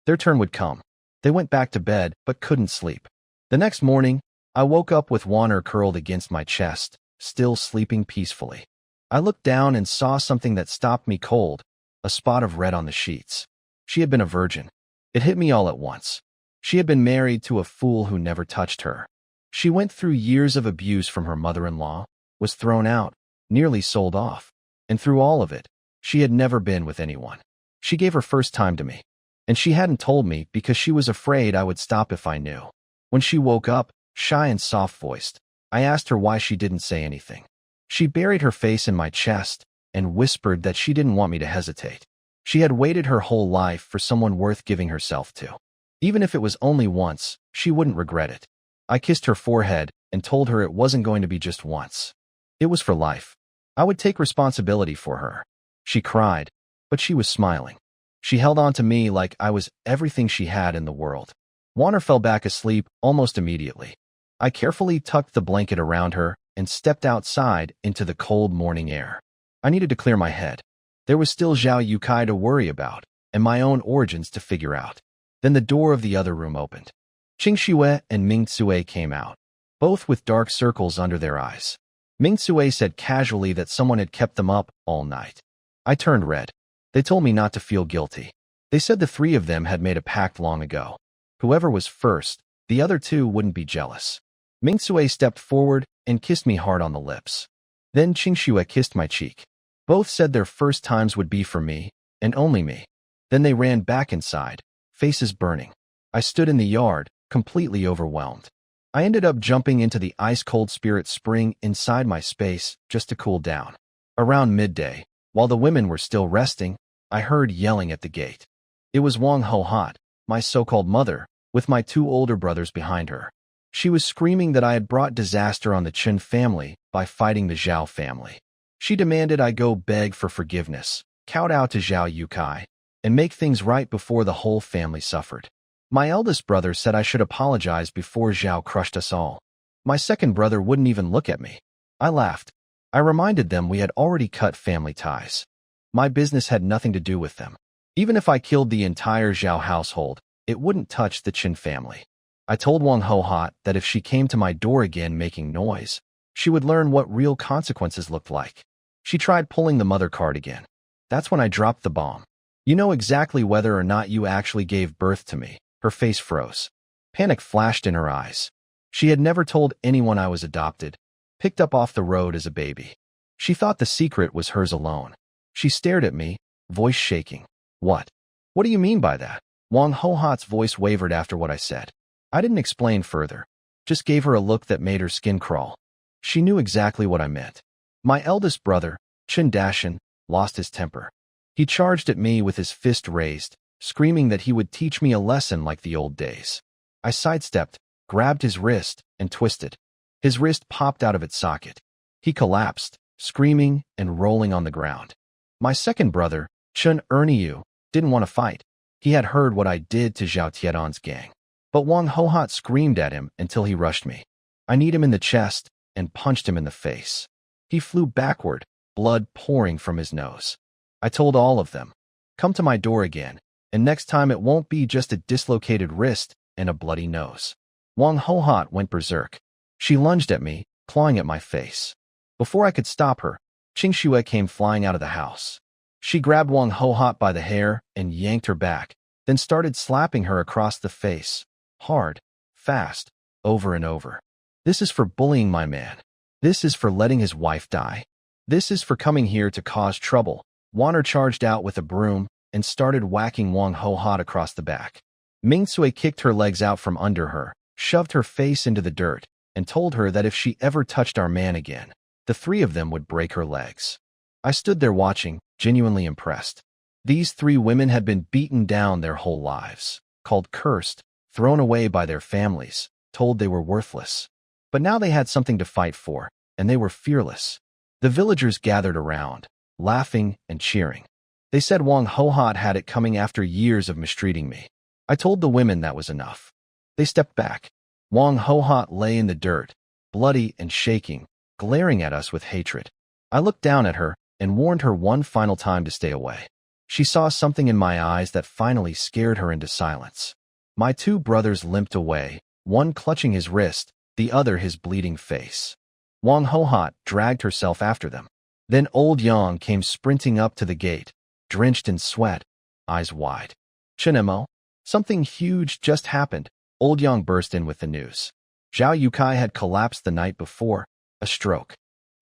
Their turn would come. They went back to bed but couldn't sleep. The next morning, I woke up with Wanner curled against my chest, still sleeping peacefully. I looked down and saw something that stopped me cold, a spot of red on the sheets. She had been a virgin. It hit me all at once. She had been married to a fool who never touched her. She went through years of abuse from her mother-in-law, was thrown out, nearly sold off. And through all of it, she had never been with anyone. She gave her first time to me. And she hadn't told me because she was afraid I would stop if I knew. When she woke up, shy and soft-voiced, I asked her why she didn't say anything. She buried her face in my chest and whispered that she didn't want me to hesitate. She had waited her whole life for someone worth giving herself to. Even if it was only once, she wouldn't regret it. I kissed her forehead and told her it wasn't going to be just once. It was for life. I would take responsibility for her. She cried, but she was smiling. She held on to me like I was everything she had in the world. Wanner fell back asleep almost immediately. I carefully tucked the blanket around her and stepped outside into the cold morning air. I needed to clear my head. There was still Zhao Yukai to worry about, and my own origins to figure out. Then the door of the other room opened. Qingxue and Mingxue came out, both with dark circles under their eyes. Mingxue said casually that someone had kept them up all night. I turned red. They told me not to feel guilty. They said the three of them had made a pact long ago. Whoever was first, the other two wouldn't be jealous. Mingxue stepped forward and kissed me hard on the lips. Then Qingxue kissed my cheek. Both said their first times would be for me, and only me. Then they ran back inside, faces burning. I stood in the yard, completely overwhelmed. I ended up jumping into the ice-cold spirit spring inside my space just to cool down. Around midday, while the women were still resting, I heard yelling at the gate. It was Wang Ho-Hot, my so-called mother, with my two older brothers behind her. She was screaming that I had brought disaster on the Chen family by fighting the Zhao family. She demanded I go beg for forgiveness, kowtow to Zhao Yukai, and make things right before the whole family suffered. My eldest brother said I should apologize before Zhao crushed us all. My second brother wouldn't even look at me. I laughed. I reminded them we had already cut family ties. My business had nothing to do with them. Even if I killed the entire Zhao household, it wouldn't touch the Qin family. I told Wang Ho-Hot that if she came to my door again making noise, she would learn what real consequences looked like. She tried pulling the mother card again. That's when I dropped the bomb. You know exactly whether or not you actually gave birth to me. Her face froze. Panic flashed in her eyes. She had never told anyone I was adopted, picked up off the road as a baby. She thought the secret was hers alone. She stared at me, voice shaking. What? What do you mean by that? Wang Ho-Hot's voice wavered after what I said. I didn't explain further, just gave her a look that made her skin crawl. She knew exactly what I meant. My eldest brother, Chen Dashan, lost his temper. He charged at me with his fist raised, screaming that he would teach me a lesson like the old days. I sidestepped, grabbed his wrist, and twisted. His wrist popped out of its socket. He collapsed, screaming and rolling on the ground. My second brother, Chen Erniu, didn't want to fight. He had heard what I did to Zhao Tietan's gang. But Wang Hohat screamed at him until he rushed me. I kneed him in the chest and punched him in the face. He flew backward, blood pouring from his nose. I told all of them, "Come to my door again, and next time it won't be just a dislocated wrist and a bloody nose." Wang Hohat went berserk. She lunged at me, clawing at my face. Before I could stop her, Qingxue came flying out of the house. She grabbed Wang Hohat by the hair and yanked her back, then started slapping her across the face, hard, fast, over and over. "This is for bullying my man. This is for letting his wife die. This is for coming here to cause trouble." Wanner charged out with a broom and started whacking Wang Hohat across the back. Mingcui kicked her legs out from under her, shoved her face into the dirt, and told her that if she ever touched our man again, the three of them would break her legs. I stood there watching, genuinely impressed. These three women had been beaten down their whole lives, called cursed, thrown away by their families, told they were worthless. But now they had something to fight for, and they were fearless. The villagers gathered around, laughing and cheering. They said Wang Hohat had it coming after years of mistreating me. I told the women that was enough. They stepped back. Wang Hohat lay in the dirt, bloody and shaking, glaring at us with hatred. I looked down at her and warned her one final time to stay away. She saw something in my eyes that finally scared her into silence. My two brothers limped away, one clutching his wrist, the other his bleeding face. Wang Hohat dragged herself after them. Then old Yang came sprinting up to the gate, drenched in sweat, eyes wide. "Chenemo, something huge just happened." Old Yang burst in with the news. Zhao Yukai had collapsed the night before, a stroke.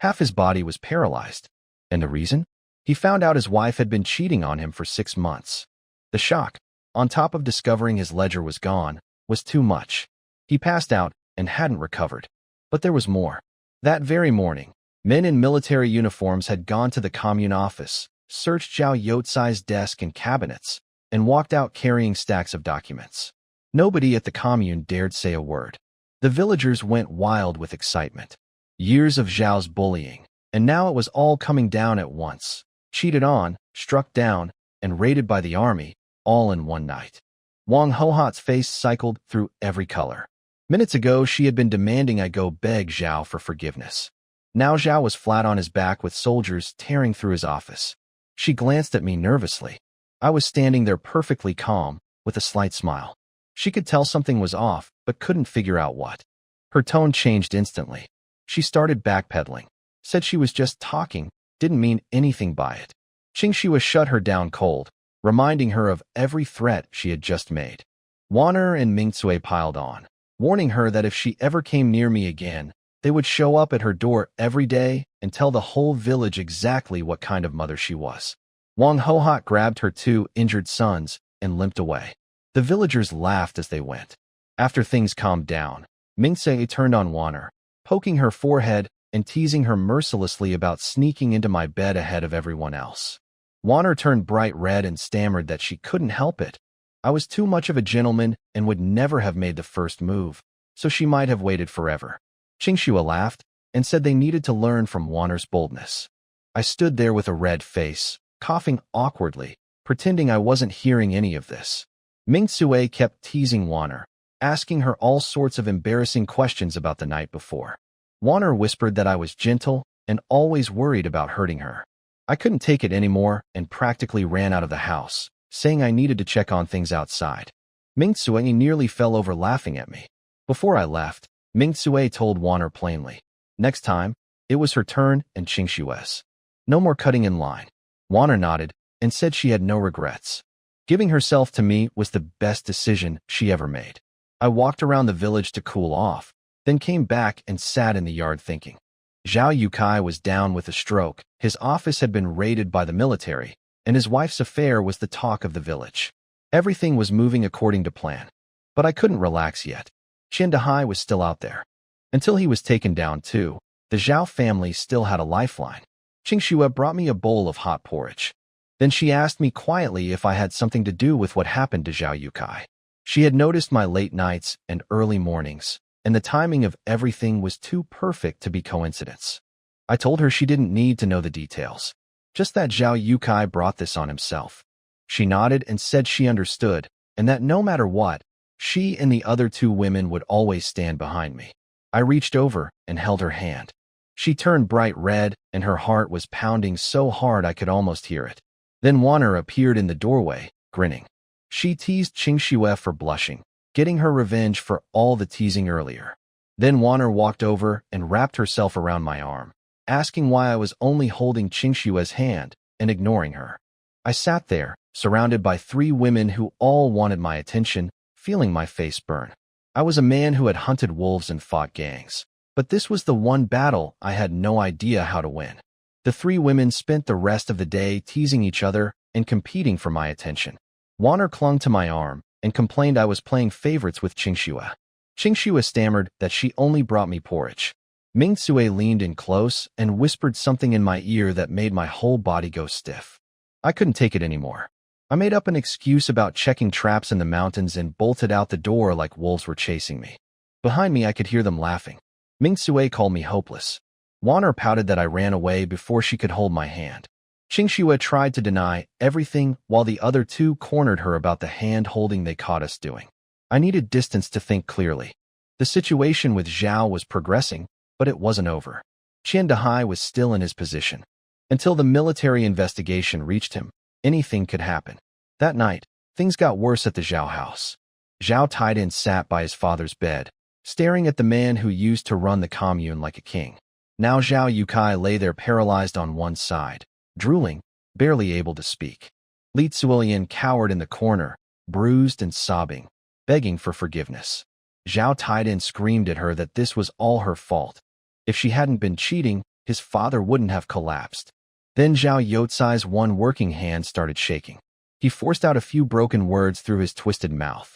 Half his body was paralyzed. And the reason? He found out his wife had been cheating on him for 6 months. The shock, on top of discovering his ledger was gone, was too much. He passed out and hadn't recovered. But there was more. That very morning, men in military uniforms had gone to the commune office, searched Zhao Yotsai's desk and cabinets, and walked out carrying stacks of documents. Nobody at the commune dared say a word. The villagers went wild with excitement. Years of Zhao's bullying, and now it was all coming down at once. Cheated on, struck down, and raided by the army, all in one night. Wang Hohat's face cycled through every color. Minutes ago, she had been demanding I go beg Zhao for forgiveness. Now Zhao was flat on his back with soldiers tearing through his office. She glanced at me nervously. I was standing there perfectly calm, with a slight smile. She could tell something was off, but couldn't figure out what. Her tone changed instantly. She started backpedaling, said she was just talking, didn't mean anything by it. Qingxue shut her down cold, reminding her of every threat she had just made. Wanner and Mingcui piled on, warning her that if she ever came near me again, they would show up at her door every day and tell the whole village exactly what kind of mother she was. Wang Hohat grabbed her 2 injured sons and limped away. The villagers laughed as they went. After things calmed down, Mingcui turned on Wanner, poking her forehead and teasing her mercilessly about sneaking into my bed ahead of everyone else. Wanner turned bright red and stammered that she couldn't help it. I was too much of a gentleman and would never have made the first move, so she might have waited forever. Qingxue laughed and said they needed to learn from Wanner's boldness. I stood there with a red face, coughing awkwardly, pretending I wasn't hearing any of this. Mingcui kept teasing Wanner, asking her all sorts of embarrassing questions about the night before. Wanner whispered that I was gentle and always worried about hurting her. I couldn't take it anymore and practically ran out of the house, saying I needed to check on things outside. Mingcui nearly fell over laughing at me. Before I left, Mingcui told Wanner plainly, next time, it was her turn and Qingxue's. No more cutting in line. Wanner nodded and said she had no regrets. Giving herself to me was the best decision she ever made. I walked around the village to cool off, then came back and sat in the yard thinking. Zhao Yukai was down with a stroke, his office had been raided by the military, and his wife's affair was the talk of the village. Everything was moving according to plan. But I couldn't relax yet. Qian Dehai was still out there. Until he was taken down too, the Zhao family still had a lifeline. Qingxue brought me a bowl of hot porridge. Then she asked me quietly if I had something to do with what happened to Zhao Yukai. She had noticed my late nights and early mornings, and the timing of everything was too perfect to be coincidence. I told her she didn't need to know the details, just that Zhao Yukai brought this on himself. She nodded and said she understood, and that no matter what, she and the other two women would always stand behind me. I reached over and held her hand. She turned bright red, and her heart was pounding so hard I could almost hear it. Then Wanner appeared in the doorway, grinning. She teased Qingxue for blushing, getting her revenge for all the teasing earlier. Then Wanner walked over and wrapped herself around my arm, asking why I was only holding Qingxue's hand and ignoring her. I sat there, surrounded by three women who all wanted my attention, feeling my face burn. I was a man who had hunted wolves and fought gangs, but this was the one battle I had no idea how to win. The three women spent the rest of the day teasing each other and competing for my attention. Wanner clung to my arm and complained I was playing favorites with Qingxue. Qingxue stammered that she only brought me porridge. Mingxue leaned in close and whispered something in my ear that made my whole body go stiff. I couldn't take it anymore. I made up an excuse about checking traps in the mountains and bolted out the door like wolves were chasing me. Behind me, I could hear them laughing. Mingxue called me hopeless. Wanner pouted that I ran away before she could hold my hand. Qingxue tried to deny everything while the other two cornered her about the hand-holding they caught us doing. I needed distance to think clearly. The situation with Zhao was progressing, but it wasn't over. Qian Dehai was still in his position. Until the military investigation reached him, anything could happen. That night, things got worse at the Zhao house. Zhao Taiden sat by his father's bed, staring at the man who used to run the commune like a king. Now Zhao Yukai lay there paralyzed on one side, drooling, barely able to speak. Li Tzuilian cowered in the corner, bruised and sobbing, begging for forgiveness. Zhao Taiden screamed at her that this was all her fault. If she hadn't been cheating, his father wouldn't have collapsed. Then Zhao Youcai's one working hand started shaking. He forced out a few broken words through his twisted mouth.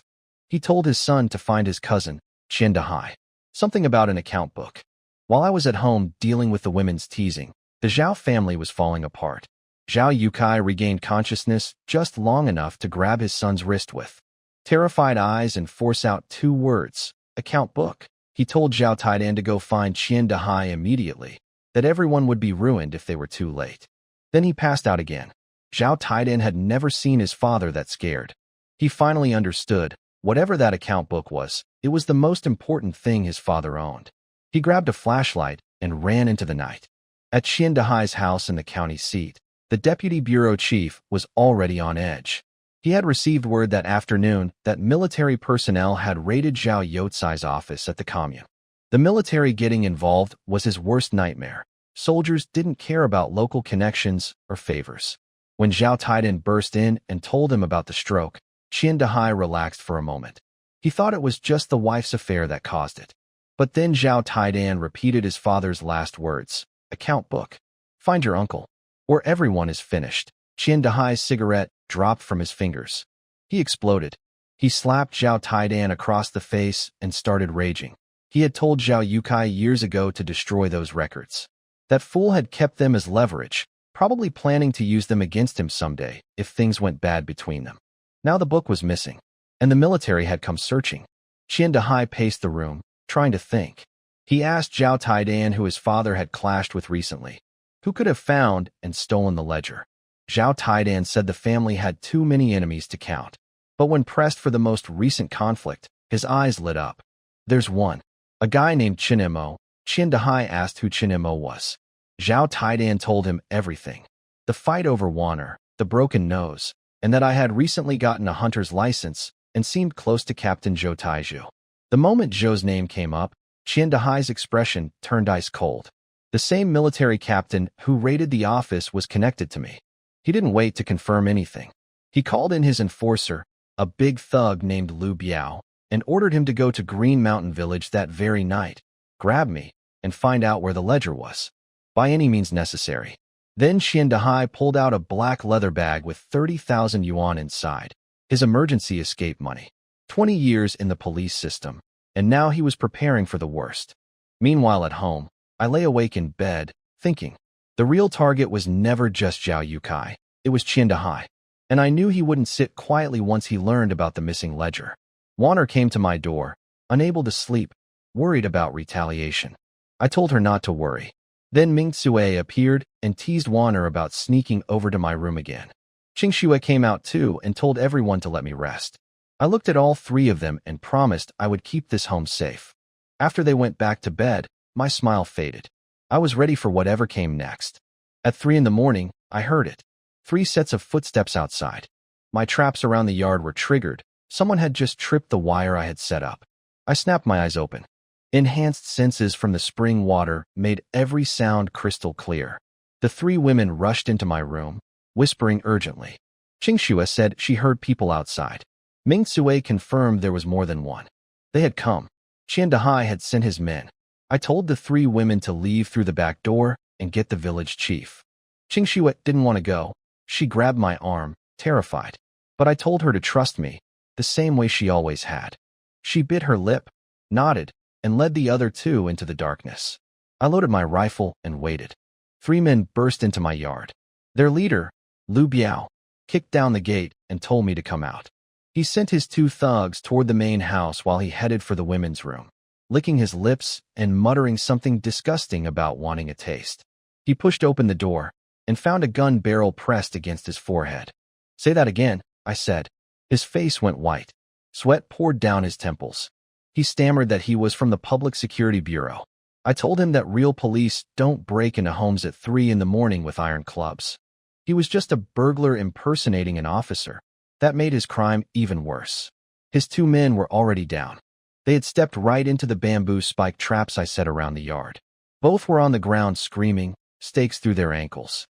He told his son to find his cousin, Qian Dehai. Something about an account book. While I was at home dealing with the women's teasing, the Zhao family was falling apart. Zhao Yukai regained consciousness just long enough to grab his son's wrist with terrified eyes and force out two words, account book. He told Zhao Taidan to go find Qian Dehai immediately, that everyone would be ruined if they were too late. Then he passed out again. Zhao Taidan had never seen his father that scared. He finally understood, whatever that account book was, it was the most important thing his father owned. He grabbed a flashlight and ran into the night. At Qian Dehai's house in the county seat, the deputy bureau chief was already on edge. He had received word that afternoon that military personnel had raided Zhao Youcai's office at the commune. The military getting involved was his worst nightmare. Soldiers didn't care about local connections or favors. When Zhao Taidan burst in and told him about the stroke, Qian Dehai relaxed for a moment. He thought it was just the wife's affair that caused it. But then Zhao Taidan repeated his father's last words, account book. Find your uncle, or everyone is finished. Qian Dehai's cigarette dropped from his fingers. He exploded. He slapped Zhao Taidan across the face and started raging. He had told Zhao Yukai years ago to destroy those records. That fool had kept them as leverage, probably planning to use them against him someday if things went bad between them. Now the book was missing, and the military had come searching. Qian Dehai paced the room, trying to think. He asked Zhao Taidan who his father had clashed with recently, who could have found and stolen the ledger. Zhao Taidan said the family had too many enemies to count. But when pressed for the most recent conflict, his eyes lit up. There's one. A guy named Chinemo. Qian Dehai asked who Chinemo was. Zhao Taidan told him everything. The fight over Wanner, the broken nose, and that I had recently gotten a hunter's license and seemed close to Captain Zhou Taizhu. The moment Zhou's name came up, Qian Dehai's expression turned ice cold. The same military captain who raided the office was connected to me. He didn't wait to confirm anything. He called in his enforcer, a big thug named Lu Biao, and ordered him to go to Green Mountain Village that very night, grab me, and find out where the ledger was, by any means necessary. Then Qian Dehai pulled out a black leather bag with 30,000 yuan inside, his emergency escape money. 20 years in the police system, and now he was preparing for the worst. Meanwhile at home, I lay awake in bed, thinking. The real target was never just Zhao Yukai, it was Qian Dahai. And I knew he wouldn't sit quietly once he learned about the missing ledger. Warner came to my door, unable to sleep, worried about retaliation. I told her not to worry. Then Ming Tsue appeared and teased Warner about sneaking over to my room again. Qing Xue came out too and told everyone to let me rest. I looked at all three of them and promised I would keep this home safe. After they went back to bed, my smile faded. I was ready for whatever came next. At 3 in the morning, I heard it. 3 sets of footsteps outside. My traps around the yard were triggered. Someone had just tripped the wire I had set up. I snapped my eyes open. Enhanced senses from the spring water made every sound crystal clear. The 3 women rushed into my room, whispering urgently. Qing Xue said she heard people outside. Ming Tsue confirmed there was more than one. They had come. Qian Dahai had sent his men. I told the 3 women to leave through the back door and get the village chief. Qing Xue didn't want to go. She grabbed my arm, terrified. But I told her to trust me, the same way she always had. She bit her lip, nodded, and led the other 2 into the darkness. I loaded my rifle and waited. 3 men burst into my yard. Their leader, Lu Biao, kicked down the gate and told me to come out. He sent his 2 thugs toward the main house while he headed for the women's room, licking his lips and muttering something disgusting about wanting a taste. He pushed open the door and found a gun barrel pressed against his forehead. "Say that again," I said. His face went white. Sweat poured down his temples. He stammered that he was from the Public Security Bureau. I told him that real police don't break into homes at 3 in the morning with iron clubs. He was just a burglar impersonating an officer. That made his crime even worse. His 2 men were already down. They had stepped right into the bamboo spike traps I set around the yard. Both were on the ground screaming, stakes through their ankles.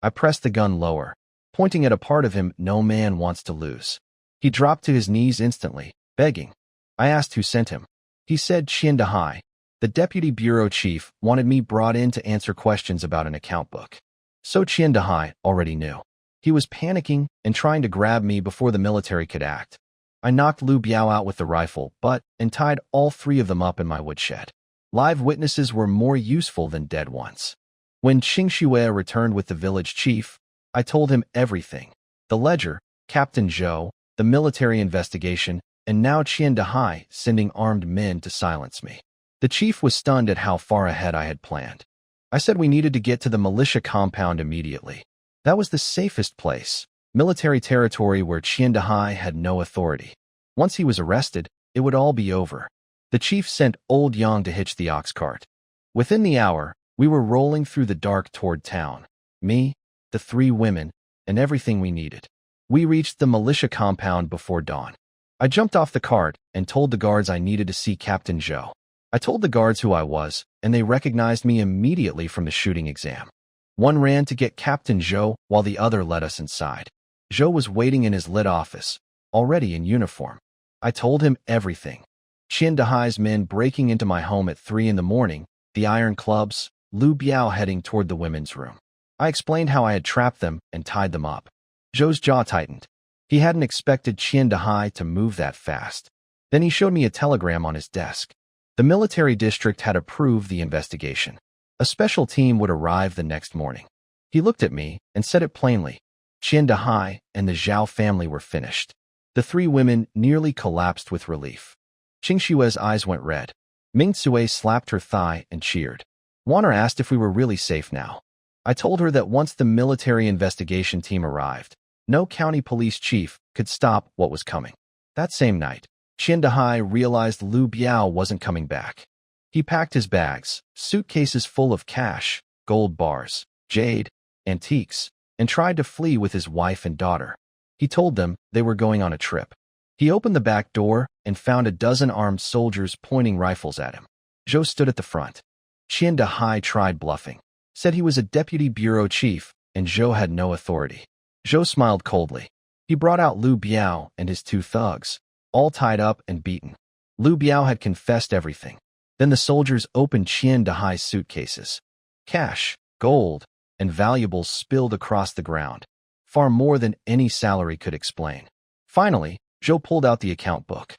I pressed the gun lower, pointing at a part of him no man wants to lose. He dropped to his knees instantly, begging. I asked who sent him. He said Qian Dahai, the deputy bureau chief, wanted me brought in to answer questions about an account book. So Qian Dahai already knew. He was panicking and trying to grab me before the military could act. I knocked Lu Biao out with the rifle, and tied all 3 of them up in my woodshed. Live witnesses were more useful than dead ones. When Qing Xue returned with the village chief, I told him everything. The ledger, Captain Zhou, the military investigation, and now Qian Dahai sending armed men to silence me. The chief was stunned at how far ahead I had planned. I said we needed to get to the militia compound immediately. That was the safest place, military territory where Qian Dahai had no authority. Once he was arrested, it would all be over. The chief sent old Yang to hitch the ox cart. Within the hour, we were rolling through the dark toward town. Me, the 3 women, and everything we needed. We reached the militia compound before dawn. I jumped off the cart and told the guards I needed to see Captain Zhou. I told the guards who I was, and they recognized me immediately from the shooting exam. One ran to get Captain Zhou while the other led us inside. Zhou was waiting in his lit office, already in uniform. I told him everything. Qian Dahai's men breaking into my home at 3 in the morning, the iron clubs, Lu Biao heading toward the women's room. I explained how I had trapped them and tied them up. Zhou's jaw tightened. He hadn't expected Qian Dahai to move that fast. Then he showed me a telegram on his desk. The military district had approved the investigation. A special team would arrive the next morning. He looked at me and said it plainly. Qian Dahai and the Zhao family were finished. The 3 women nearly collapsed with relief. Qing Xue's eyes went red. Ming Tsue slapped her thigh and cheered. Warner asked if we were really safe now. I told her that once the military investigation team arrived, no county police chief could stop what was coming. That same night, Qian Dahai realized Lu Biao wasn't coming back. He packed his bags, suitcases full of cash, gold bars, jade, antiques, and tried to flee with his wife and daughter. He told them they were going on a trip. He opened the back door and found a dozen armed soldiers pointing rifles at him. Zhou stood at the front. Qian Dahai tried bluffing, said he was a deputy bureau chief, and Zhou had no authority. Zhou smiled coldly. He brought out Lu Biao and his 2 thugs, all tied up and beaten. Lu Biao had confessed everything. Then the soldiers opened Qian Dahai's suitcases. Cash, gold, and valuables spilled across the ground, far more than any salary could explain. Finally, Zhou pulled out the account book.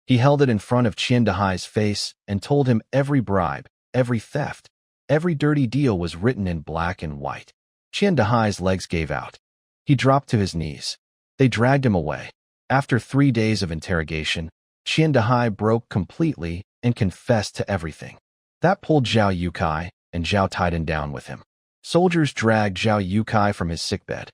He held it in front of Qian Dahai's face and told him every bribe, every theft, every dirty deal was written in black and white. Qian Dahai's legs gave out. He dropped to his knees. They dragged him away. After 3 days of interrogation, Qian Dahai broke completely and confessed to everything. That pulled Zhao Yukai, and Zhao Taidan down with him. Soldiers dragged Zhao Yukai from his sickbed.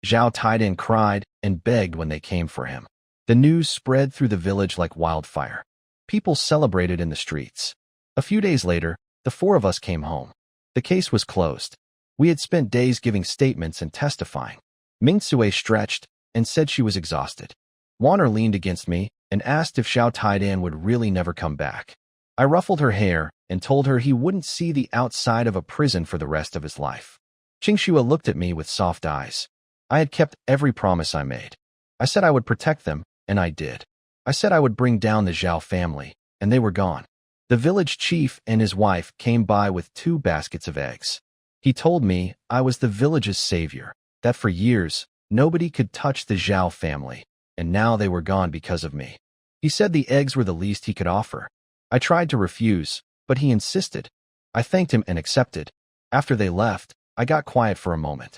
Zhao Taidan cried and begged when they came for him. The news spread through the village like wildfire. People celebrated in the streets. A few days later, the 4 of us came home. The case was closed. We had spent days giving statements and testifying. Ming Sui stretched and said she was exhausted. Warner leaned against me and asked if Zhao Taidan would really never come back. I ruffled her hair and told her he wouldn't see the outside of a prison for the rest of his life. Qingxue looked at me with soft eyes. I had kept every promise I made. I said I would protect them, and I did. I said I would bring down the Zhao family, and they were gone. The village chief and his wife came by with 2 baskets of eggs. He told me I was the village's savior, that for years, nobody could touch the Zhao family, and now they were gone because of me. He said the eggs were the least he could offer. I tried to refuse, but he insisted. I thanked him and accepted. After they left, I got quiet for a moment.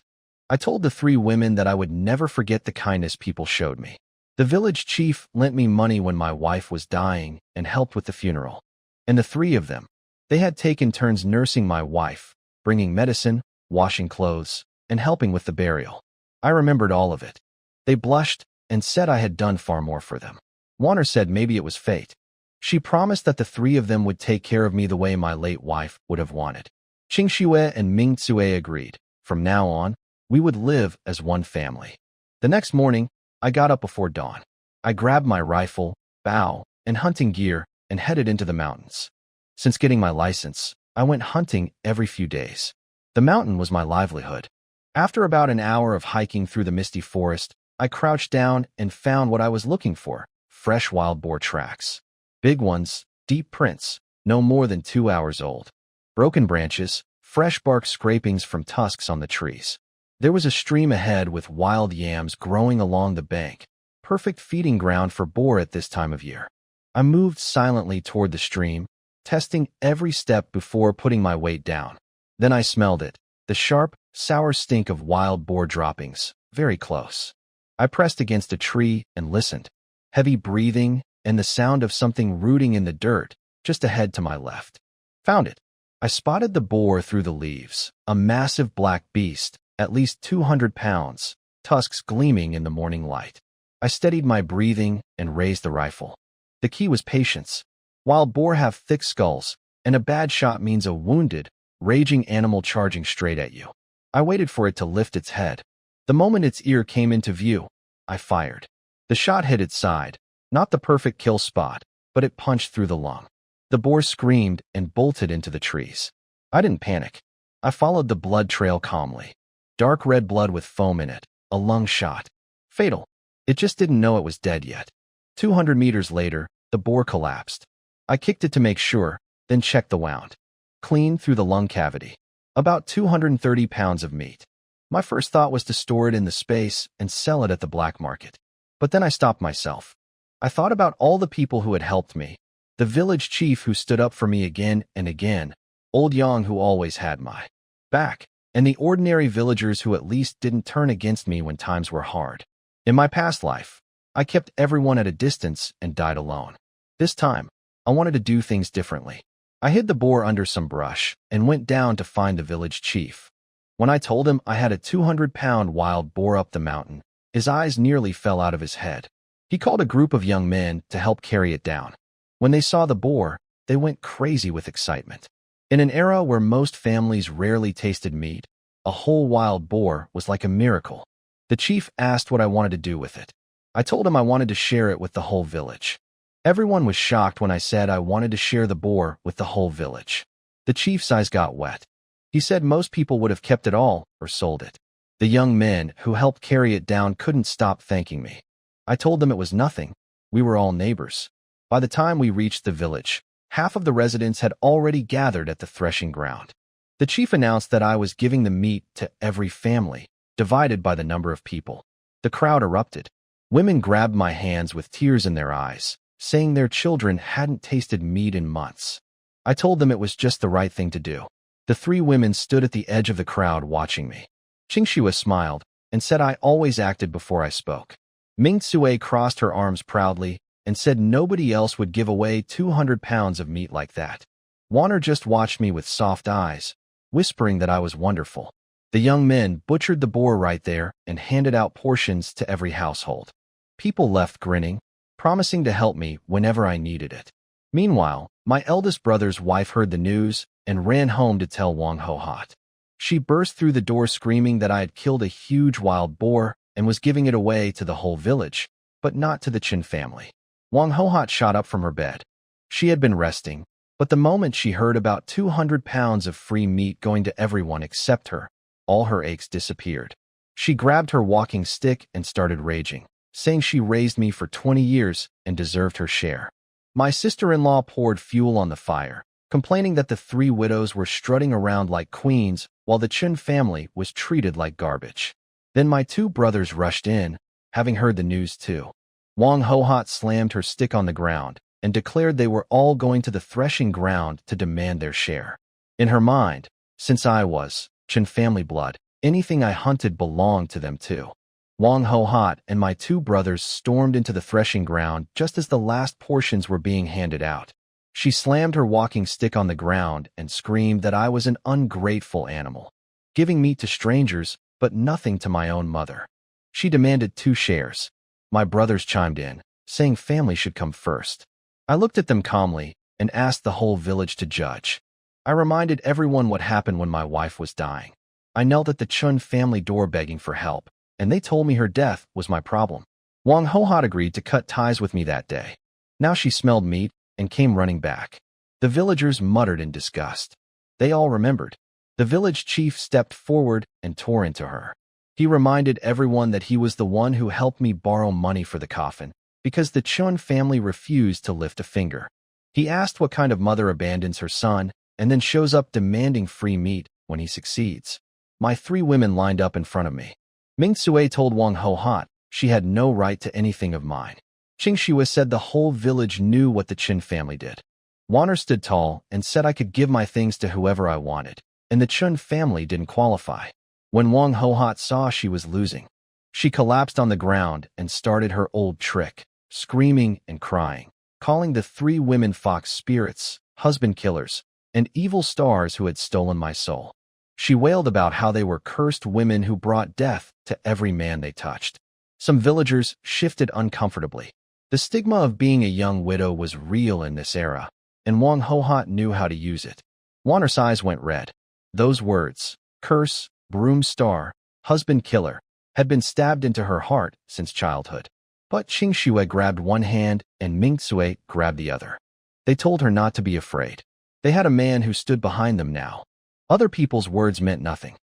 I told the 3 women that I would never forget the kindness people showed me. The village chief lent me money when my wife was dying and helped with the funeral. And the 3 of them, they had taken turns nursing my wife, bringing medicine, washing clothes, and helping with the burial. I remembered all of it. They blushed and said I had done far more for them. Warner said maybe it was fate. She promised that the 3 of them would take care of me the way my late wife would have wanted. Qingxue and Ming Sui agreed. From now on, we would live as one family. The next morning, I got up before dawn. I grabbed my rifle, bow, and hunting gear and headed into the mountains. Since getting my license, I went hunting every few days. The mountain was my livelihood. After about an hour of hiking through the misty forest, I crouched down and found what I was looking for: fresh wild boar tracks. Big ones, deep prints, no more than 2 hours old. Broken branches, fresh bark scrapings from tusks on the trees. There was a stream ahead with wild yams growing along the bank, perfect feeding ground for boar at this time of year. I moved silently toward the stream, testing every step before putting my weight down. Then I smelled it, the sharp, sour stink of wild boar droppings, very close. I pressed against a tree and listened. Heavy breathing and the sound of something rooting in the dirt just ahead to my left. Found it. I spotted the boar through the leaves, a massive black beast, at least 200 pounds, tusks gleaming in the morning light. I steadied my breathing and raised the rifle. The key was patience. Wild boar have thick skulls, and a bad shot means a wounded, raging animal charging straight at you. I waited for it to lift its head. The moment its ear came into view, I fired. The shot hit its side, not the perfect kill spot, but it punched through the lung. The boar screamed and bolted into the trees. I didn't panic. I followed the blood trail calmly. Dark red blood with foam in it, a lung shot. Fatal. It just didn't know it was dead yet. 200 meters later, the boar collapsed. I kicked it to make sure, then checked the wound. Clean through the lung cavity. About 230 pounds of meat. My first thought was to store it in the space and sell it at the black market. But then I stopped myself. I thought about all the people who had helped me. The village chief who stood up for me again and again, old Yang who always had my back, and the ordinary villagers who at least didn't turn against me when times were hard. In my past life, I kept everyone at a distance and died alone. This time, I wanted to do things differently. I hid the boar under some brush and went down to find the village chief. When I told him I had a 200-pound wild boar up the mountain, his eyes nearly fell out of his head. He called a group of young men to help carry it down. When they saw the boar, they went crazy with excitement. In an era where most families rarely tasted meat, a whole wild boar was like a miracle. The chief asked what I wanted to do with it. I told him I wanted to share it with the whole village. Everyone was shocked when I said I wanted to share the boar with the whole village. The chief's eyes got wet. He said most people would have kept it all or sold it. The young men who helped carry it down couldn't stop thanking me. I told them it was nothing. We were all neighbors. By the time we reached the village, half of the residents had already gathered at the threshing ground. The chief announced that I was giving the meat to every family, divided by the number of people. The crowd erupted. Women grabbed my hands with tears in their eyes, saying their children hadn't tasted meat in months. I told them it was just the right thing to do. The three women stood at the edge of the crowd watching me. Qingxue smiled and said I always acted before I spoke. Ming Tsue crossed her arms proudly and said nobody else would give away 200 pounds of meat like that. Warner just watched me with soft eyes, whispering that I was wonderful. The young men butchered the boar right there and handed out portions to every household. People left grinning, promising to help me whenever I needed it. Meanwhile, my eldest brother's wife heard the news and ran home to tell Wang Hohat. She burst through the door screaming that I had killed a huge wild boar and was giving it away to the whole village, but not to the Qin family. Wang Hohat shot up from her bed. She had been resting, but the moment she heard about 200 pounds of free meat going to everyone except her, all her aches disappeared. She grabbed her walking stick and started raging, saying she raised me for 20 years and deserved her share. My sister-in-law poured fuel on the fire, complaining that the three widows were strutting around like queens while the Qin family was treated like garbage. Then my two brothers rushed in, having heard the news too. Wang Hohat slammed her stick on the ground and declared they were all going to the threshing ground to demand their share. In her mind, since I was Qin family blood, anything I hunted belonged to them too. Wang Hohat and my two brothers stormed into the threshing ground just as the last portions were being handed out. She slammed her walking stick on the ground and screamed that I was an ungrateful animal, giving meat to strangers but nothing to my own mother. She demanded 2 shares. My brothers chimed in, saying family should come first. I looked at them calmly and asked the whole village to judge. I reminded everyone what happened when my wife was dying. I knelt at the Chun family door begging for help, and they told me her death was my problem. Wang Hohat agreed to cut ties with me that day. Now she smelled meat and came running back. The villagers muttered in disgust. They all remembered. The village chief stepped forward and tore into her. He reminded everyone that he was the one who helped me borrow money for the coffin, because the Chun family refused to lift a finger. He asked what kind of mother abandons her son and then shows up demanding free meat when he succeeds. My 3 women lined up in front of me. Ming Tsue told Wang Hohat she had no right to anything of mine. Qingxue said the whole village knew what the Qin family did. Warner stood tall and said I could give my things to whoever I wanted, and the Chun family didn't qualify. When Wang Hohat saw she was losing, she collapsed on the ground and started her old trick, screaming and crying, calling the 3 women fox spirits, husband killers, and evil stars who had stolen my soul. She wailed about how they were cursed women who brought death to every man they touched. Some villagers shifted uncomfortably. The stigma of being a young widow was real in this era, and Wang Hohat knew how to use it. Warner's eyes went red. Those words, curse, broom star, husband killer, had been stabbed into her heart since childhood. But Qingxue grabbed one hand and Ming Tsue grabbed the other. They told her not to be afraid. They had a man who stood behind them now. Other people's words meant nothing.